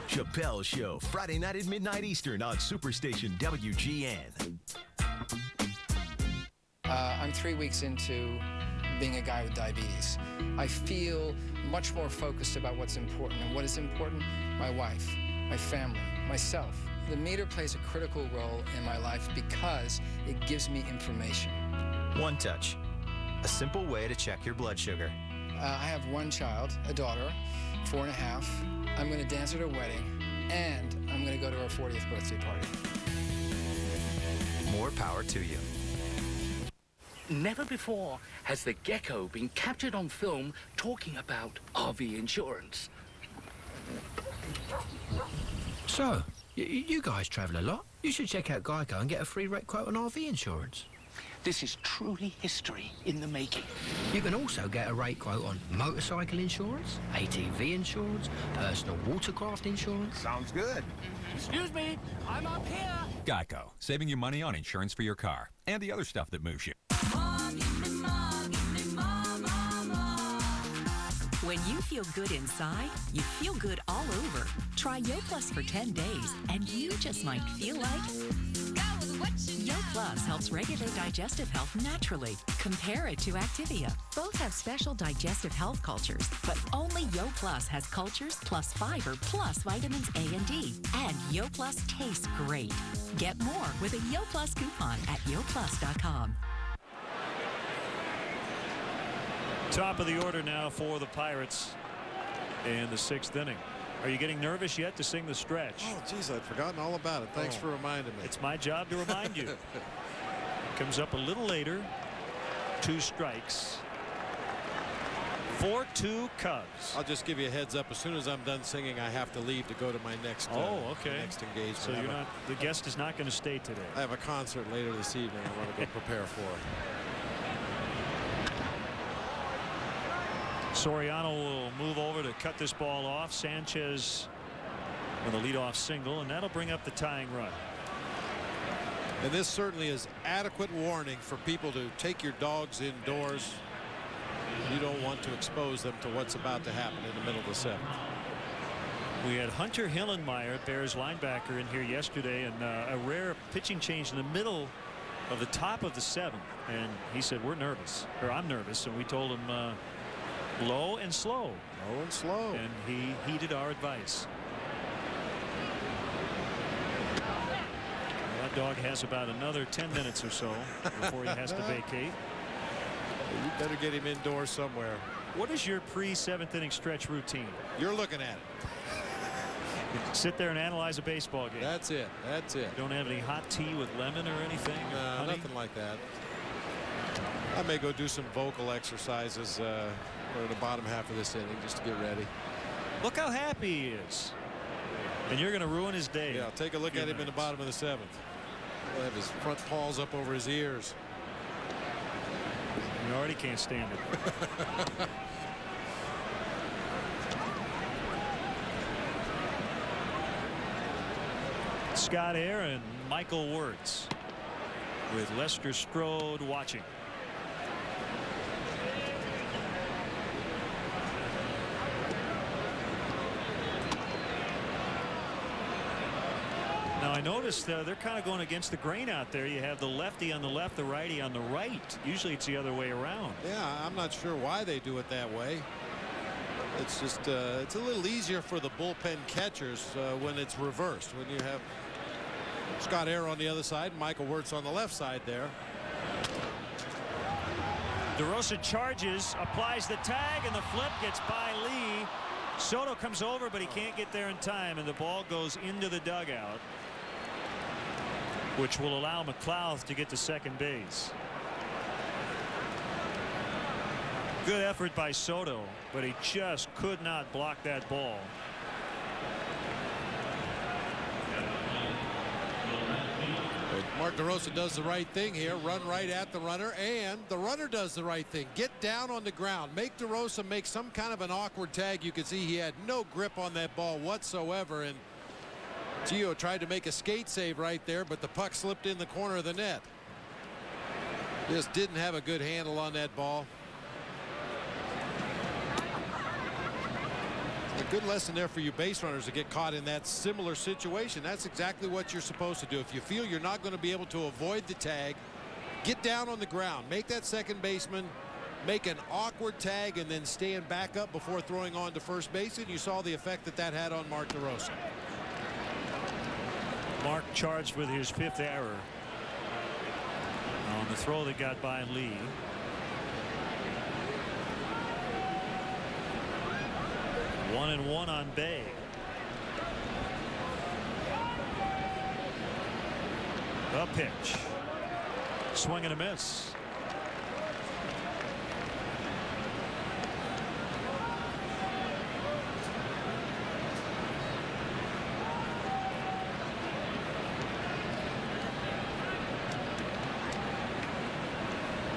Chappelle Show, Friday night at midnight Eastern on Superstation WGN. I'm 3 weeks into being a guy with diabetes. I feel much more focused about what's important. And what is important? My wife, my family, myself. The meter plays a critical role in my life because it gives me information. One Touch, a simple way to check your blood sugar. I have one child, a daughter, 4.5. I'm going to dance at her wedding, and I'm going to go to her 40th birthday party. More power to you. Never before has the gecko been captured on film talking about RV insurance. So, you guys travel a lot. You should check out Geico and get a free rate quote on RV insurance. This is truly history in the making. You can also get a rate quote on motorcycle insurance, ATV insurance, personal watercraft insurance. Sounds good. Excuse me, I'm up here. Geico, saving you money on insurance for your car and the other stuff that moves you. When you feel good inside, you feel good all over. Try Yo Plus for 10 days, and you just might feel like... Yo Plus helps regulate digestive health naturally. Compare it to Activia. Both have special digestive health cultures, but only Yo Plus has cultures plus fiber plus vitamins A and D. And Yo Plus tastes great. Get more with a Yo Plus coupon at yoplus.com. Top of the order now for the Pirates in the 6th inning. Are you getting nervous yet to sing the stretch? Oh, geez, I'd forgotten all about it. Thanks for reminding me. It's my job to remind you. Comes up a little later. 2 strikes. 4-2 Cubs. I'll just give you a heads up. As soon as I'm done singing, I have to leave to go to my next next engagement. So you're not, the guest is not going to stay today. I have a concert later this evening I want to go prepare for. Soriano will move over to cut this ball off. Sanchez with a leadoff single, and that'll bring up the tying run. And this certainly is adequate warning for people to take your dogs indoors. You don't want to expose them to what's about to happen in the middle of the 7th. We had Hunter Hillenmeyer, Bears linebacker, in here yesterday, and a rare pitching change in the middle of the top of the 7th. And he said, we're nervous, or I'm nervous. And we told him low and slow. Low and slow. And he heeded our advice. Well, that dog has about another 10 minutes or so before he has to vacate. You better get him indoors somewhere. What is your pre-7th inning stretch routine? You're looking at it. Sit there and analyze a baseball game. That's it. That's it. You don't have any hot tea with lemon or anything? No, nothing like that. I may go do some vocal exercises for the bottom half of this inning just to get ready. Look how happy he is. And you're going to ruin his day. Yeah, take a look at him in the bottom of the 7th. He'll have his front paws up over his ears. You already can't stand it. Scott Air and Michael Wirtz with Lester Strode watching. Now I noticed they're kind of going against the grain out there. You have the lefty on the left, the righty on the right. Usually it's the other way around. Yeah, I'm not sure why they do it that way. It's just it's a little easier for the bullpen catchers when it's reversed. When you have Scott Air on the other side, Michael Wirtz on the left side there. DeRosa charges, applies the tag, and the flip gets by Lee. Soto comes over, but he can't get there in time, and the ball goes into the dugout, which will allow McLeod to get to second base. Good effort by Soto, but he just could not block that ball. But Mark DeRosa does the right thing here, run right at the runner, and the runner does the right thing. Get down on the ground. Make DeRosa make some kind of an awkward tag. You can see he had no grip on that ball whatsoever, and Gio tried to make a skate save right there, but the puck slipped in the corner of the net. Just didn't have a good handle on that ball. A good lesson there for you base runners to get caught in that similar situation. That's exactly what you're supposed to do. If you feel you're not going to be able to avoid the tag, get down on the ground. Make that second baseman make an awkward tag and then stand back up before throwing on to first base. And you saw the effect that that had on Mark DeRosa. Mark charged with his 5th error on the throw that got by Lee. 1-1 on Bay. A pitch. Swing and a miss.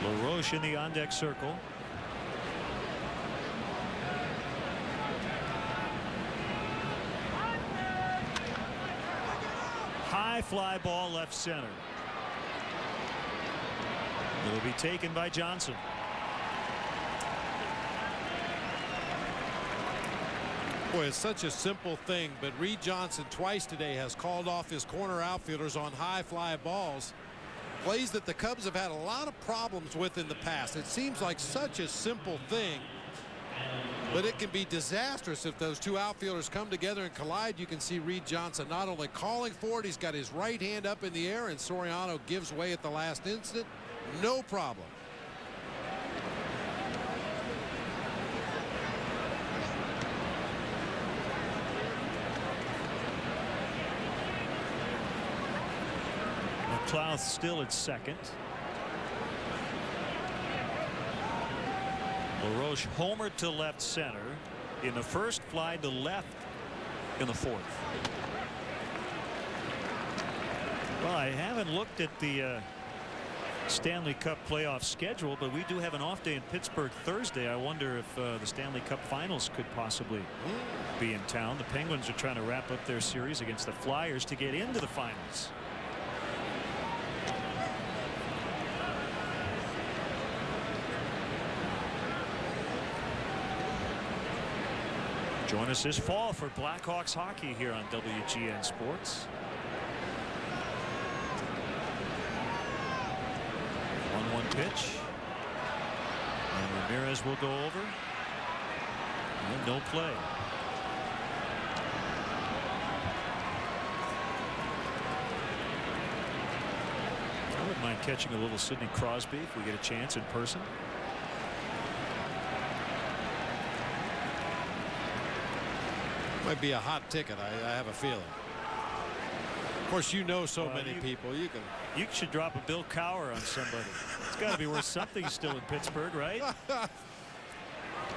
LaRoche in the on-deck circle. High fly ball left center. It'll be taken by Johnson. Boy, it's such a simple thing, but Reed Johnson twice today has called off his corner outfielders on high fly balls. Plays that the Cubs have had a lot of problems with in the past. It seems like such a simple thing, but it can be disastrous if those two outfielders come together and collide. You can see Reed Johnson not only calling for it, he's got his right hand up in the air, and Soriano gives way at the last instant. No problem. McLeod still at second. LaRoche homered to left center in the first, fly to left in the 4th. Well, I haven't looked at the Stanley Cup playoff schedule, but we do have an off day in Pittsburgh Thursday. I wonder if the Stanley Cup finals could possibly be in town. The Penguins are trying to wrap up their series against the Flyers to get into the finals. Join us this fall for Blackhawks hockey here on WGN Sports. 1-1 pitch. And Ramirez will go over. And no play. I wouldn't mind catching a little Sidney Crosby if we get a chance in person. Might be a hot ticket. I have a feeling. Of course, you know so many people. You should drop a Bill Cowher on somebody. It's got to be worth something still in Pittsburgh, right?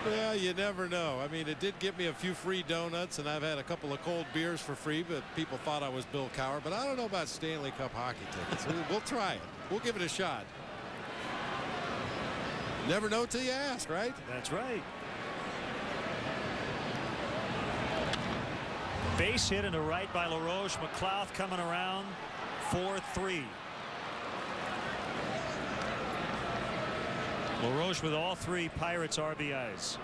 Well, you never know. I mean, it did give me a few free donuts, and I've had a couple of cold beers for free, but people thought I was Bill Cowher. But I don't know about Stanley Cup hockey tickets. We'll try it. We'll give it a shot. Never know till you ask, right? That's right. Base hit into right by LaRoche. McLeod coming around. 4-3. LaRoche with all 3 Pirates RBIs.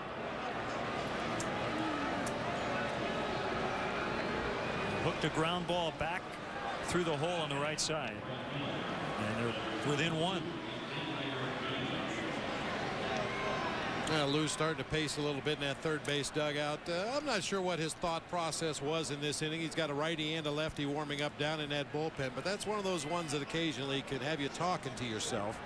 Hooked a ground ball back through the hole on the right side. And they're within 1. Lou's starting to pace a little bit in that third base dugout. I'm not sure what his thought process was in this inning. He's got a righty and a lefty warming up down in that bullpen, but that's one of those ones that occasionally can have you talking to yourself.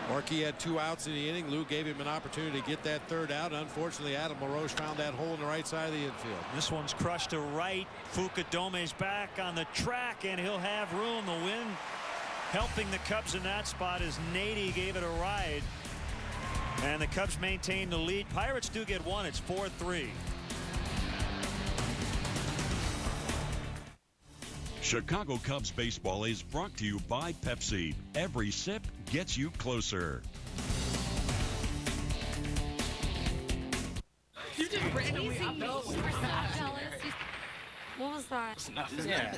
Markey had 2 outs in the inning. Lou gave him an opportunity to get that third out. Unfortunately, Adam LaRoche found that hole in the right side of the infield. This one's crushed to right. Fukadome's back on the track, and he'll have room. The wind helping the Cubs in that spot as Nady gave it a ride. And the Cubs maintain the lead. Pirates do get 1. It's 4-3. Chicago Cubs baseball is brought to you by Pepsi. Every sip gets you closer. You just randomly up. What was that? It's nothing. Yeah.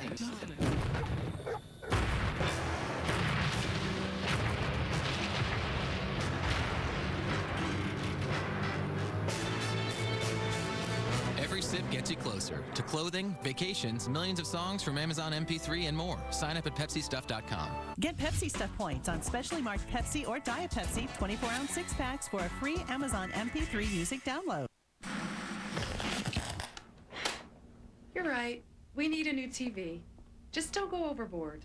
Every sip gets you closer to clothing, vacations, millions of songs from Amazon MP3 and more. Sign up at PepsiStuff.com. Get Pepsi Stuff points on specially marked Pepsi or Diet Pepsi 24-ounce six-packs for a free Amazon MP3 music download. You're right. We need a new TV. Just don't go overboard.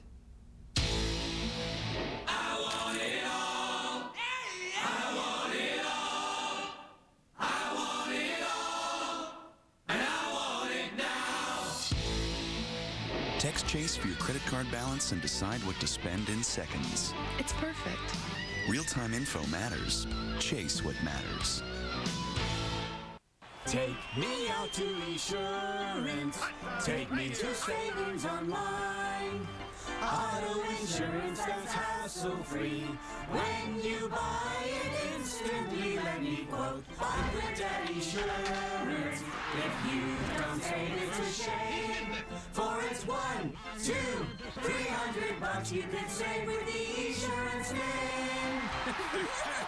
I want it all. I want it all. I want it all. And I want it now. Text Chase for your credit card balance and decide what to spend in seconds. It's perfect. Real-time info matters. Chase what matters. Take me out to Esurance. Take me to savings online. Auto insurance that's hassle-free. When you buy it instantly, let me quote. Buy quick at Esurance. If you don't save, it's a shame. For it's $1, $2, $300 you could save with the Esurance name.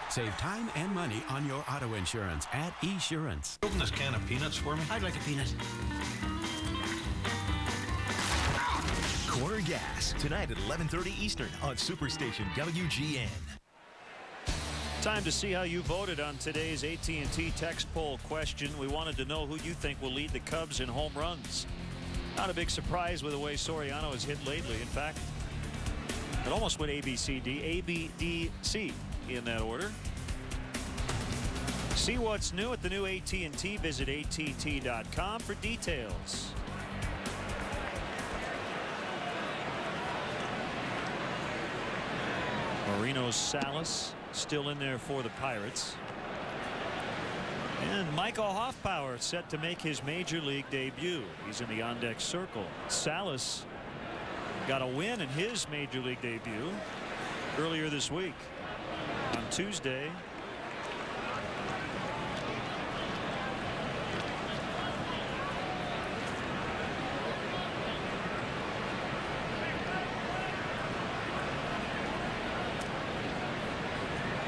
Save time and money on your auto insurance at Esurance. Open this can of peanuts for me. I'd like a peanut. Corner Gas, tonight at 11:30 Eastern on Superstation WGN. Time to see how you voted on today's AT&T text poll question. We wanted to know who you think will lead the Cubs in home runs. Not a big surprise with the way Soriano has hit lately. In fact, it almost went A, B, C, D. A, B, D, C in that order. See what's new at the new AT&T. Visit att.com for details. Marino Salas still in there for the Pirates. And Michael Hoffpauir set to make his major league debut. He's in the on-deck circle. Salas got a win in his major league debut earlier this week on Tuesday.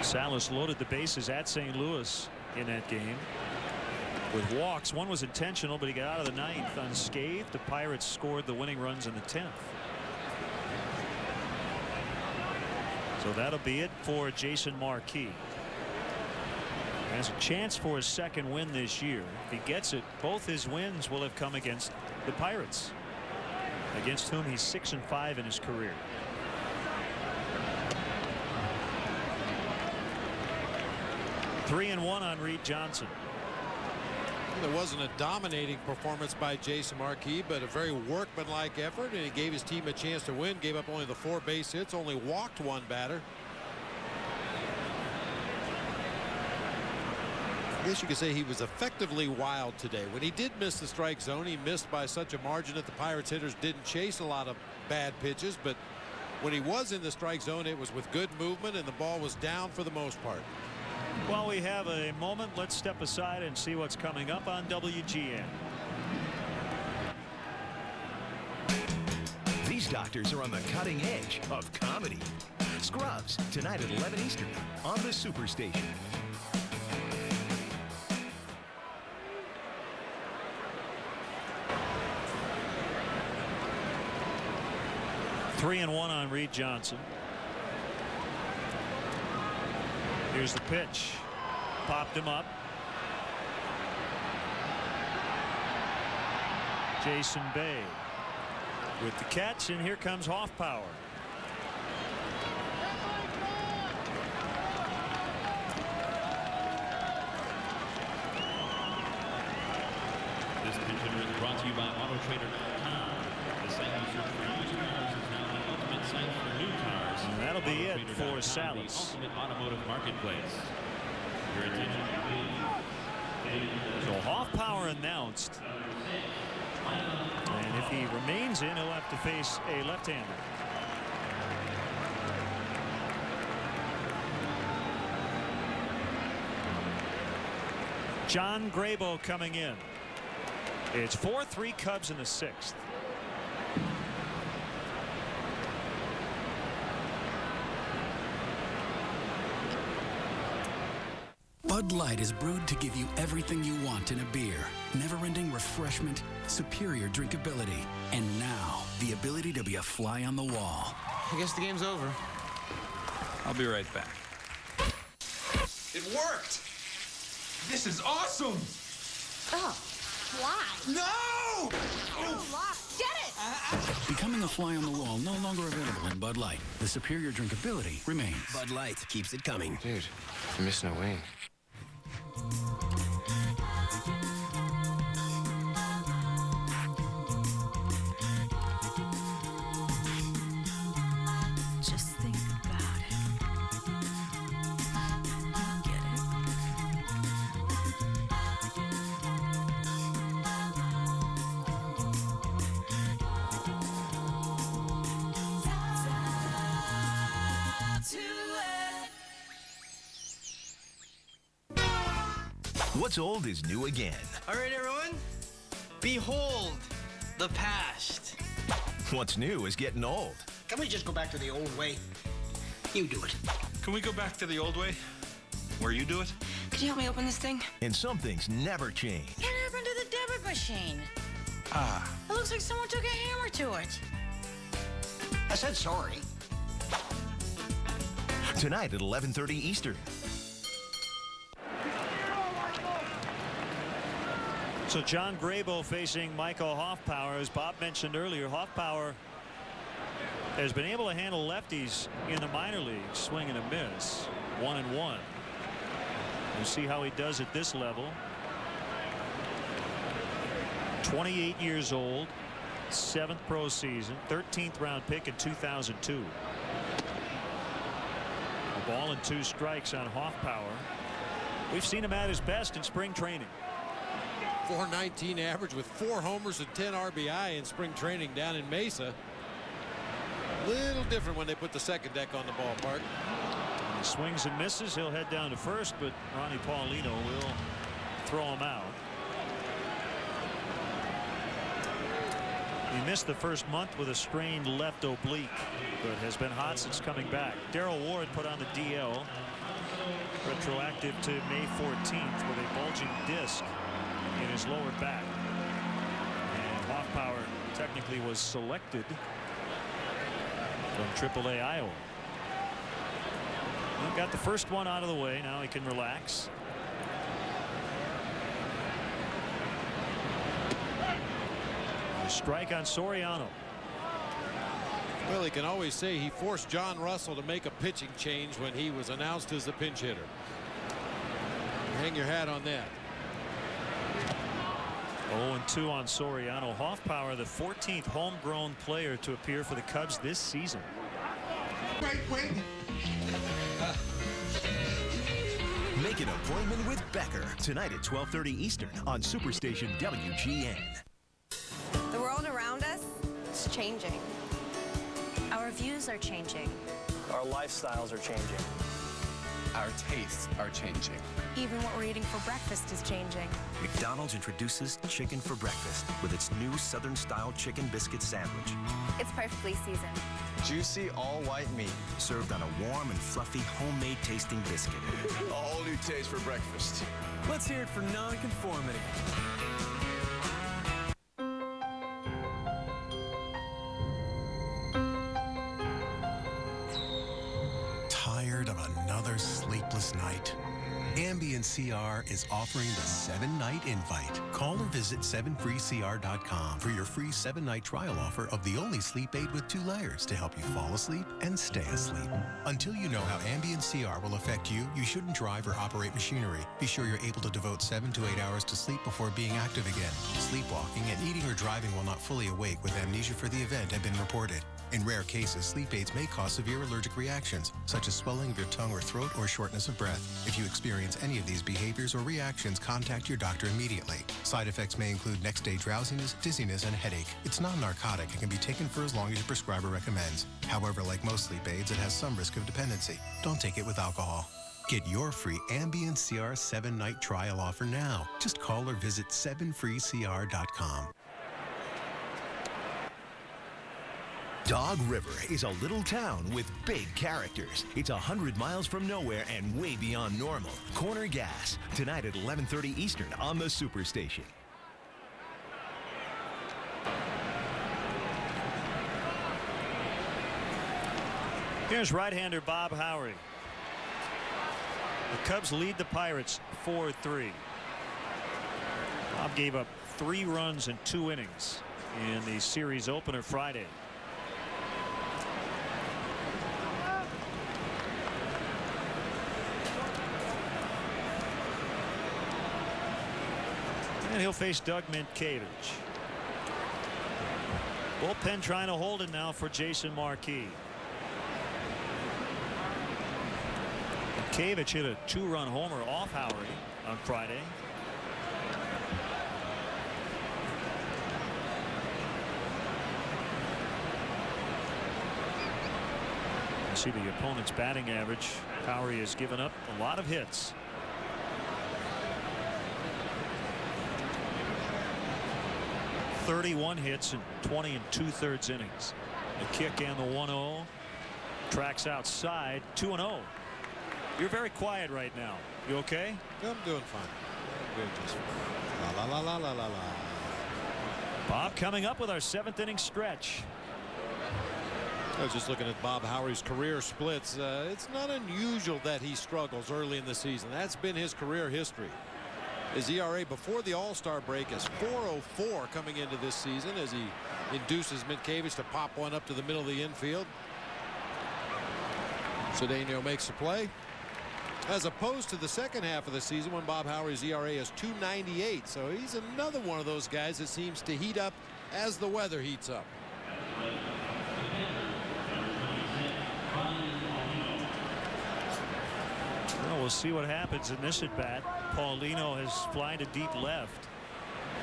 Salas loaded the bases at St. Louis in that game with walks. One was intentional, but he got out of the ninth unscathed. The Pirates scored the winning runs in the 10th. So that'll be it for Jason Marquis. Has a chance for his second win this year. If he gets it, both his wins will have come against the Pirates, against whom he's 6-5 in his career. Three-1 on Reed Johnson. There wasn't a dominating performance by Jason Marquis, but a very workmanlike effort, and he gave his team a chance to win. Gave up only the 4 base hits, only walked 1 batter. I guess you could say he was effectively wild today. When he did miss the strike zone, he missed by such a margin that the Pirates hitters didn't chase a lot of bad pitches, but when he was in the strike zone, it was with good movement, and the ball was down for the most part. While we have a moment, let's step aside and see what's coming up on WGN. These doctors are on the cutting edge of comedy. Scrubs, tonight at 11 Eastern on the Superstation. Three-1 on Reed Johnson. Here's the pitch. Popped him up. Jason Bay with the catch, and here comes Hoffpauir. This picture is brought to you by AutoTrader.com. The site you search for used cars is now the ultimate site for new cars. And that'll be it for Salas. The ultimate automotive marketplace. Your attention, please. So Hoffpauir announced And if he remains in, he'll have to face a left-hander. John Grabo coming in. It's 4-3 Cubs in the 6th. Bud Light is brewed to give you everything you want in a beer. Never-ending refreshment, superior drinkability, and now the ability to be a fly on the wall. I guess the game's over. I'll be right back. It worked! This is awesome! Oh, why? No! Get it! Becoming a fly on the wall no longer available in Bud Light. The superior drinkability remains. Bud Light keeps it coming. Dude, you're missing a wing. Just think about it. Get it? What's old is new again. All right, everyone. Behold the past. What's new is getting old. Can we just go back to the old way? You do it. Can we go back to the old way? Where you do it? Could you help me open this thing? And some things never change. What happened to the debit machine? Ah. It looks like someone took a hammer to it. I said sorry. Tonight at 11:30 Eastern. So John Grabo facing Michael Hoffpower. As Bob mentioned earlier, Hoffpower has been able to handle lefties in the minor leagues, swing and a miss, 1-1. We'll see how he does at this level. 28 years old, 7th pro season, 13th round pick in 2002. A ball and 2 strikes on Hoffpower. We've seen him at his best in spring training. .419 average with 4 homers and 10 RBI in spring training down in Mesa. Little different when they put the second deck on the ballpark. He swings and misses. He'll head down to first, but Ronnie Paulino will throw him out. He missed the first month with a strained left oblique, but has been hot since coming back. Darrell Ward put on the DL, retroactive to May 14th with a bulging disc in his lower back. And Hoffpower technically was selected from AAA Iowa. He got the first one out of the way. Now he can relax. A strike on Soriano. Well, he can always say he forced John Russell to make a pitching change when he was announced as the pinch hitter. Hang your hat on that. 0-2 on Soriano. Hoffpower, the 14th homegrown player to appear for the Cubs this season. Wait. Make an appointment with Becker tonight at 12:30 Eastern on Superstation WGN. The world around us is changing. Our views are changing. Our lifestyles are changing. Our tastes are changing. Even what we're eating for breakfast is changing. McDonald's introduces chicken for breakfast with its new Southern-style chicken biscuit sandwich. It's perfectly seasoned. Juicy, all-white meat. Served on a warm and fluffy homemade tasting biscuit. A whole new taste for breakfast. Let's hear it for nonconformity. Tired of another sleepless night? Ambient CR is offering the 7-night invite. Call or visit 7freecr.com for your free 7-night trial offer of the only sleep aid with 2 layers to help you fall asleep and stay asleep. Until you know how Ambient CR will affect you, you shouldn't drive or operate machinery. Be sure you're able to devote 7 to 8 hours to sleep before being active again. Sleepwalking and eating or driving while not fully awake with amnesia for the event have been reported. In rare cases, sleep aids may cause severe allergic reactions, such as swelling of your tongue or throat or shortness of breath. If you experience any of these behaviors or reactions, contact your doctor immediately. Side effects may include next-day drowsiness, dizziness, and headache. It's non-narcotic and can be taken for as long as your prescriber recommends. However, like most sleep aids, it has some risk of dependency. Don't take it with alcohol. Get your free Ambien CR 7-night trial offer now. Just call or visit 7freecr.com. Dog River is a little town with big characters. It's 100 miles from nowhere and way beyond normal. Corner Gas, tonight at 11:30 Eastern on the Superstation. Here's right-hander Bob Howery. The Cubs lead the Pirates 4-3. Bob gave up 3 runs in 2 innings in the series opener Friday. And he'll face Doug Minkiewicz. Bullpen trying to hold it now for Jason Marquis. Minkiewicz hit a 2-run homer off Howery on Friday. You see the opponent's batting average. Howery has given up a lot of hits. .31 hits in 20 2/3 innings. The kick and the 1-0. Tracks outside. 2-0. You're very quiet right now. You okay? I'm doing fine. I'm doing just fine. La la la la la la. Bob coming up with our 7th inning stretch. I was just looking at Bob Howery's career splits. It's not unusual that he struggles early in the season. That's been his career history. His ERA before the All-Star break is .404 coming into this season as he induces Minkiewicz to pop one up to the middle of the infield. Cedeno makes the play. As opposed to the second half of the season when Bob Howery's ERA is .298. So he's another one of those guys that seems to heat up as the weather heats up. Well, we'll see what happens in this at bat. Paulino has flied to deep left.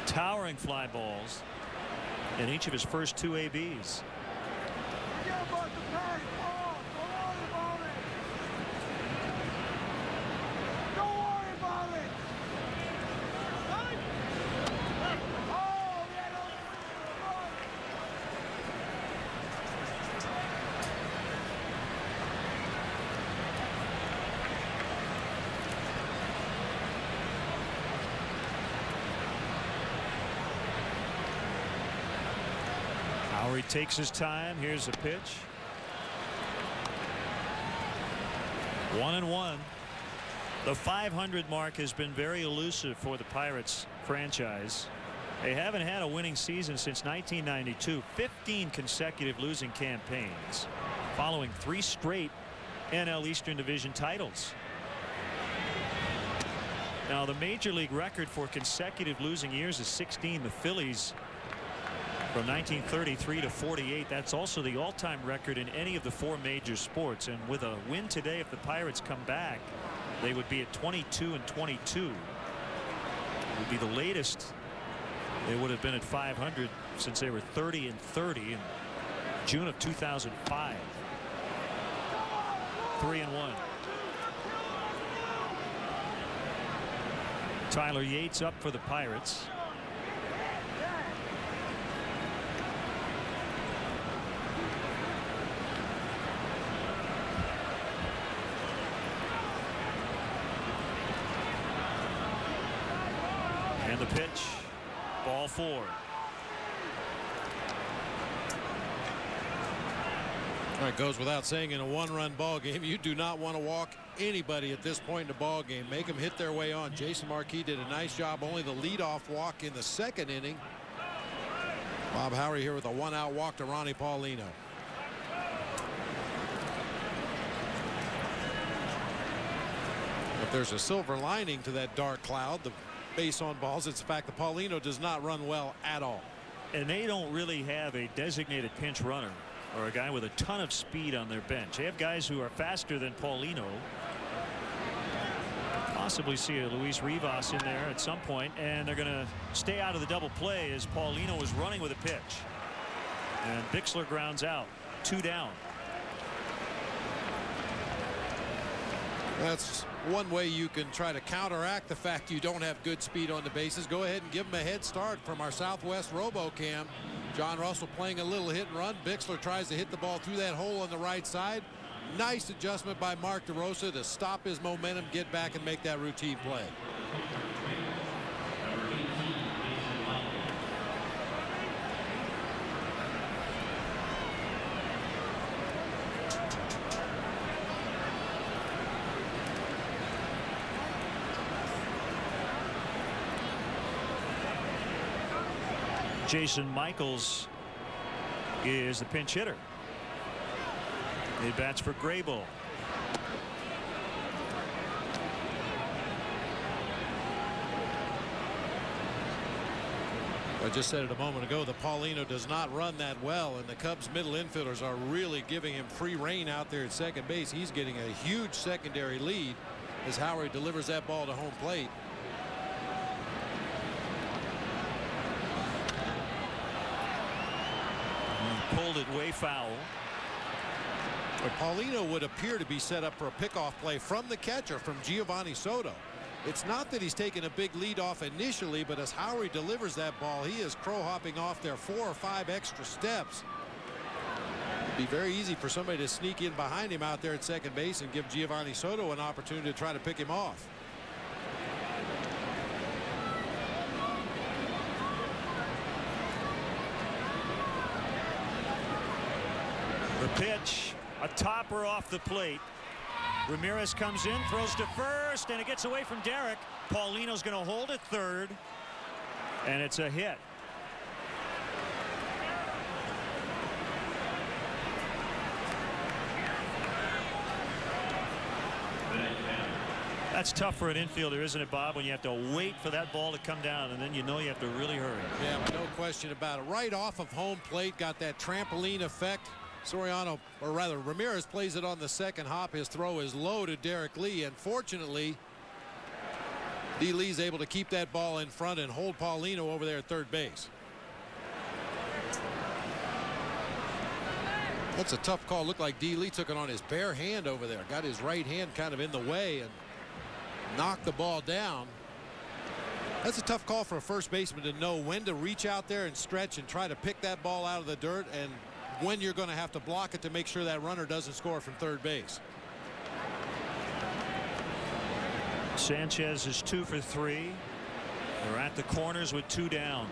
Towering fly balls in each of his first 2 ABs. Howery takes his time. Here's a pitch. 1-1. The 500 mark has been very elusive for the Pirates franchise. They haven't had a winning season since 1992. 15 consecutive losing campaigns following 3 straight NL Eastern Division titles. Now the major league record for consecutive losing years is 16. The Phillies from 1933 to 48. That's also the all-time record in any of the 4 major sports. And with a win today, if the Pirates come back, they would be at 22-22. It would be the latest they would have been at 500 since they were 30-30 in June of 2005. 3-1. Tyler Yates up for the Pirates. And the pitch, ball 4. It goes without saying in a 1-run ball game, you do not want to walk anybody at this point in the ball game. Make them hit their way on. Jason Marquis did a nice job. Only the leadoff walk in the 2nd inning. Bob Howery here with a 1-out walk to Ronnie Paulino. But there's a silver lining to that dark cloud. The base on balls. It's the fact that Paulino does not run well at all. And they don't really have a designated pinch runner or a guy with a ton of speed on their bench. They have guys who are faster than Paulino. Possibly see a Luis Rivas in there at some point, and they're going to stay out of the double play as Paulino is running with a pitch. And Bixler grounds out. 2 down. That's one way you can try to counteract the fact you don't have good speed on the bases. Go ahead and give them a head start from our Southwest RoboCam. John Russell playing a little hit and run. Bixler tries to hit the ball through that hole on the right side. Nice adjustment by Mark DeRosa to stop his momentum, get back, and make that routine play. Jason Michaels is the pinch hitter. He bats for Grable. I just said it a moment ago, the Paulino does not run that well, and the Cubs middle infielders are really giving him free rein out there at second base. He's getting a huge secondary lead as Howard delivers that ball to home plate. Pulled it way foul. But Paulino would appear to be set up for a pickoff play from the catcher, from Giovanni Soto. It's not that he's taken a big lead off initially, but as Howery delivers that ball, he is crow hopping off there 4 or 5 extra steps. It'd be very easy for somebody to sneak in behind him out there at second base and give Giovanni Soto an opportunity to try to pick him off. The pitch, a topper off the plate. Ramirez comes in, throws to first, and it gets away from Derek. Paulino's going to hold at third, and it's a hit. That's tough for an infielder, isn't it, Bob, when you have to wait for that ball to come down, and then you know you have to really hurry. Yeah, no question about it. Right off of home plate, got that trampoline effect. Soriano, or rather Ramirez, plays it on the second hop. His throw is low to Derek Lee, and fortunately D. Lee's able to keep that ball in front and hold Paulino over there at third base. That's a tough call. Looked like D. Lee took it on his bare hand over there. Got his right hand kind of in the way and knocked the ball down. That's a tough call for a first baseman to know when to reach out there and stretch and try to pick that ball out of the dirt, and when you're going to have to block it to make sure that runner doesn't score from third base. Sanchez is 2 for 3. They're at the corners with 2 down.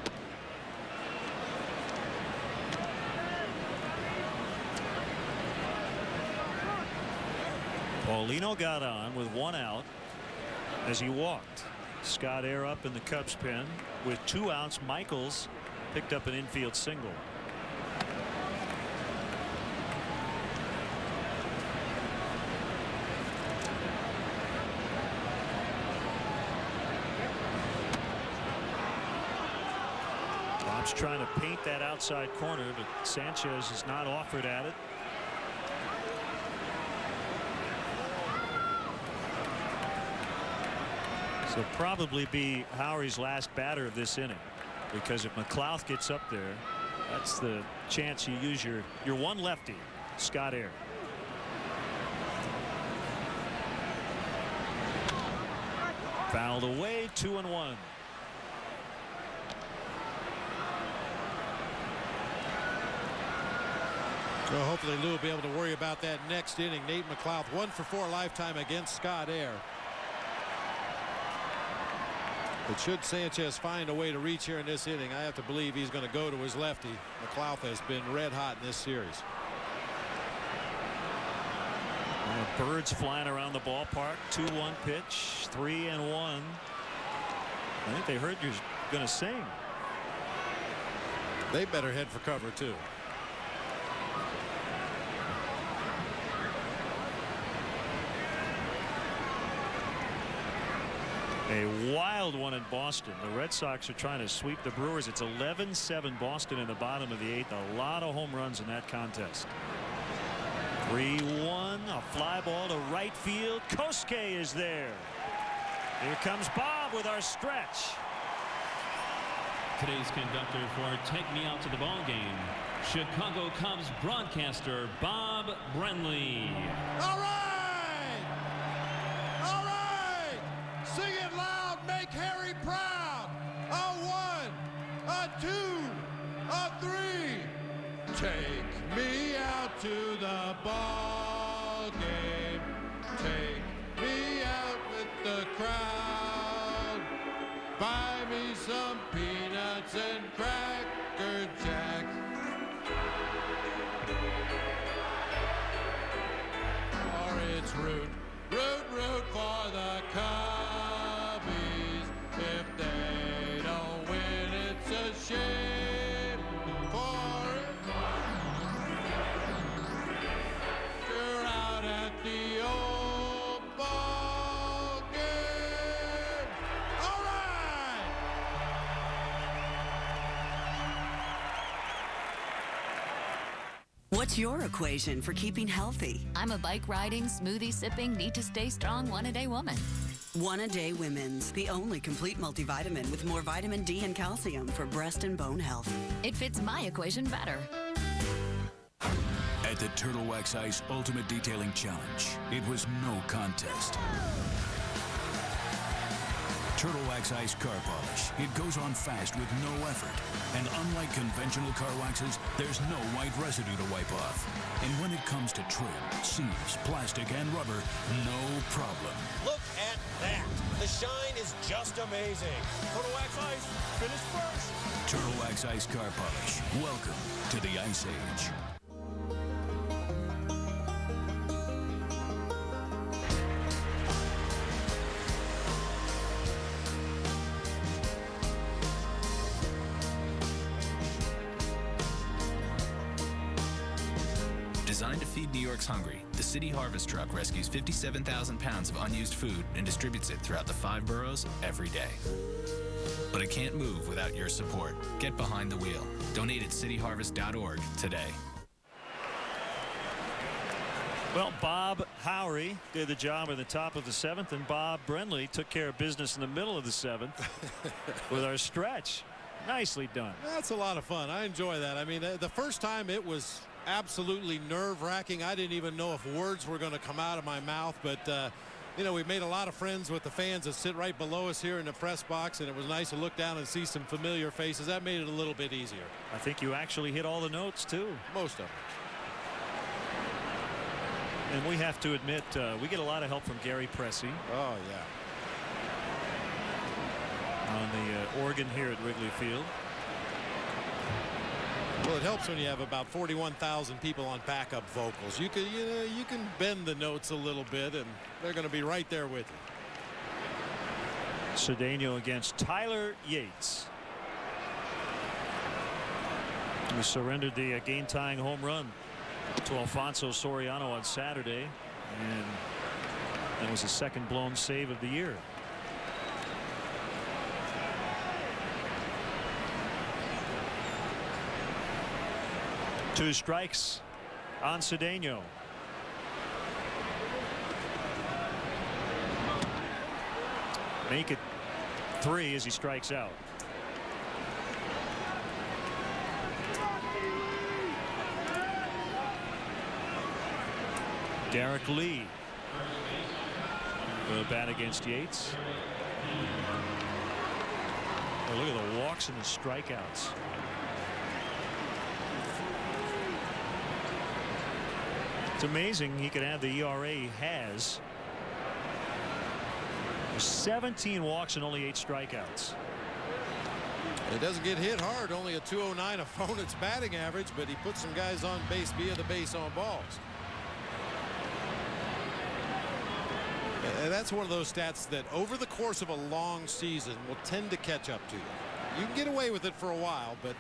Paulino got on with 1 out as he walked. Scott Air up in the Cubs pen with 2 outs. Michaels picked up an infield single. Bob's trying to paint that outside corner, but Sanchez has not offered at it. So probably be Howery's last batter of this inning, because if McLouth gets up there, that's the chance you use your one lefty, Scott Air. Fouled away, 2-1. Well, hopefully Lou will be able to worry about that next inning. Nate McLouth 1 for 4 lifetime against Scott Air. But should Sanchez find a way to reach here in this inning, I have to believe he's going to go to his lefty. McLouth has been red hot in this series. Birds flying around the ballpark. 2-1 pitch, 3-1. I think they heard you're going to sing. They better head for cover too. A wild one in Boston. The Red Sox are trying to sweep the Brewers. It's 11-7 Boston in the bottom of the 8th. A lot of home runs in that contest. 3-1. A fly ball to right field. Kosuke is there. Here comes Bob with our stretch. Today's conductor for Take Me Out to the Ball Game, Chicago Cubs broadcaster Bob Brenly. All right! All right! Sing it loud, make Harry proud. A 1, a 2, a 3. Take me out to the ball game. Take me out with the crowd. Buy me some peanuts and Cracker Jack. Or it's root for the Cubbies. If they don't win, it's a shame. For you're out at the old ball game. All right. What's your equation for keeping healthy? I'm a bike riding, smoothie sipping, need to stay strong one-a-day woman. One-A-Day Women's, the only complete multivitamin with more vitamin D and calcium for breast and bone health. It fits my equation better. At the Turtle Wax Ice Ultimate Detailing Challenge, it was no contest. Turtle Wax Ice car polish. It goes on fast with no effort. And unlike conventional car waxes, there's no white residue to wipe off. And when it comes to trim, seams, plastic, and rubber, no problem. Look at that. The shine is just amazing. Turtle Wax Ice, finish first. Turtle Wax Ice car polish. Welcome to the Ice Age. Designed to feed New York's hungry, the City Harvest Truck rescues 57,000 pounds of unused food and distributes it throughout the 5 boroughs every day. But it can't move without your support. Get behind the wheel. Donate at cityharvest.org today. Well, Bob Howry did the job in the top of the 7th, and Bob Brenly took care of business in the middle of the 7th with our stretch. Nicely done. That's a lot of fun. I enjoy that. I mean, the first time it was absolutely nerve-wracking. I didn't even know if words were going to come out of my mouth, but you know, we made a lot of friends with the fans that sit right below us here in the press box, and it was nice to look down and see some familiar faces. That made it a little bit easier. I think you actually hit all the notes too. Most of them. And we have to admit, we get a lot of help from Gary Pressey. Oh yeah. On the organ here at Wrigley Field. Well, it helps when you have about 41,000 people on backup vocals. You can bend the notes a little bit, and they're going to be right there with you. Cedeno against Tyler Yates, who surrendered the game-tying home run to Alfonso Soriano on Saturday, and that was his second blown save of the year. Two strikes on Cedeno. Make it 3 as he strikes out. Derek Lee with a bat against Yates. Oh, look at the walks and the strikeouts. It's amazing he could have the ERA he has. 17 walks and only 8 strikeouts. It doesn't get hit hard, only a 209 opponent's batting average, but he puts some guys on base via the base on balls. And that's one of those stats that over the course of a long season will tend to catch up to you. You can get away with it for a while, but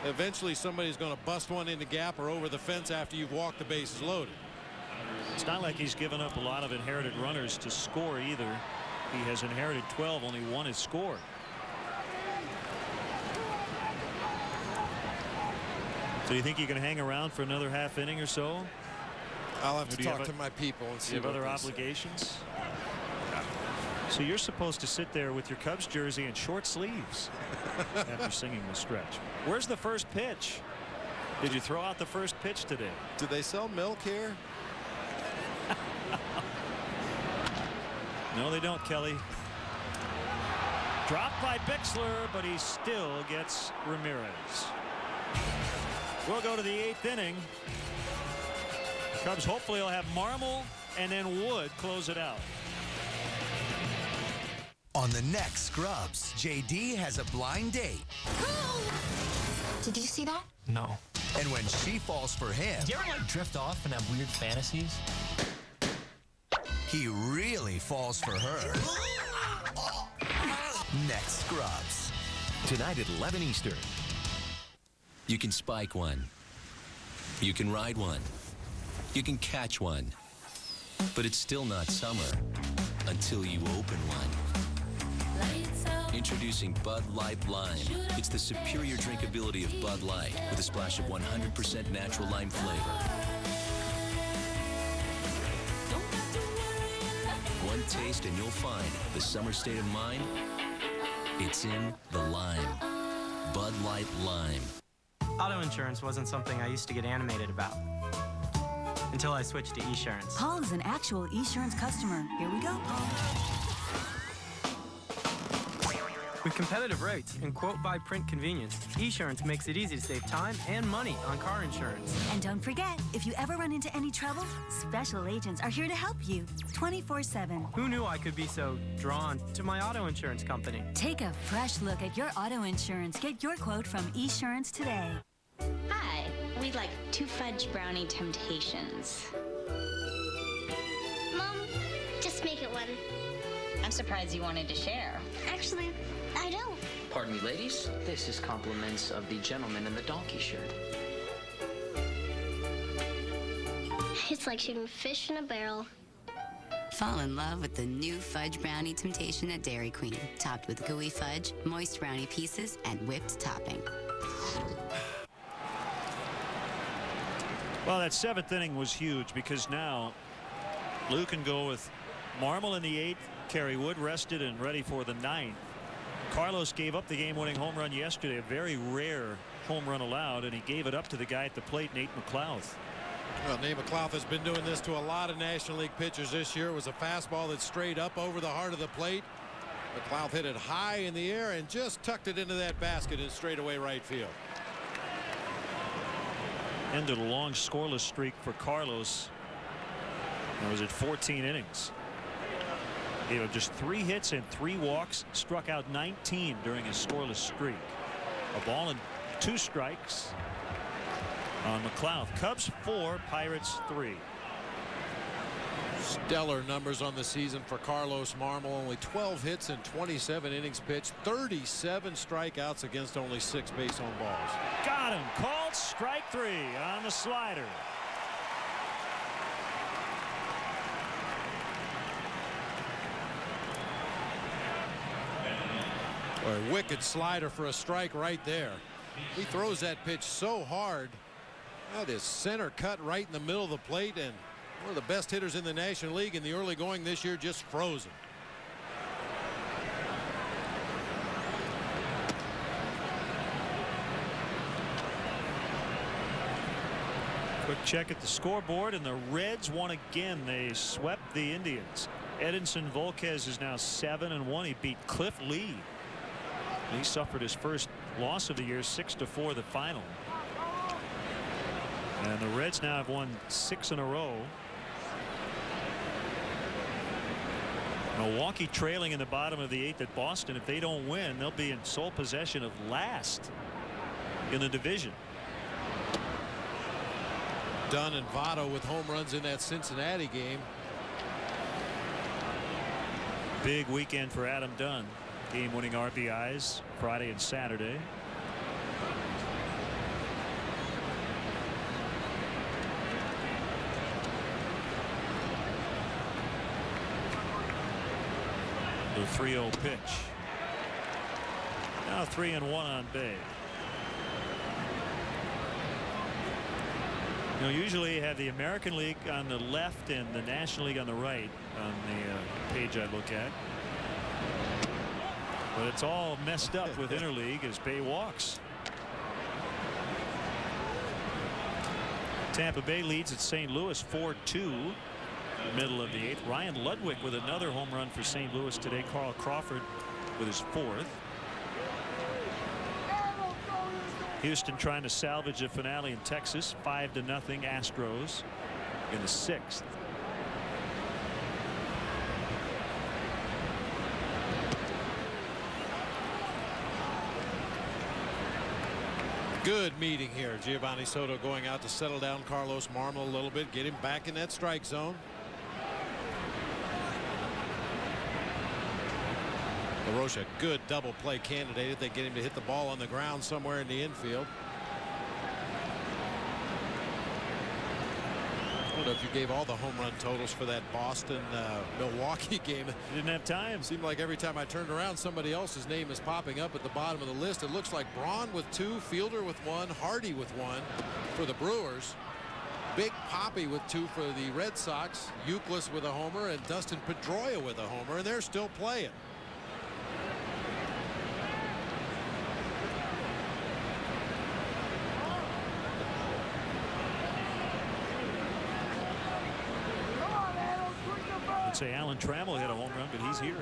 eventually somebody's going to bust one in the gap or over the fence after you've walked the bases loaded. It's not like he's given up a lot of inherited runners to score either. He has inherited 12. Only one has scored. So you think you can hang around for another half inning or so? I'll have to talk to my people and see. You have other obligations? So you're supposed to sit there with your Cubs jersey and short sleeves after singing the stretch. Where's the first pitch? Did you throw out the first pitch today? Do they sell milk here? No, they don't, Kelly. Dropped by Bixler, but he still gets Ramirez. We'll go to the 8th inning. Cubs hopefully will have Marmol and then Wood close it out. On the next Scrubs, JD has a blind date. Did you see that? No. And when she falls for him, Do you ever drift off and have weird fantasies? he really falls for her. Next Scrubs. Tonight at 11 Eastern. You can spike one. You can ride one. You can catch one. But it's still not summer until you open one. Introducing Bud Light Lime. It's the superior drinkability of Bud Light with a splash of 100% natural lime flavor. One taste and you'll find the summer state of mind. It's in the lime. Bud Light Lime. Auto insurance wasn't something I used to get animated about until I switched to Esurance. Paul is an actual Esurance customer. Here we go. With competitive rates and quote-by-print convenience, Esurance makes it easy to save time and money on car insurance. And don't forget, if you ever run into any trouble, special agents are here to help you 24/7. Who knew I could be so drawn to my auto insurance company? Take a fresh look at your auto insurance. Get your quote from Esurance today. Hi, we'd like 2 fudge brownie temptations. Mom, just make it 1. I'm surprised you wanted to share. Actually, I don't. Pardon me, ladies. This is compliments of the gentleman in the donkey shirt. It's like shooting fish in a barrel. Fall in love with the new fudge brownie temptation at Dairy Queen, topped with gooey fudge, moist brownie pieces, and whipped topping. Well, that 7th inning was huge because now Lou can go with Marmol in the 8th, Kerry Wood rested and ready for the 9th. Carlos gave up the game-winning home run yesterday, a very rare home run allowed, and he gave it up to the guy at the plate, Nate McLouth. Well, Nate McLouth has been doing this to a lot of National League pitchers this year. It was a fastball that strayed up over the heart of the plate. McLouth hit it high in the air and just tucked it into that basket in straightaway right field. Ended a long scoreless streak for Carlos. That was at 14 innings. He had just 3 hits and 3 walks, struck out 19 during his scoreless streak. A ball and 2 strikes on McLouth. Cubs 4, Pirates 3. Stellar numbers on the season for Carlos Marmol. Only 12 hits and 27 innings pitched, 37 strikeouts against only 6 base on balls. Got him. Called strike 3 on the slider. A wicked slider for a strike right there. He throws that pitch so hard. That is center cut right in the middle of the plate, and one of the best hitters in the National League in the early going this year just frozen. Quick check at the scoreboard, and the Reds won again. They swept the Indians. Edinson Volquez is now 7-1. He beat Cliff Lee. He suffered his first loss of the year, 6-4 the final. And the Reds now have won 6 in a row. Milwaukee trailing in the bottom of the 8th at Boston. If they don't win, they'll be in sole possession of last in the division. Dunn and Votto with home runs in that Cincinnati game. Big weekend for Adam Dunn. Game-winning RBIs Friday and Saturday. The 3-0 pitch. Now 3-1 on Bay. You know, usually you have the American League on the left and the National League on the right on the page I look at. But it's all messed up with interleague as Bay walks. Tampa Bay leads at St. Louis 4-2. Middle of the 8th. Ryan Ludwig with another home run for St. Louis today. Carl Crawford with his 4th. Houston trying to salvage a finale in Texas. 5-0 Astros in the 6th. Good meeting here. Giovanni Soto going out to settle down Carlos Marmol a little bit, get him back in that strike zone. LaRoche, a good double play candidate if they get him to hit the ball on the ground somewhere in the infield. I don't know if you gave all the home run totals for that Boston Milwaukee game. You didn't have time. Seemed like every time I turned around somebody else's name is popping up at the bottom of the list. It looks like Braun with 2, Fielder with 1, Hardy with 1 for the Brewers. Big Poppy with 2 for the Red Sox, Euclid with a homer, and Dustin Pedroia with a homer, and they're still playing. I'd say Alan Trammell hit a home run, but he's here.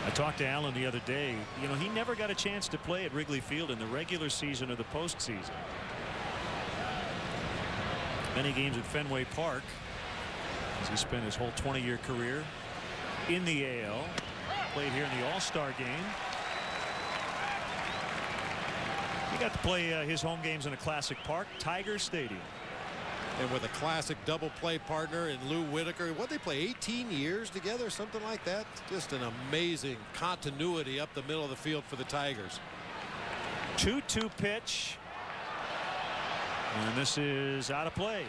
I talked to Alan the other day. You know, he never got a chance to play at Wrigley Field in the regular season or the postseason. Many games at Fenway Park as he spent his whole 20-year career in the AL. Played here in the All-Star game. He got to play his home games in a classic park, Tiger Stadium. And with a classic double play partner in Lou Whitaker. What, they play 18 years together, something like that? Just an amazing continuity up the middle of the field for the Tigers. 2-2 pitch. And this is out of play.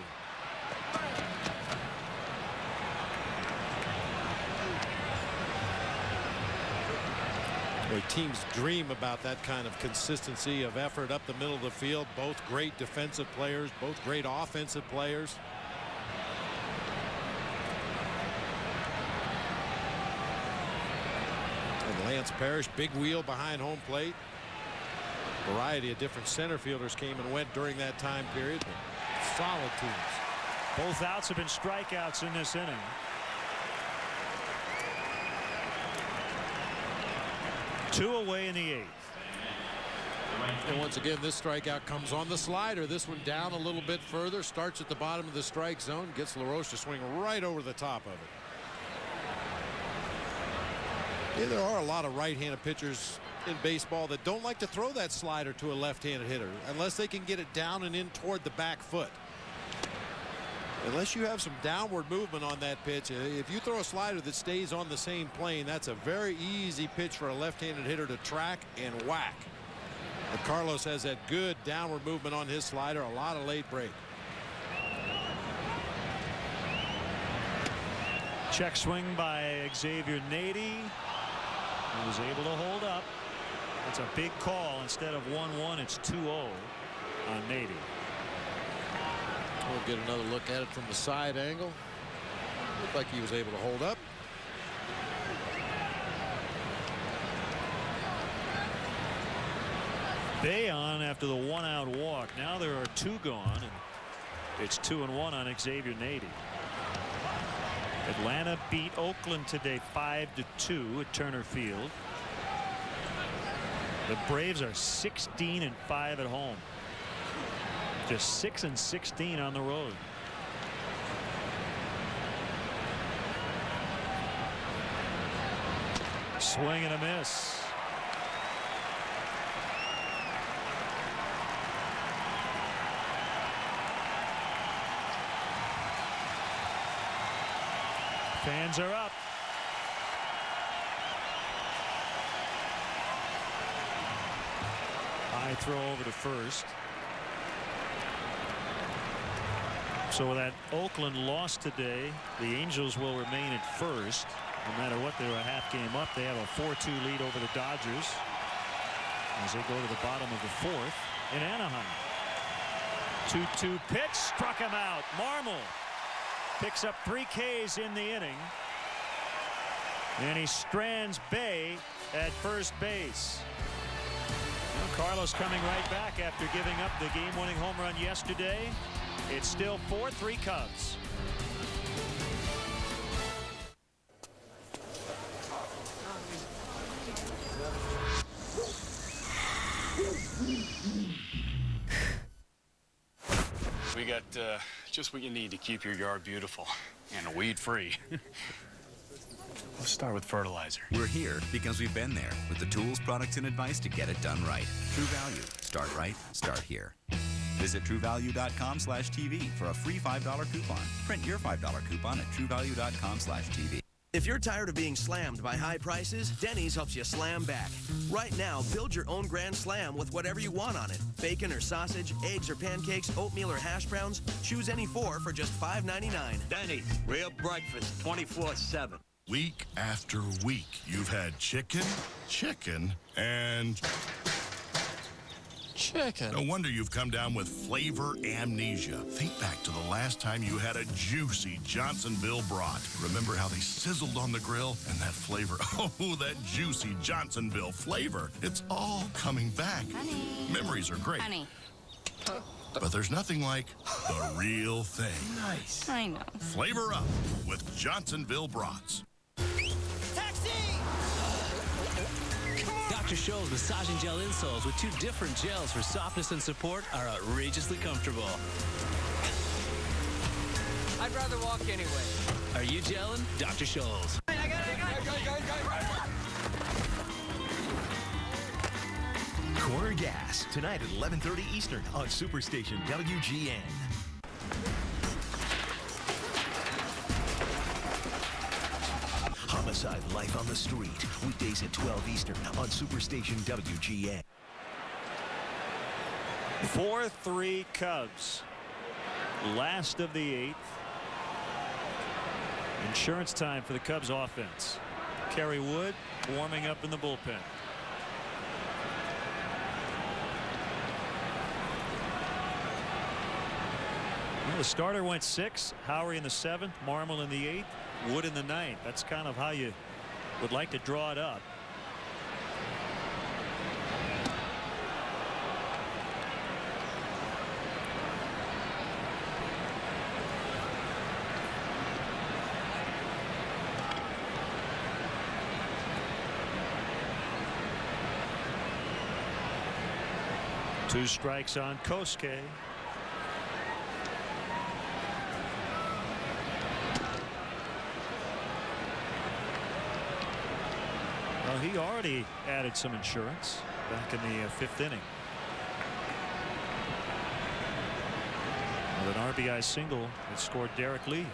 Boy, teams dream about that kind of consistency of effort up the middle of the field. Both great defensive players, both great offensive players. And Lance Parrish, big wheel behind home plate. Variety of different center fielders came and went during that time period. Solid teams. Both outs have been strikeouts in this inning. Two away in the 8th. And once again, this strikeout comes on the slider. This one down a little bit further, starts at the bottom of the strike zone, gets LaRoche to swing right over the top of it. Yeah, there are a lot of right-handed pitchers in baseball that don't like to throw that slider to a left-handed hitter unless they can get it down and in toward the back foot. Unless you have some downward movement on that pitch, if you throw a slider that stays on the same plane, that's a very easy pitch for a left-handed hitter to track and whack. And Carlos has that good downward movement on his slider, a lot of late break. Check swing by Xavier Nady. He was able to hold up. That's a big call. Instead of 1-1, it's 2-0 on Nady. We'll get another look at it from the side angle. Looked like he was able to hold up. Bay on after the 1-out walk. Now there are 2 gone, and it's 2-1 on Xavier Nady. Atlanta beat Oakland today 5-2 at Turner Field. The Braves are 16-5 at home. Just 6-16 on the road. Swing and a miss. Fans are up. High throw over to first. So that Oakland lost today, the Angels will remain at first. No matter what, they were a half game up. They have a 4-2 lead over the Dodgers as they go to the bottom of the fourth in Anaheim. 2-2 pitch, struck him out. Marmol picks up 3 Ks in the inning. And he strands Bay at first base. Well, Carlos coming right back after giving up the game-winning home run yesterday. It's still 4-3 Cubs. We got just what you need to keep your yard beautiful and weed-free. Let's start with fertilizer. We're here because we've been there with the tools, products, and advice to get it done right. True Value. Start right. Start here. Visit TrueValue.com/TV for a free $5 coupon. Print your $5 coupon at TrueValue.com/TV. If you're tired of being slammed by high prices, Denny's helps you slam back. Right now, build your own Grand Slam with whatever you want on it. Bacon or sausage, eggs or pancakes, oatmeal or hash browns. Choose any 4 for just $5.99. Denny's, real breakfast 24/7. Week after week, you've had chicken, and chicken. No wonder you've come down with flavor amnesia. Think back to the last time you had a juicy Johnsonville brat. Remember how they sizzled on the grill and that flavor? Oh, that juicy Johnsonville flavor. It's all coming back. Honey. Memories are great. Honey. But there's nothing like the real thing. Nice. I know. Flavor up with Johnsonville brats. Dr. Scholl's massaging gel insoles with 2 different gels for softness and support are outrageously comfortable. I'd rather walk anyway. Are you gelling? Dr. Scholl's. Corner Gas, tonight at 11:30 Eastern on Superstation WGN. Homicide Life on the Street, weekdays at 12 Eastern on Superstation WGN. 4-3 Cubs. Last of the 8th. Insurance time for the Cubs offense. Kerry Wood warming up in the bullpen. Well, the starter went 6, Howery in the 7th, Marmol in the 8th, Wood in the 9th. That's kind of how you would like to draw it up. Two strikes on Kosuke. Well, he already added some insurance back in the 5th inning. With an RBI single that scored Derek Lee.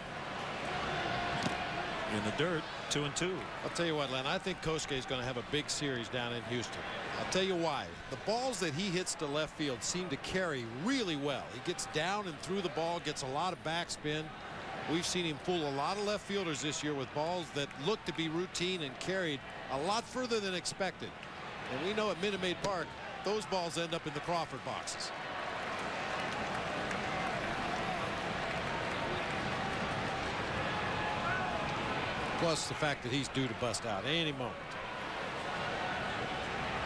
In the dirt, 2-2. I'll tell you what, Len, I think Kosuke is going to have a big series down in Houston. I'll tell you why. The balls that he hits to left field seem to carry really well. He gets down and through the ball, gets a lot of backspin. We've seen him fool a lot of left fielders this year with balls that look to be routine and carried a lot further than expected. And we know at Minute Maid Park, those balls end up in the Crawford boxes. Plus the fact that he's due to bust out any moment.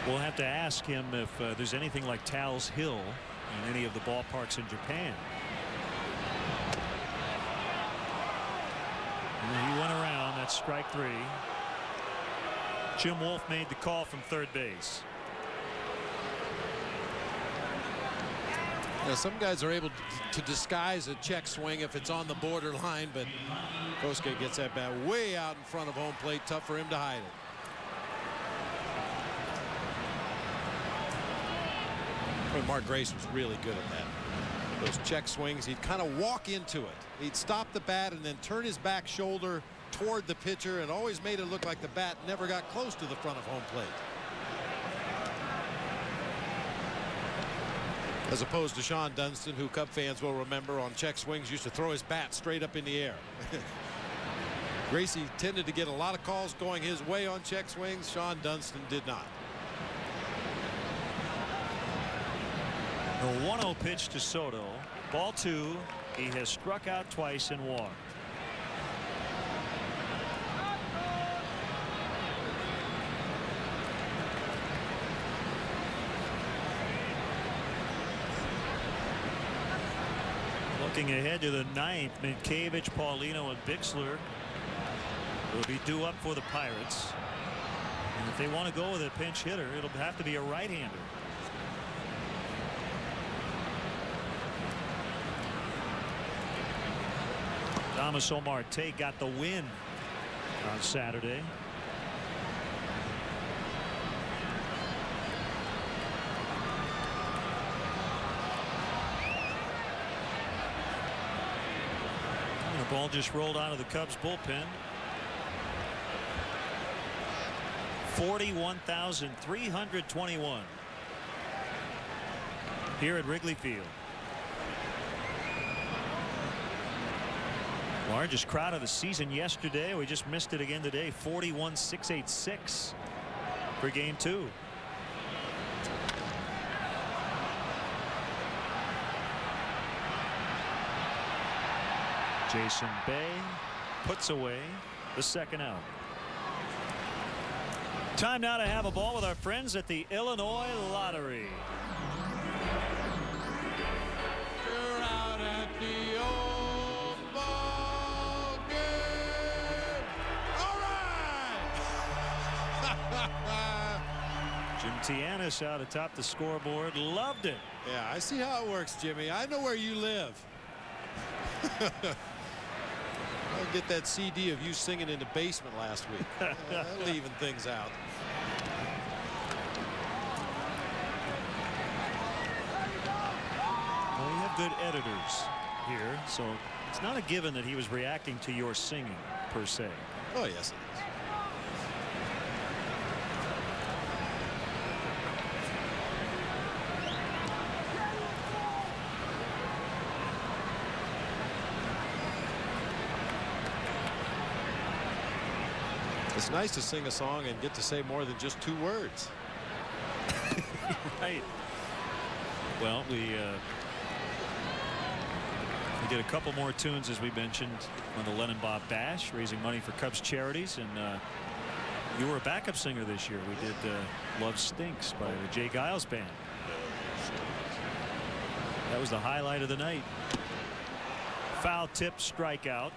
We'll have to ask him if there's anything like Tal's Hill in any of the ballparks in Japan. And he went around. That's strike 3. Jim Wolf made the call from third base. Now, some guys are able to disguise a check swing if it's on the borderline, but Kosuke gets that bat way out in front of home plate. Tough for him to hide it. Well, Mark Grace was really good at that. Those check swings, he'd kind of walk into it. He'd stop the bat and then turn his back shoulder toward the pitcher and always made it look like the bat never got close to the front of home plate. As opposed to Sean Dunston, who Cub fans will remember on check swings used to throw his bat straight up in the air. Gracie tended to get a lot of calls going his way on check swings. Sean Dunston did not. The 1-0 pitch to Soto. Ball 2. He has struck out twice and walked. Looking ahead to the 9th, Minkiewicz, Paulino, and Bixler will be due up for the Pirates. And if they want to go with a pinch hitter, it'll have to be a right-hander. Thomas O'Marte got the win on Saturday. And the ball just rolled out of the Cubs bullpen. 41,321 here at Wrigley Field. Largest crowd of the season yesterday. We just missed it again today. 41,686 for game 2. Jason Bay puts away the second out. Time now to have a ball with our friends at the Illinois Lottery. You're out at the old ball game. All right. Jim Tianis out atop the scoreboard. Loved it. Yeah, I see how it works, Jimmy. I know where you live. I'll get that CD of you singing in the basement last week. Leaving things out. Well, we have good editors here, so it's not a given that he was reacting to your singing per se. Oh, yes, it is. It's nice to sing a song and get to say more than just 2 words. Right. Well, we did a couple more tunes, as we mentioned, on the Len and Bob Bash, raising money for Cubs charities. And you were a backup singer this year. We did Love Stinks by the Jay Giles Band. That was the highlight of the night. Foul tip strikeout.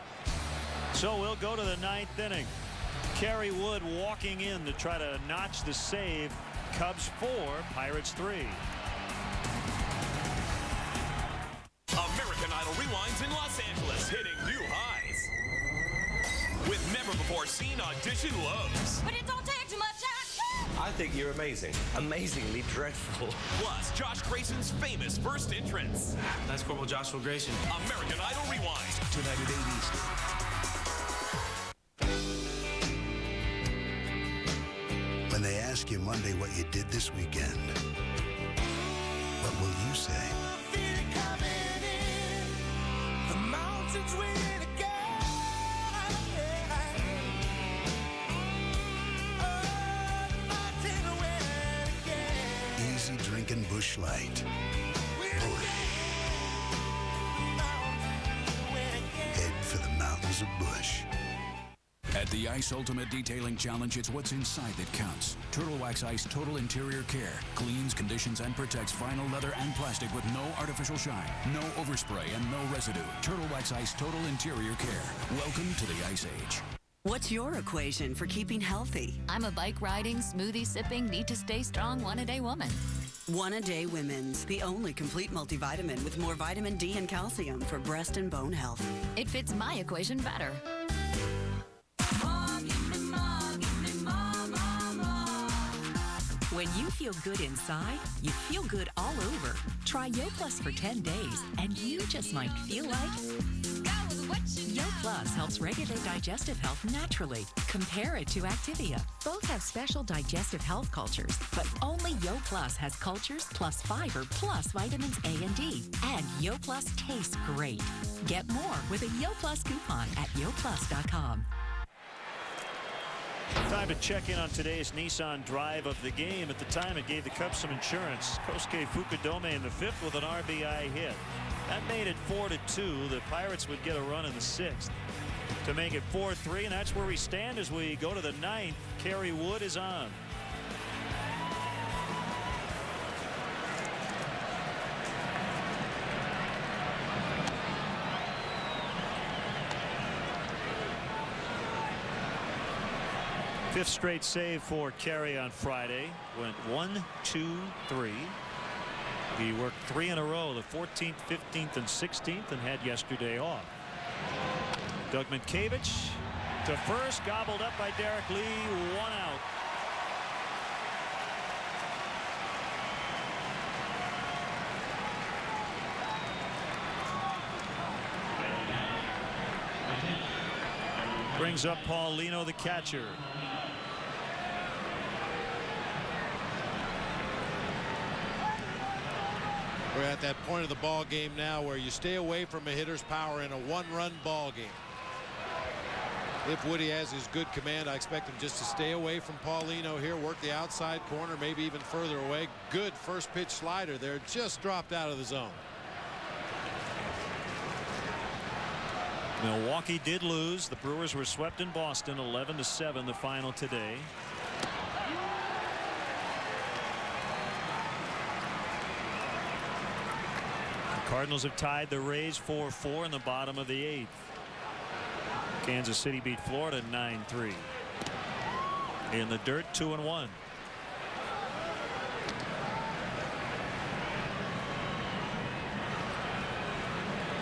So we'll go to the 9th inning. Kerry Wood walking in to try to notch the save. Cubs 4, Pirates 3. American Idol rewinds in Los Angeles, hitting new highs with never-before-seen audition lows. But it don't take too much action. I think you're amazing. Amazingly dreadful. Plus, Josh Grayson's famous first entrance. That's Corporal Joshua Grayson. American Idol Rewind. Tonight at 8 Eastern. When they ask you Monday what you did this weekend, what will you say? Easy drinking Busch Light. Busch. Head for the mountains of Busch. At the Ice Ultimate Detailing Challenge, it's what's inside that counts. Turtle Wax Ice Total Interior Care cleans, conditions, and protects vinyl, leather, and plastic with no artificial shine, no overspray, and no residue. Turtle Wax Ice Total Interior Care. Welcome to the Ice Age. What's your equation for keeping healthy? I'm a bike riding, smoothie sipping, need to stay strong one-a-day woman. One-A-Day Women's, the only complete multivitamin with more vitamin D and calcium for breast and bone health. It fits my equation better. When you feel good inside, you feel good all over. Try Yo Plus for 10 days, and you just might feel like... Yo Plus helps regulate digestive health naturally. Compare it to Activia. Both have special digestive health cultures, but only Yo Plus has cultures plus fiber plus vitamins A and D. And Yo Plus tastes great. Get more with a Yo Plus coupon at yoplus.com. Time to check in on today's Nissan drive of the game. At the time, it gave the Cubs some insurance. Kosuke Fukudome in the 5th with an RBI hit. That made it 4-2. The Pirates would get a run in the 6th to make it 4-3, and that's where we stand as we go to the 9th. Kerry Wood is on. Fifth straight save for Kerry on Friday. Went 1, 2, 3. He worked 3 in a row, the 14th, 15th, and 16th, and had yesterday off. Doug Mientkiewicz to first, gobbled up by Derek Lee, 1 out. Brings up Paulino, the catcher. We're at that point of the ball game now where you stay away from a hitter's power in a one-run ball game. If Woody has his good command, I expect him just to stay away from Paulino here, work the outside corner, maybe even further away. Good first pitch slider there, just dropped out of the zone. Milwaukee did lose. The Brewers were swept in Boston 11-7 the final today. Cardinals have tied the Rays 4-4 in the bottom of the 8th. Kansas City beat Florida 9-3. In the dirt, 2-1.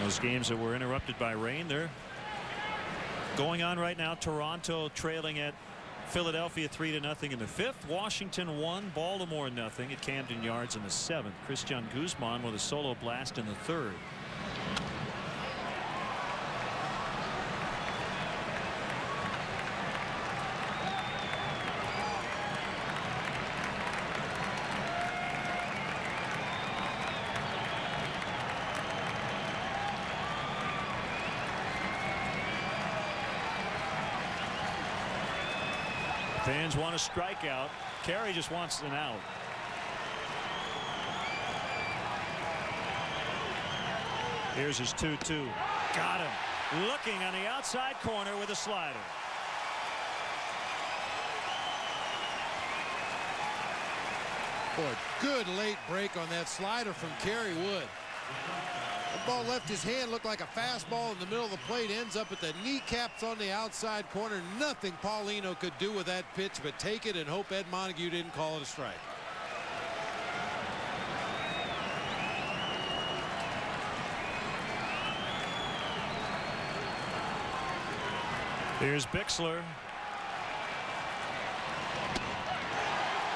Those games that were interrupted by rain, they're going on right now. Toronto trailing at Philadelphia 3-0 in the 5th. Washington 1, Baltimore 0 at Camden Yards in the 7th. Christian Guzman with a solo blast in the 3rd. Fans want a strikeout. Kerry just wants an out. Here's his 2-2. Got him. Looking on the outside corner with a slider. Boy, good late break on that slider from Kerry Wood. The ball left his hand, looked like a fastball in the middle of the plate, ends up at the kneecaps on the outside corner. Nothing Paulino could do with that pitch but take it and hope Ed Montague didn't call it a strike. Here's Bixler.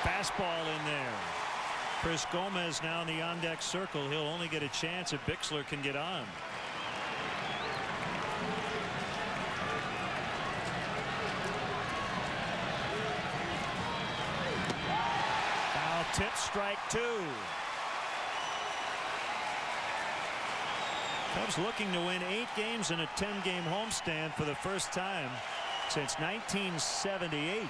Fastball in there. Chris Gomez now in the on-deck circle. He'll only get a chance if Bixler can get on. Foul tip, strike 2. Cubs looking to win 8 games in a 10-game homestand for the first time since 1978.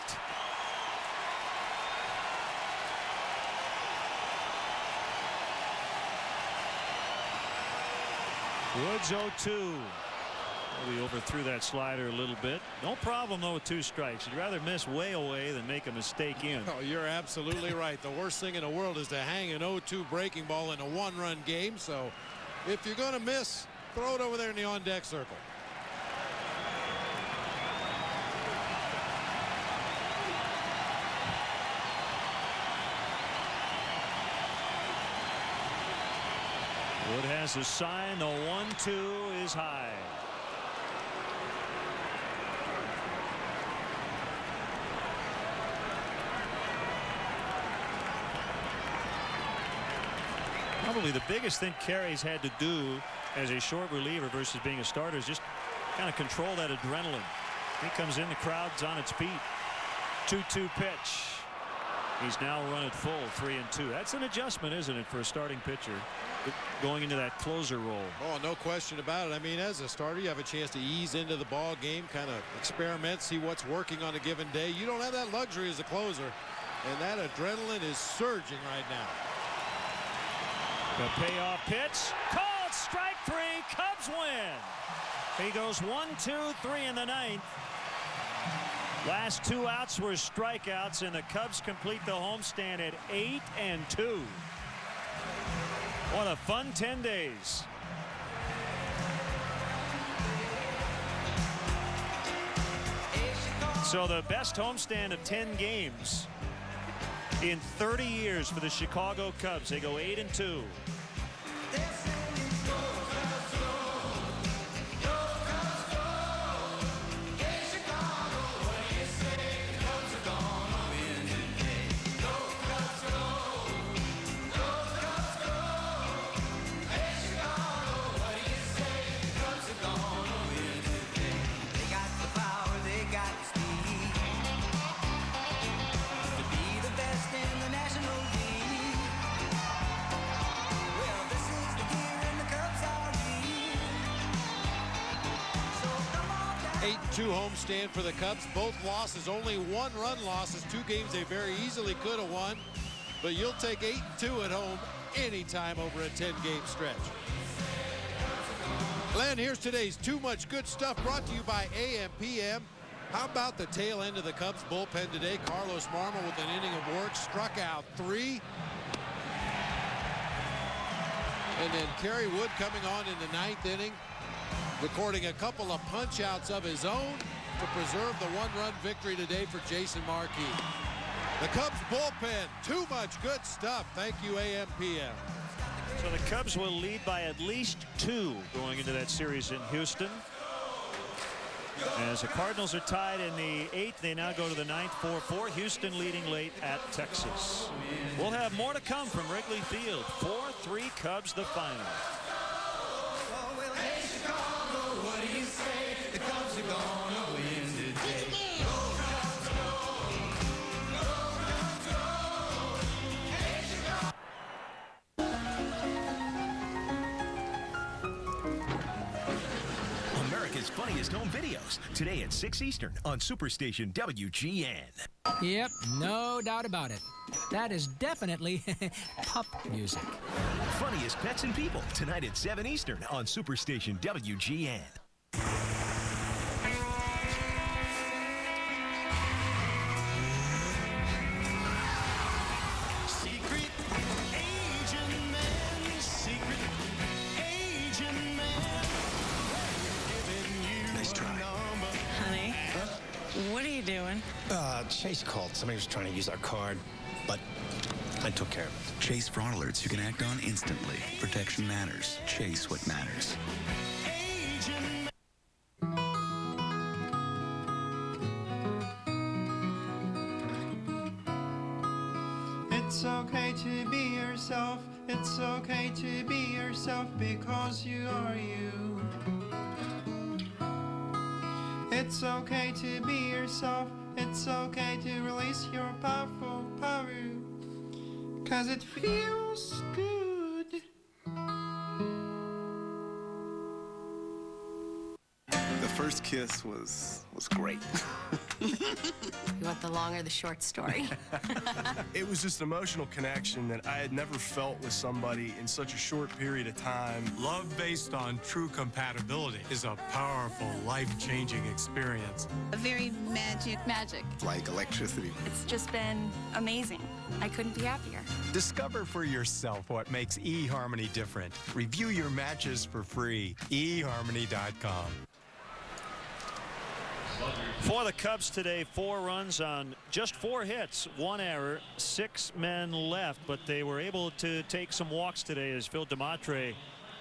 Woods 0-2. We overthrew that slider a little bit. No problem though with 2 strikes. You'd rather miss way away than make a mistake in. Oh, you're absolutely right. The worst thing in the world is to hang an 0-2 breaking ball in a 1-run game. So if you're going to miss, throw it over there in the on-deck circle. Wood has the sign. The 1-2 is high. Probably the biggest thing Kerry's had to do as a short reliever versus being a starter is just kind of control that adrenaline. He comes in, the crowd's on its feet. 2-2 pitch. He's now run it full, 3-2. That's an adjustment, isn't it, for a starting pitcher going into that closer role? Oh, no question about it. I mean, as a starter, you have a chance to ease into the ball game, kind of experiment, see what's working on a given day. You don't have that luxury as a closer, and that adrenaline is surging right now. The payoff pitch, called strike 3. Cubs win. He goes 1-2-3 in the ninth. Last 2 outs were strikeouts, and the Cubs complete the homestand at 8-2. What a fun 10 days. So the best homestand of 10 games in 30 years for the Chicago Cubs. They go 8-2. Homestand for the Cubs. Both losses, only 1-run losses. 2 games they very easily could have won. But you'll take 8-2 at home anytime over a 10-game stretch. Len, here's today's Too Much Good Stuff brought to you by AM/PM. How about the tail end of the Cubs bullpen today? Carlos Marmol with an inning of work, struck out 3. And then Kerry Wood coming on in the 9th inning, recording a couple of punch-outs of his own to preserve the 1-run victory today for Jason Markey. The Cubs bullpen, too much good stuff. Thank you, AM/PM. So the Cubs will lead by at least 2 going into that series in Houston. As the Cardinals are tied in the 8th, they now go to the 9th, 4-4. Houston leading late at Texas. We'll have more to come from Wrigley Field. 4-3 Cubs, the final. Funniest home videos today at 6 Eastern on Superstation WGN. Yep, no doubt about it. That is definitely pup music. Funniest pets and people tonight at 7 Eastern on Superstation WGN. What are you doing? Chase called. Somebody was trying to use our card, but I took care of it. Chase fraud alerts you can act on instantly. Protection matters. Chase what matters. It's okay to be yourself. It's okay to be yourself because you are you. It's okay to be yourself. It's okay to release your powerful power. 'Cause it feels good. The first kiss was great. You want the long or the short story? It was just an emotional connection that I had never felt with somebody in such a short period of time. Love based on true compatibility is a powerful, life-changing experience. A very magic. Like electricity. It's just been amazing. I couldn't be happier. Discover for yourself what makes eHarmony different. Review your matches for free. eHarmony.com. For the Cubs today, 4 runs on just 4 hits, 1 error, 6 men left, but they were able to take some walks today as Phil DeMatre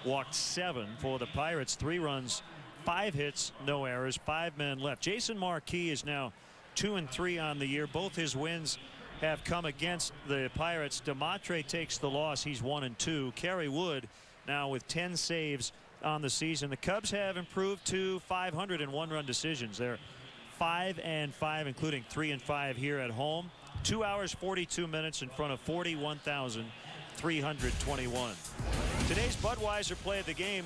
walked 7 for the Pirates. 3 runs, 5 hits, no errors, 5 men left. Jason Markey is now 2-3 on the year. Both his wins have come against the Pirates. DeMatre takes the loss. He's 1-2. Kerry Wood now with 10 saves on the season. The Cubs have improved to 500 in one-run decisions. They're 5-5, including 3-5 here at home. 2 hours, 42 minutes in front of 41,321. Today's Budweiser play of the game,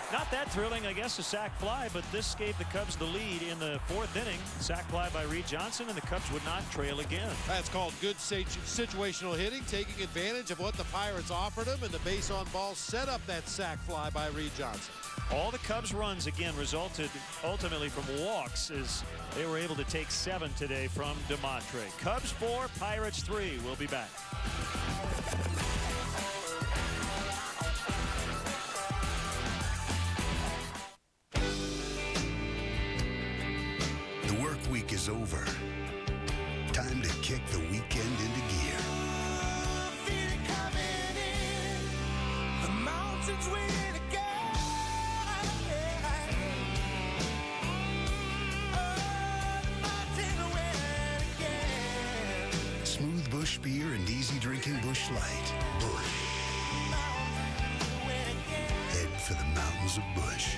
not that thrilling, I guess, a sac fly, but this gave the Cubs the lead in the 4th inning. Sac fly by Reed Johnson, and the Cubs would not trail again. That's called good situational hitting, taking advantage of what the Pirates offered them, and the base on ball set up that sac fly by Reed Johnson. All the Cubs runs again resulted ultimately from walks, as they were able to take 7 today from DeMontre. Cubs 4, Pirates 3. We'll be back. The work week is over. Time to kick the weekend into gear. Feel it coming in. The mountains waiting to go. Smooth Busch beer and easy drinking Busch Light. Busch. Head for the mountains of Busch.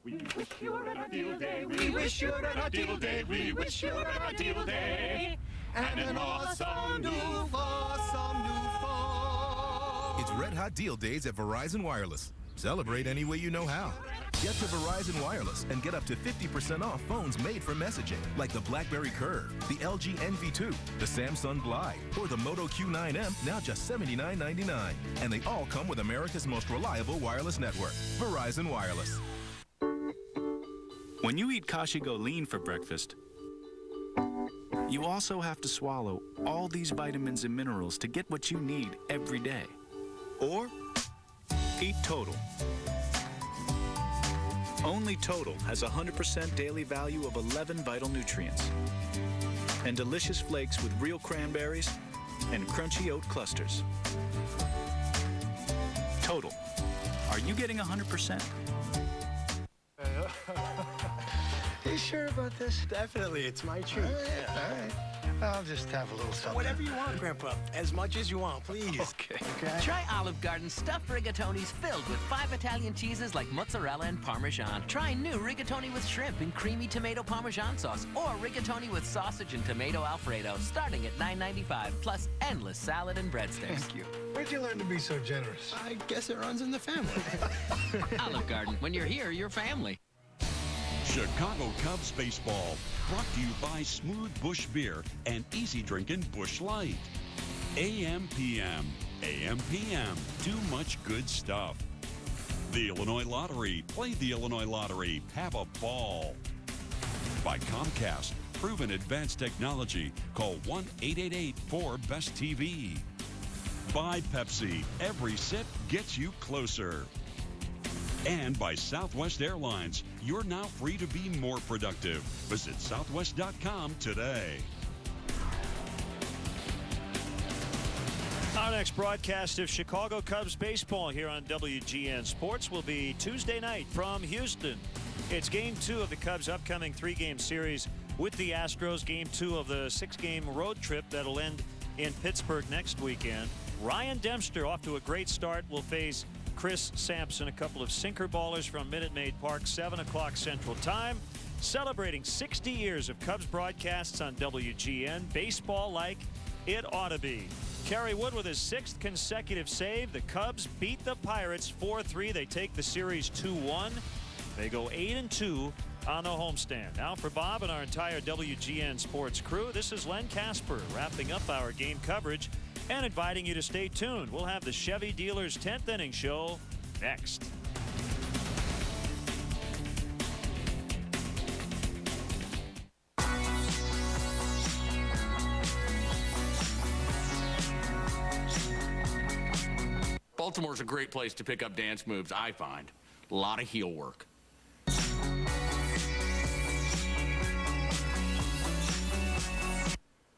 We wish you were on a deal day. We wish you were on a deal day. We wish you were on a deal day. And an awesome new fall. It's Red Hot Deal Days at Verizon Wireless. Celebrate any way you know how. Get to Verizon Wireless and get up to 50% off phones made for messaging, like the BlackBerry Curve, the LG NV2, the Samsung Glide, or the Moto Q9M, now just $79.99. And they all come with America's most reliable wireless network, Verizon Wireless. When you eat Kashigo Lean for breakfast, you also have to swallow all these vitamins and minerals to get what you need every day. Or eat Total. Only Total has 100% daily value of 11 vital nutrients and delicious flakes with real cranberries and crunchy oat clusters. Total. Are you getting 100%? You sure about this? Definitely, it's my treat. Yeah, all right. I'll just have a little something. Whatever you want, Grandpa. As much as you want, please. Okay. Try Olive Garden's stuffed rigatonis filled with 5 Italian cheeses like mozzarella and Parmesan. Try new rigatoni with shrimp and creamy tomato Parmesan sauce, or rigatoni with sausage and tomato Alfredo, starting at $9.95, plus endless salad and breadsticks. Thank you. Where'd you learn to be so generous? I guess it runs in the family. Olive Garden. When you're here, you're family. Chicago Cubs baseball, brought to you by Smooth Busch Beer and easy drinking Busch Light. AM/PM, AM/PM, too much good stuff. The Illinois Lottery, play the Illinois Lottery, have a ball. By Comcast, proven advanced technology, call 1-888-4BEST-TV. By Pepsi, every sip gets you closer. And by Southwest Airlines, you're now free to be more productive. Visit southwest.com today. Our next broadcast of Chicago Cubs baseball here on WGN Sports will be Tuesday night from Houston. It's Game 2 of the Cubs' upcoming 3-game series with the Astros. Game 2 of the 6-game road trip that'll end in Pittsburgh next weekend. Ryan Dempster, off to a great start, will face Chris Sampson, a couple of sinker ballers from Minute Maid Park, 7 o'clock Central Time. Celebrating 60 years of Cubs broadcasts on WGN. Baseball like it ought to be. Kerry Wood with his 6th consecutive save. The Cubs beat the Pirates 4-3. They take the series 2-1. They go 8-2 on the homestand. Now for Bob and our entire WGN Sports crew, this is Len Casper wrapping up our game coverage and inviting you to stay tuned. We'll have the Chevy Dealers 10th Inning Show next. Baltimore's a great place to pick up dance moves, I find. A lot of heel work.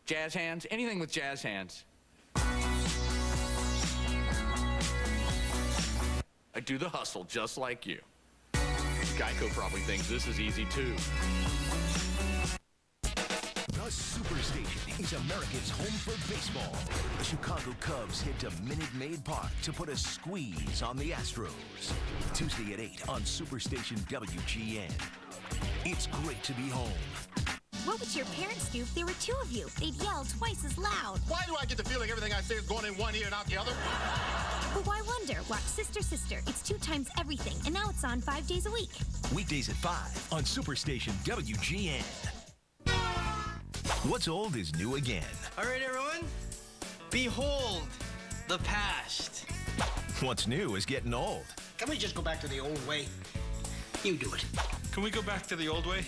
Jazz hands, anything with jazz hands. I do the hustle just like you. Geico probably thinks this is easy too. The Superstation is America's home for baseball. The Chicago Cubs head to Minute Maid Park to put a squeeze on the Astros. Tuesday at 8 on Superstation WGN. It's great to be home. What would your parents do if there were two of you? They'd yell twice as loud. Why do I get the feeling everything I say is going in one ear and out the other? But why wonder? Watch Sister Sister. It's 2 times everything, and now it's on 5 days a week. Weekdays at 5 on Superstation WGN. What's old is new again. All right, everyone. Behold the past. What's new is getting old. Can we just go back to the old way? You do it. Can we go back to the old way?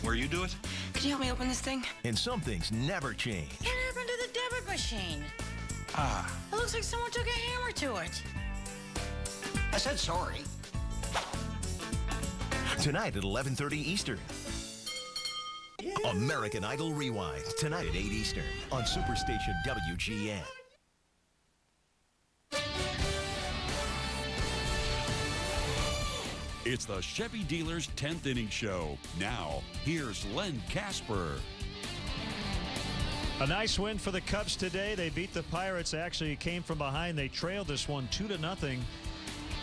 Where you do it? Could you help me open this thing? And some things never change. What happened to the debit machine? Ah. It looks like someone took a hammer to it. I said sorry. Tonight at 11:30 Eastern. American Idol Rewind. Tonight at 8 Eastern on Superstation WGN. It's the Chevy Dealers 10th Inning Show. Now, here's Len Casper. A nice win for the Cubs today. They beat the Pirates. Actually came from behind. They trailed this one 2-0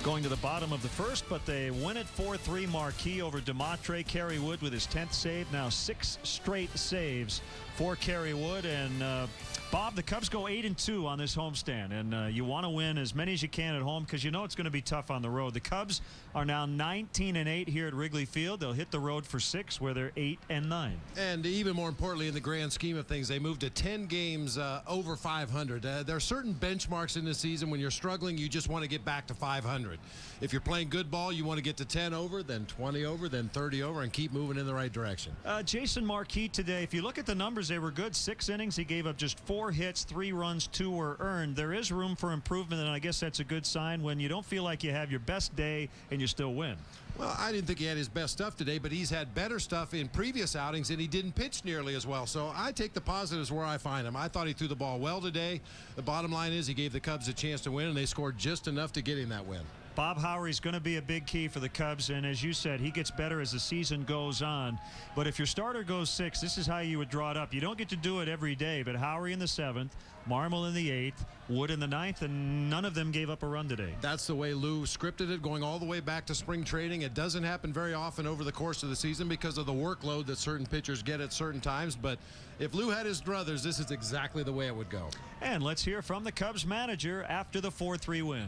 going to the bottom of the first, but they win it 4-3. Marquis over Demontre. Kerry Wood with his 10th save. Now 6 straight saves for Kerry Wood. And Bob, the Cubs go 8-2 on this homestand, and you want to win as many as you can at home because you know it's going to be tough on the road. The Cubs are now 19-8 here at Wrigley Field. They'll hit the road for 6, where they're 8-9. And even more importantly, in the grand scheme of things, they moved to 10 games over 500. There are certain benchmarks in the season. When you're struggling, you just want to get back to 500. If you're playing good ball, you want to get to 10 over, then 20 over, then 30 over, and keep moving in the right direction. Jason Marquis today, if you look at the numbers, they were good. 6 innings. He gave up just 4 hits, 3 runs, 2 were earned. There is room for improvement, and I guess that's a good sign when you don't feel like you have your best day and you still win. Well, I didn't think he had his best stuff today, but he's had better stuff in previous outings, and he didn't pitch nearly as well. So I take the positives where I find them. I thought he threw the ball well today. The bottom line is he gave the Cubs a chance to win, and they scored just enough to get him that win. Bob Howery's going to be a big key for the Cubs, and as you said, he gets better as the season goes on. But if your starter goes 6, this is how you would draw it up. You don't get to do it every day, but Howery in the 7th, Marmol in the 8th, Wood in the 9th, and none of them gave up a run today. That's the way Lou scripted it, going all the way back to spring training. It doesn't happen very often over the course of the season because of the workload that certain pitchers get at certain times. But if Lou had his druthers, this is exactly the way it would go. And let's hear from the Cubs manager after the 4-3 win.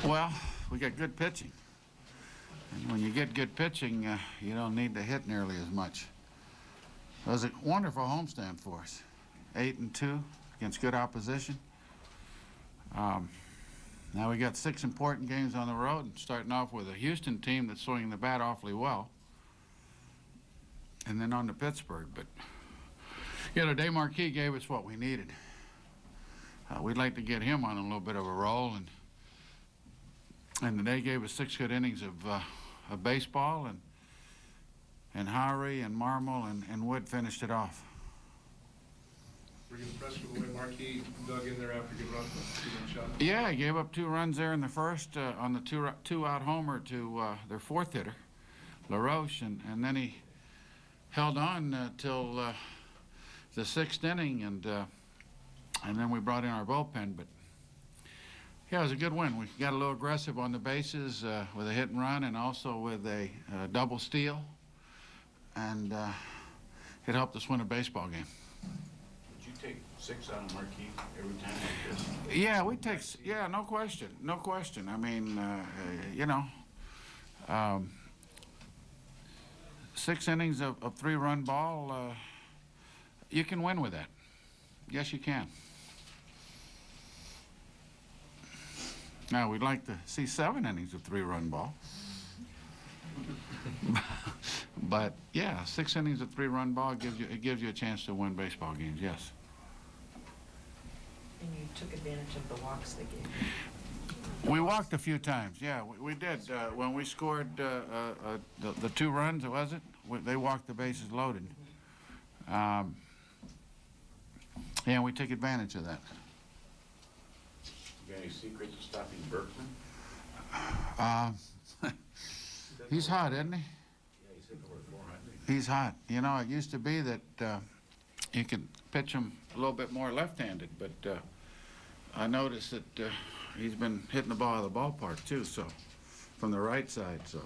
Well, we got good pitching. And when you get good pitching, you don't need to hit nearly as much. It was a wonderful homestand for us. 8-2 against good opposition. Now we got 6 important games on the road, and starting off with a Houston team that's swinging the bat awfully well. And then on to Pittsburgh. But, you know, today Marquis gave us what we needed. We'd like to get him on a little bit of a roll, and today gave us 6 good innings of baseball, and Howery and Marmol and Wood finished it off. Were you impressed with the way Marquis dug in there after giving up the 2-run shot? Yeah, he gave up 2 runs there in the first on the 2-out homer to their 4th hitter, LaRoche, and then he held on till the 6th inning, and then we brought in our bullpen. But yeah, it was a good win. We got a little aggressive on the bases with a hit and run, and also with a double steal, and it helped us win a baseball game. Did you take 6 out of Marquis every time like this? Yeah, we take. Yeah, no question, no question. I mean, you know, 6 innings of 3-run ball. You can win with that. Yes, you can. Now, we'd like to see 7 innings of 3-run ball. But, yeah, 6 innings of 3-run ball gives you a chance to win baseball games, yes. And you took advantage of the walks they gave you. We walked a few times, yeah, we did. When we scored the 2 runs, was it? They walked the bases loaded. Yeah, we took advantage of that. You got any secret to stopping Berkman? He's hot, isn't he? Yeah, he's hitting over 400. He's hot. You know, it used to be that you could pitch him a little bit more left-handed, but I noticed that he's been hitting the ball out of the ballpark too, so from the right side. So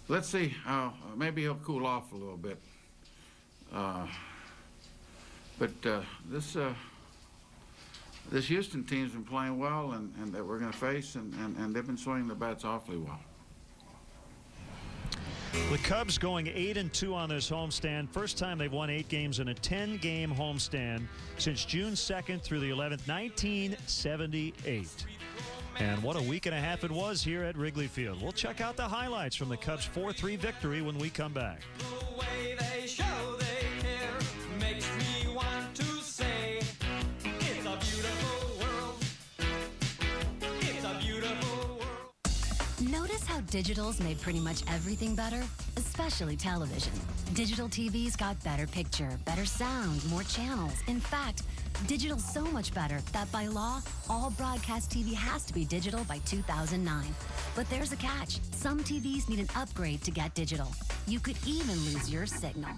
let's see how maybe he'll cool off a little bit. But this Houston team's been playing well, and that we're going to face, and they've been swinging the bats awfully well. The Cubs going 8-2 on this homestand. First time they've won 8 games in a 10-game homestand since June 2nd through the 11th, 1978. And what a week and a half it was here at Wrigley Field. We'll check out the highlights from the Cubs' 4-3 victory when we come back. The way they show they care makes me want to say it's a beautiful world. It's a beautiful world. Notice how digital's made pretty much everything better, especially television. Digital TV's got better picture, better sound, more channels. In fact, digital's so much better that by law, all broadcast TV has to be digital by 2009. But there's a catch. Some TVs need an upgrade to get digital. You could even lose your signal.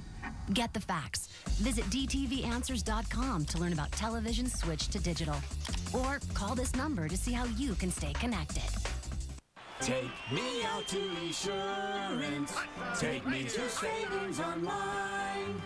Get the facts. Visit dtvanswers.com to learn about television switch to digital. Or call this number to see how you can stay connected. Take me out to insurance. Take me to savings online.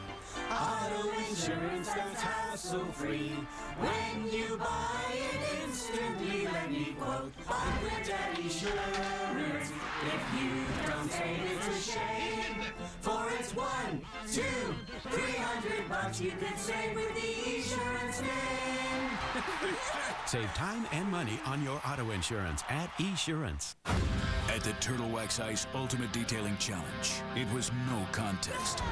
Auto insurance that's hassle-free. When you buy it instantly, let me quote, buy with that insurance. If you don't save, it's a shame. For it's $100, $200, $300 you could save with the insurance name. Save time and money on your auto insurance at Esurance. At the Turtle Wax Ice Ultimate Detailing Challenge, it was no contest.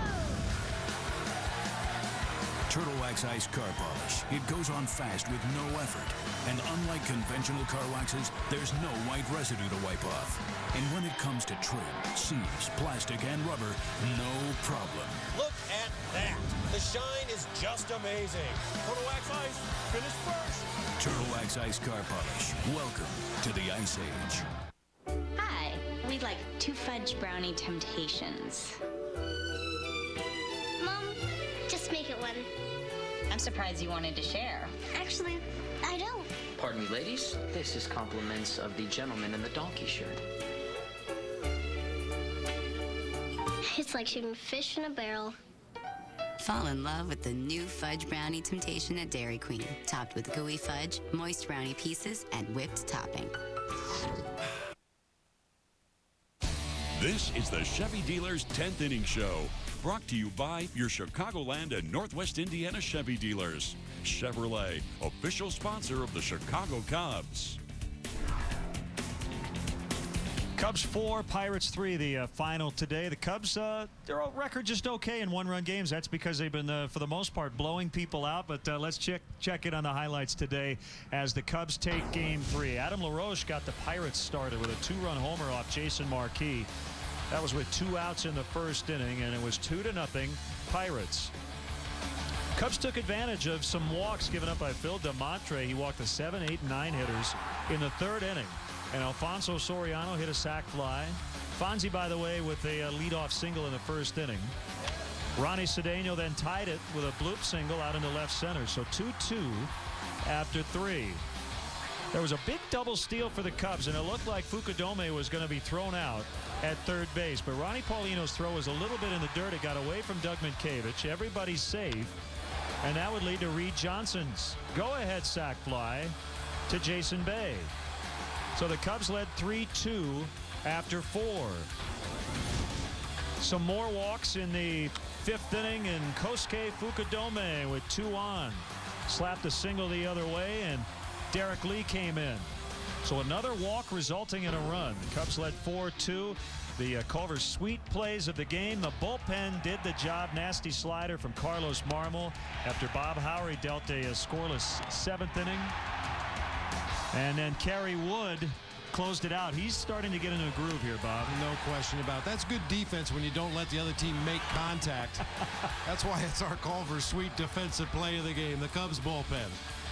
Turtle Wax Ice Car Polish. It goes on fast with no effort. And unlike conventional car waxes, there's no white residue to wipe off. And when it comes to trim, seams, plastic, and rubber, no problem. Look at that. The shine is just amazing. Turtle Wax Ice, finish first. Turtle Wax Ice Car Polish. Welcome to the Ice Age. Hi, we'd like 2 fudge brownie temptations. Mom, just make it 1. I'm surprised you wanted to share. Actually, I don't. Pardon me, ladies. This is compliments of the gentleman in the donkey shirt. It's like shooting fish in a barrel. Fall in love with the new Fudge Brownie Temptation at Dairy Queen. Topped with gooey fudge, moist brownie pieces, and whipped topping. This is the Chevy Dealers 10th Inning Show, brought to you by your Chicagoland and Northwest Indiana Chevy dealers. Chevrolet, official sponsor of the Chicago Cubs. Cubs 4, Pirates 3, the final today. The Cubs, their record just okay in one-run games. That's because they've been, for the most part, blowing people out. But let's check in on the highlights today as the Cubs take Game 3. Adam LaRoche got the Pirates started with a 2-run homer off Jason Marquis. That was with 2 outs in the first inning, and it was 2-0 Pirates. Cubs took advantage of some walks given up by Phil DeMontre. He walked the 7, 8, and 9 hitters in the 3rd inning. And Alfonso Soriano hit a sac fly. Fonzie, by the way, with a leadoff single in the 1st inning. Ronnie Cedeno then tied it with a bloop single out into left center. So 2-2 after 3. There was a big double steal for the Cubs, and it looked like Fukudome was going to be thrown out at 3rd base. But Ronnie Paulino's throw was a little bit in the dirt. It got away from Doug Minkiewicz. Everybody's safe. And that would lead to Reed Johnson's go-ahead sac fly to Jason Bay. So the Cubs led 3-2 after 4. Some more walks in the 5th inning, and Kosuke Fukudome with 2 on. Slapped a single the other way, and Derek Lee came in. So another walk resulting in a run. The Cubs led 4-2. The Culver sweet plays of the game. The bullpen did the job. Nasty slider from Carlos Marmol after Bob Howery dealt a scoreless 7th inning. And then Kerry Wood closed it out. He's starting to get into a groove here, Bob. No question about it. That's good defense when you don't let the other team make contact. That's why it's our Culver sweet defensive play of the game, the Cubs bullpen.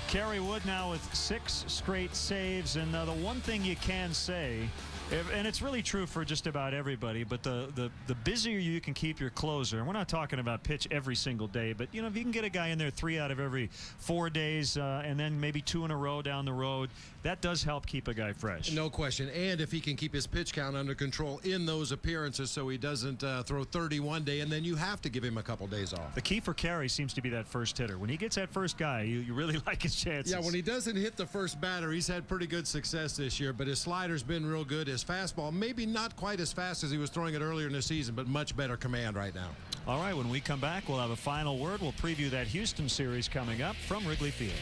Kerry Wood now with 6 straight saves, and the one thing you can say And it's really true for just about everybody, but the busier you can keep your closer, and we're not talking about pitch every single day, but you know, if you can get a guy in there 3 out of every 4 days and then maybe 2 in a row down the road, that does help keep a guy fresh. No question. And if he can keep his pitch count under control in those appearances so he doesn't throw 30 one day and then you have to give him a couple days off. The key for Carey seems to be that first hitter. When he gets that first guy, you really like his chances. Yeah, when he doesn't hit the first batter, he's had pretty good success this year, but his slider's been real good. His fastball, maybe not quite as fast as he was throwing it earlier in the season, but much better command right now. All right, when we come back, we'll have a final word. We'll preview that Houston series coming up from Wrigley Field.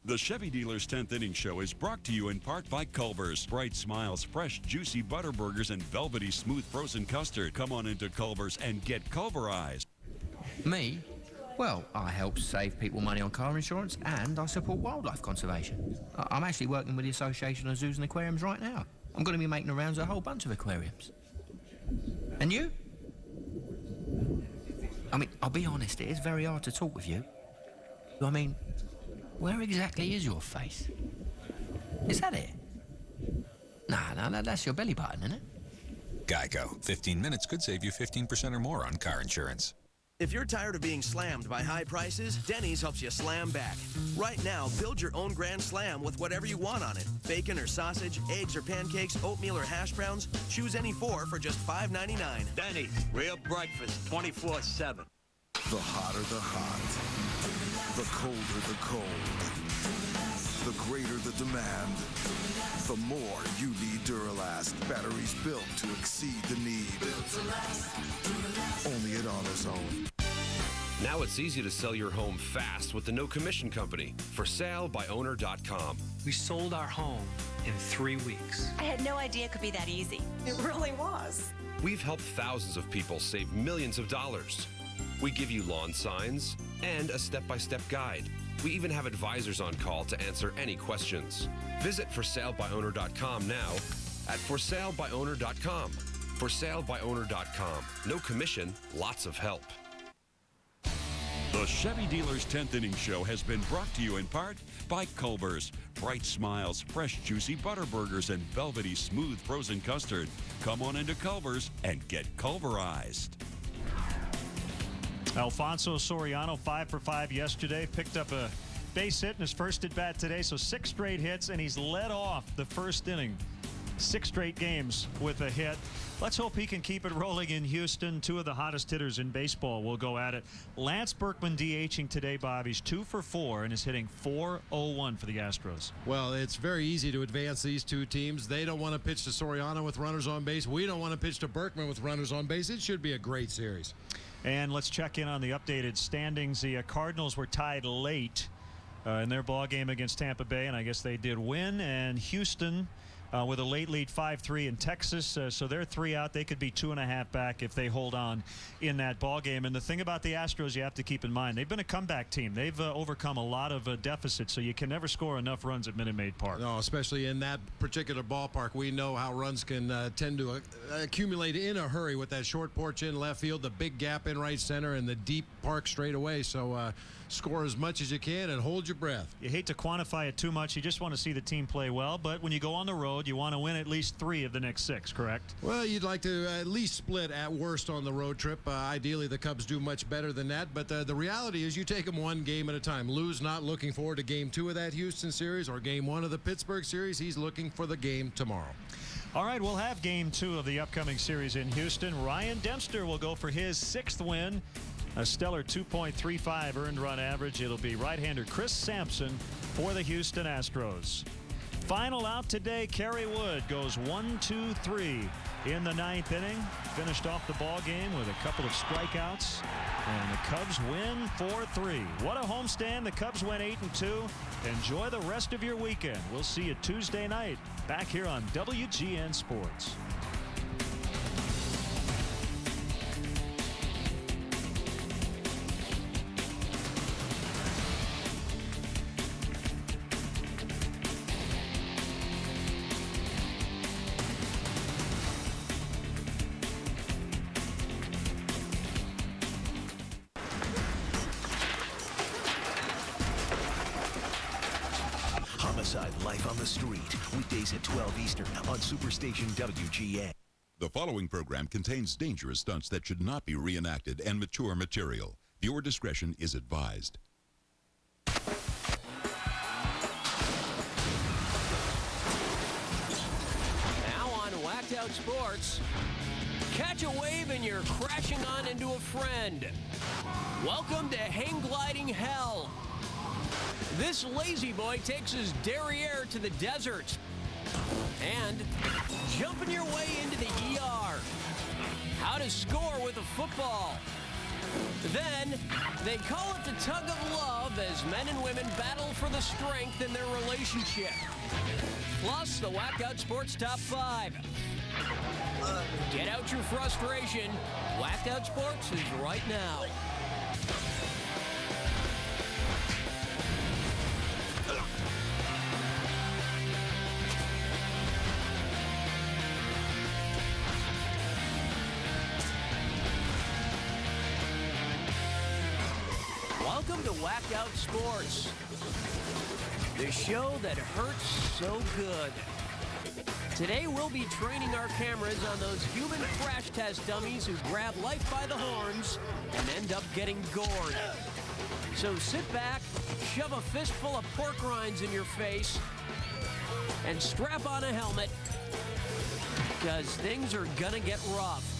The Chevy Dealer's 10th Inning Show is brought to you in part by Culver's. Bright smiles, fresh, juicy butter burgers, and velvety smooth frozen custard. Come on into Culver's and get Culverized. Me? Well, I help save people money on car insurance and I support wildlife conservation. I'm actually working with the Association of Zoos and Aquariums right now. I'm going to be making the rounds at a whole bunch of aquariums. And you? I mean, I'll be honest, it is very hard to talk with you. I mean, where exactly is your face? Is that it? Nah, that's your belly button, isn't it? Geico. 15 minutes could save you 15% or more on car insurance. If you're tired of being slammed by high prices, Denny's helps you slam back. Right now, build your own Grand Slam with whatever you want on it. Bacon or sausage, eggs or pancakes, oatmeal or hash browns. Choose any 4 for just $5.99. Denny's, real breakfast, 24/7. The hotter the hot, the colder the cold, the greater the demand, the more you need Duralast. Batteries built to exceed the need. Only at AutoZone. Now it's easy to sell your home fast with the No Commission Company. For salebyowner.com. We sold our home in 3 weeks. I had no idea it could be that easy. It really was. We've helped thousands of people save millions of dollars. We give you lawn signs and a step-by-step guide. We even have advisors on call to answer any questions. Visit forsalebyowner.com now at forsalebyowner.com. forsalebyowner.com. No commission, lots of help. The Chevy Dealer's 10th Inning Show has been brought to you in part by Culver's. Bright smiles, fresh, juicy butter burgers, and velvety smooth frozen custard. Come on into Culver's and get Culverized. Alfonso Soriano, 5 for 5 yesterday, picked up a base hit in his first at bat today, so 6 straight hits, and he's led off the first inning. 6 straight games with a hit. Let's hope he can keep it rolling in Houston. 2 of the hottest hitters in baseball will go at it. Lance Berkman DHing today, Bob. He's 2 for 4 and is hitting .401 for the Astros. Well, it's very easy to advance these two teams. They don't want to pitch to Soriano with runners on base. We don't want to pitch to Berkman with runners on base. It should be a great series. And let's check in on the updated standings. The Cardinals were tied late in their ball game against Tampa Bay, and I guess they did win. And Houston with a late lead 5-3 in Texas, so they're 3 out. They could be 2.5 back if they hold on in that ball game. And the thing about the Astros you have to keep in mind, they've been a comeback team. They've overcome a lot of deficits, so you can never score enough runs at Minute Maid Park. No, especially in that particular ballpark. We know how runs can tend to accumulate in a hurry with that short porch in left field, the big gap in right center, and the deep park straightaway. So score as much as you can and hold your breath. You hate to quantify it too much. You just want to see the team play well, but when you go on the road, you want to win at least 3 of the next 6, correct? Well, you'd like to at least split at worst on the road trip. Ideally, the Cubs do much better than that, but the reality is you take them 1 game at a time. Lou's not looking forward to game 2 of that Houston series or game 1 of the Pittsburgh series. He's looking for the game tomorrow. All right, we'll have game 2 of the upcoming series in Houston. Ryan Dempster will go for his 6th win. A stellar 2.35 earned run average. It'll be right-hander Chris Sampson for the Houston Astros. Final out today, Kerry Wood goes 1-2-3 in the 9th inning. Finished off the ball game with a couple of strikeouts, and the Cubs win 4-3. What a homestand. The Cubs went 8-2. Enjoy the rest of your weekend. We'll see you Tuesday night back here on WGN Sports. inside life on the street. Weekdays at 12 Eastern on Superstation WGN. The following program contains dangerous stunts that should not be reenacted and mature material. Viewer discretion is advised. Now on Whacked Out Sports, catch a wave and you're crashing on into a friend. Welcome to hang gliding hell. This lazy boy takes his derriere to the desert and jumping your way into the ER. How to score with a football. Then they call it the tug of love as men and women battle for the strength in their relationship. Plus the Whacked Out Sports Top 5. Get out your frustration. Whacked Out Sports is right now. Welcome to Whacked Out Sports, the show that hurts so good. Today we'll be training our cameras on those human crash test dummies who grab life by the horns and end up getting gored. So sit back, shove a fistful of pork rinds in your face, and strap on a helmet, because things are gonna get rough.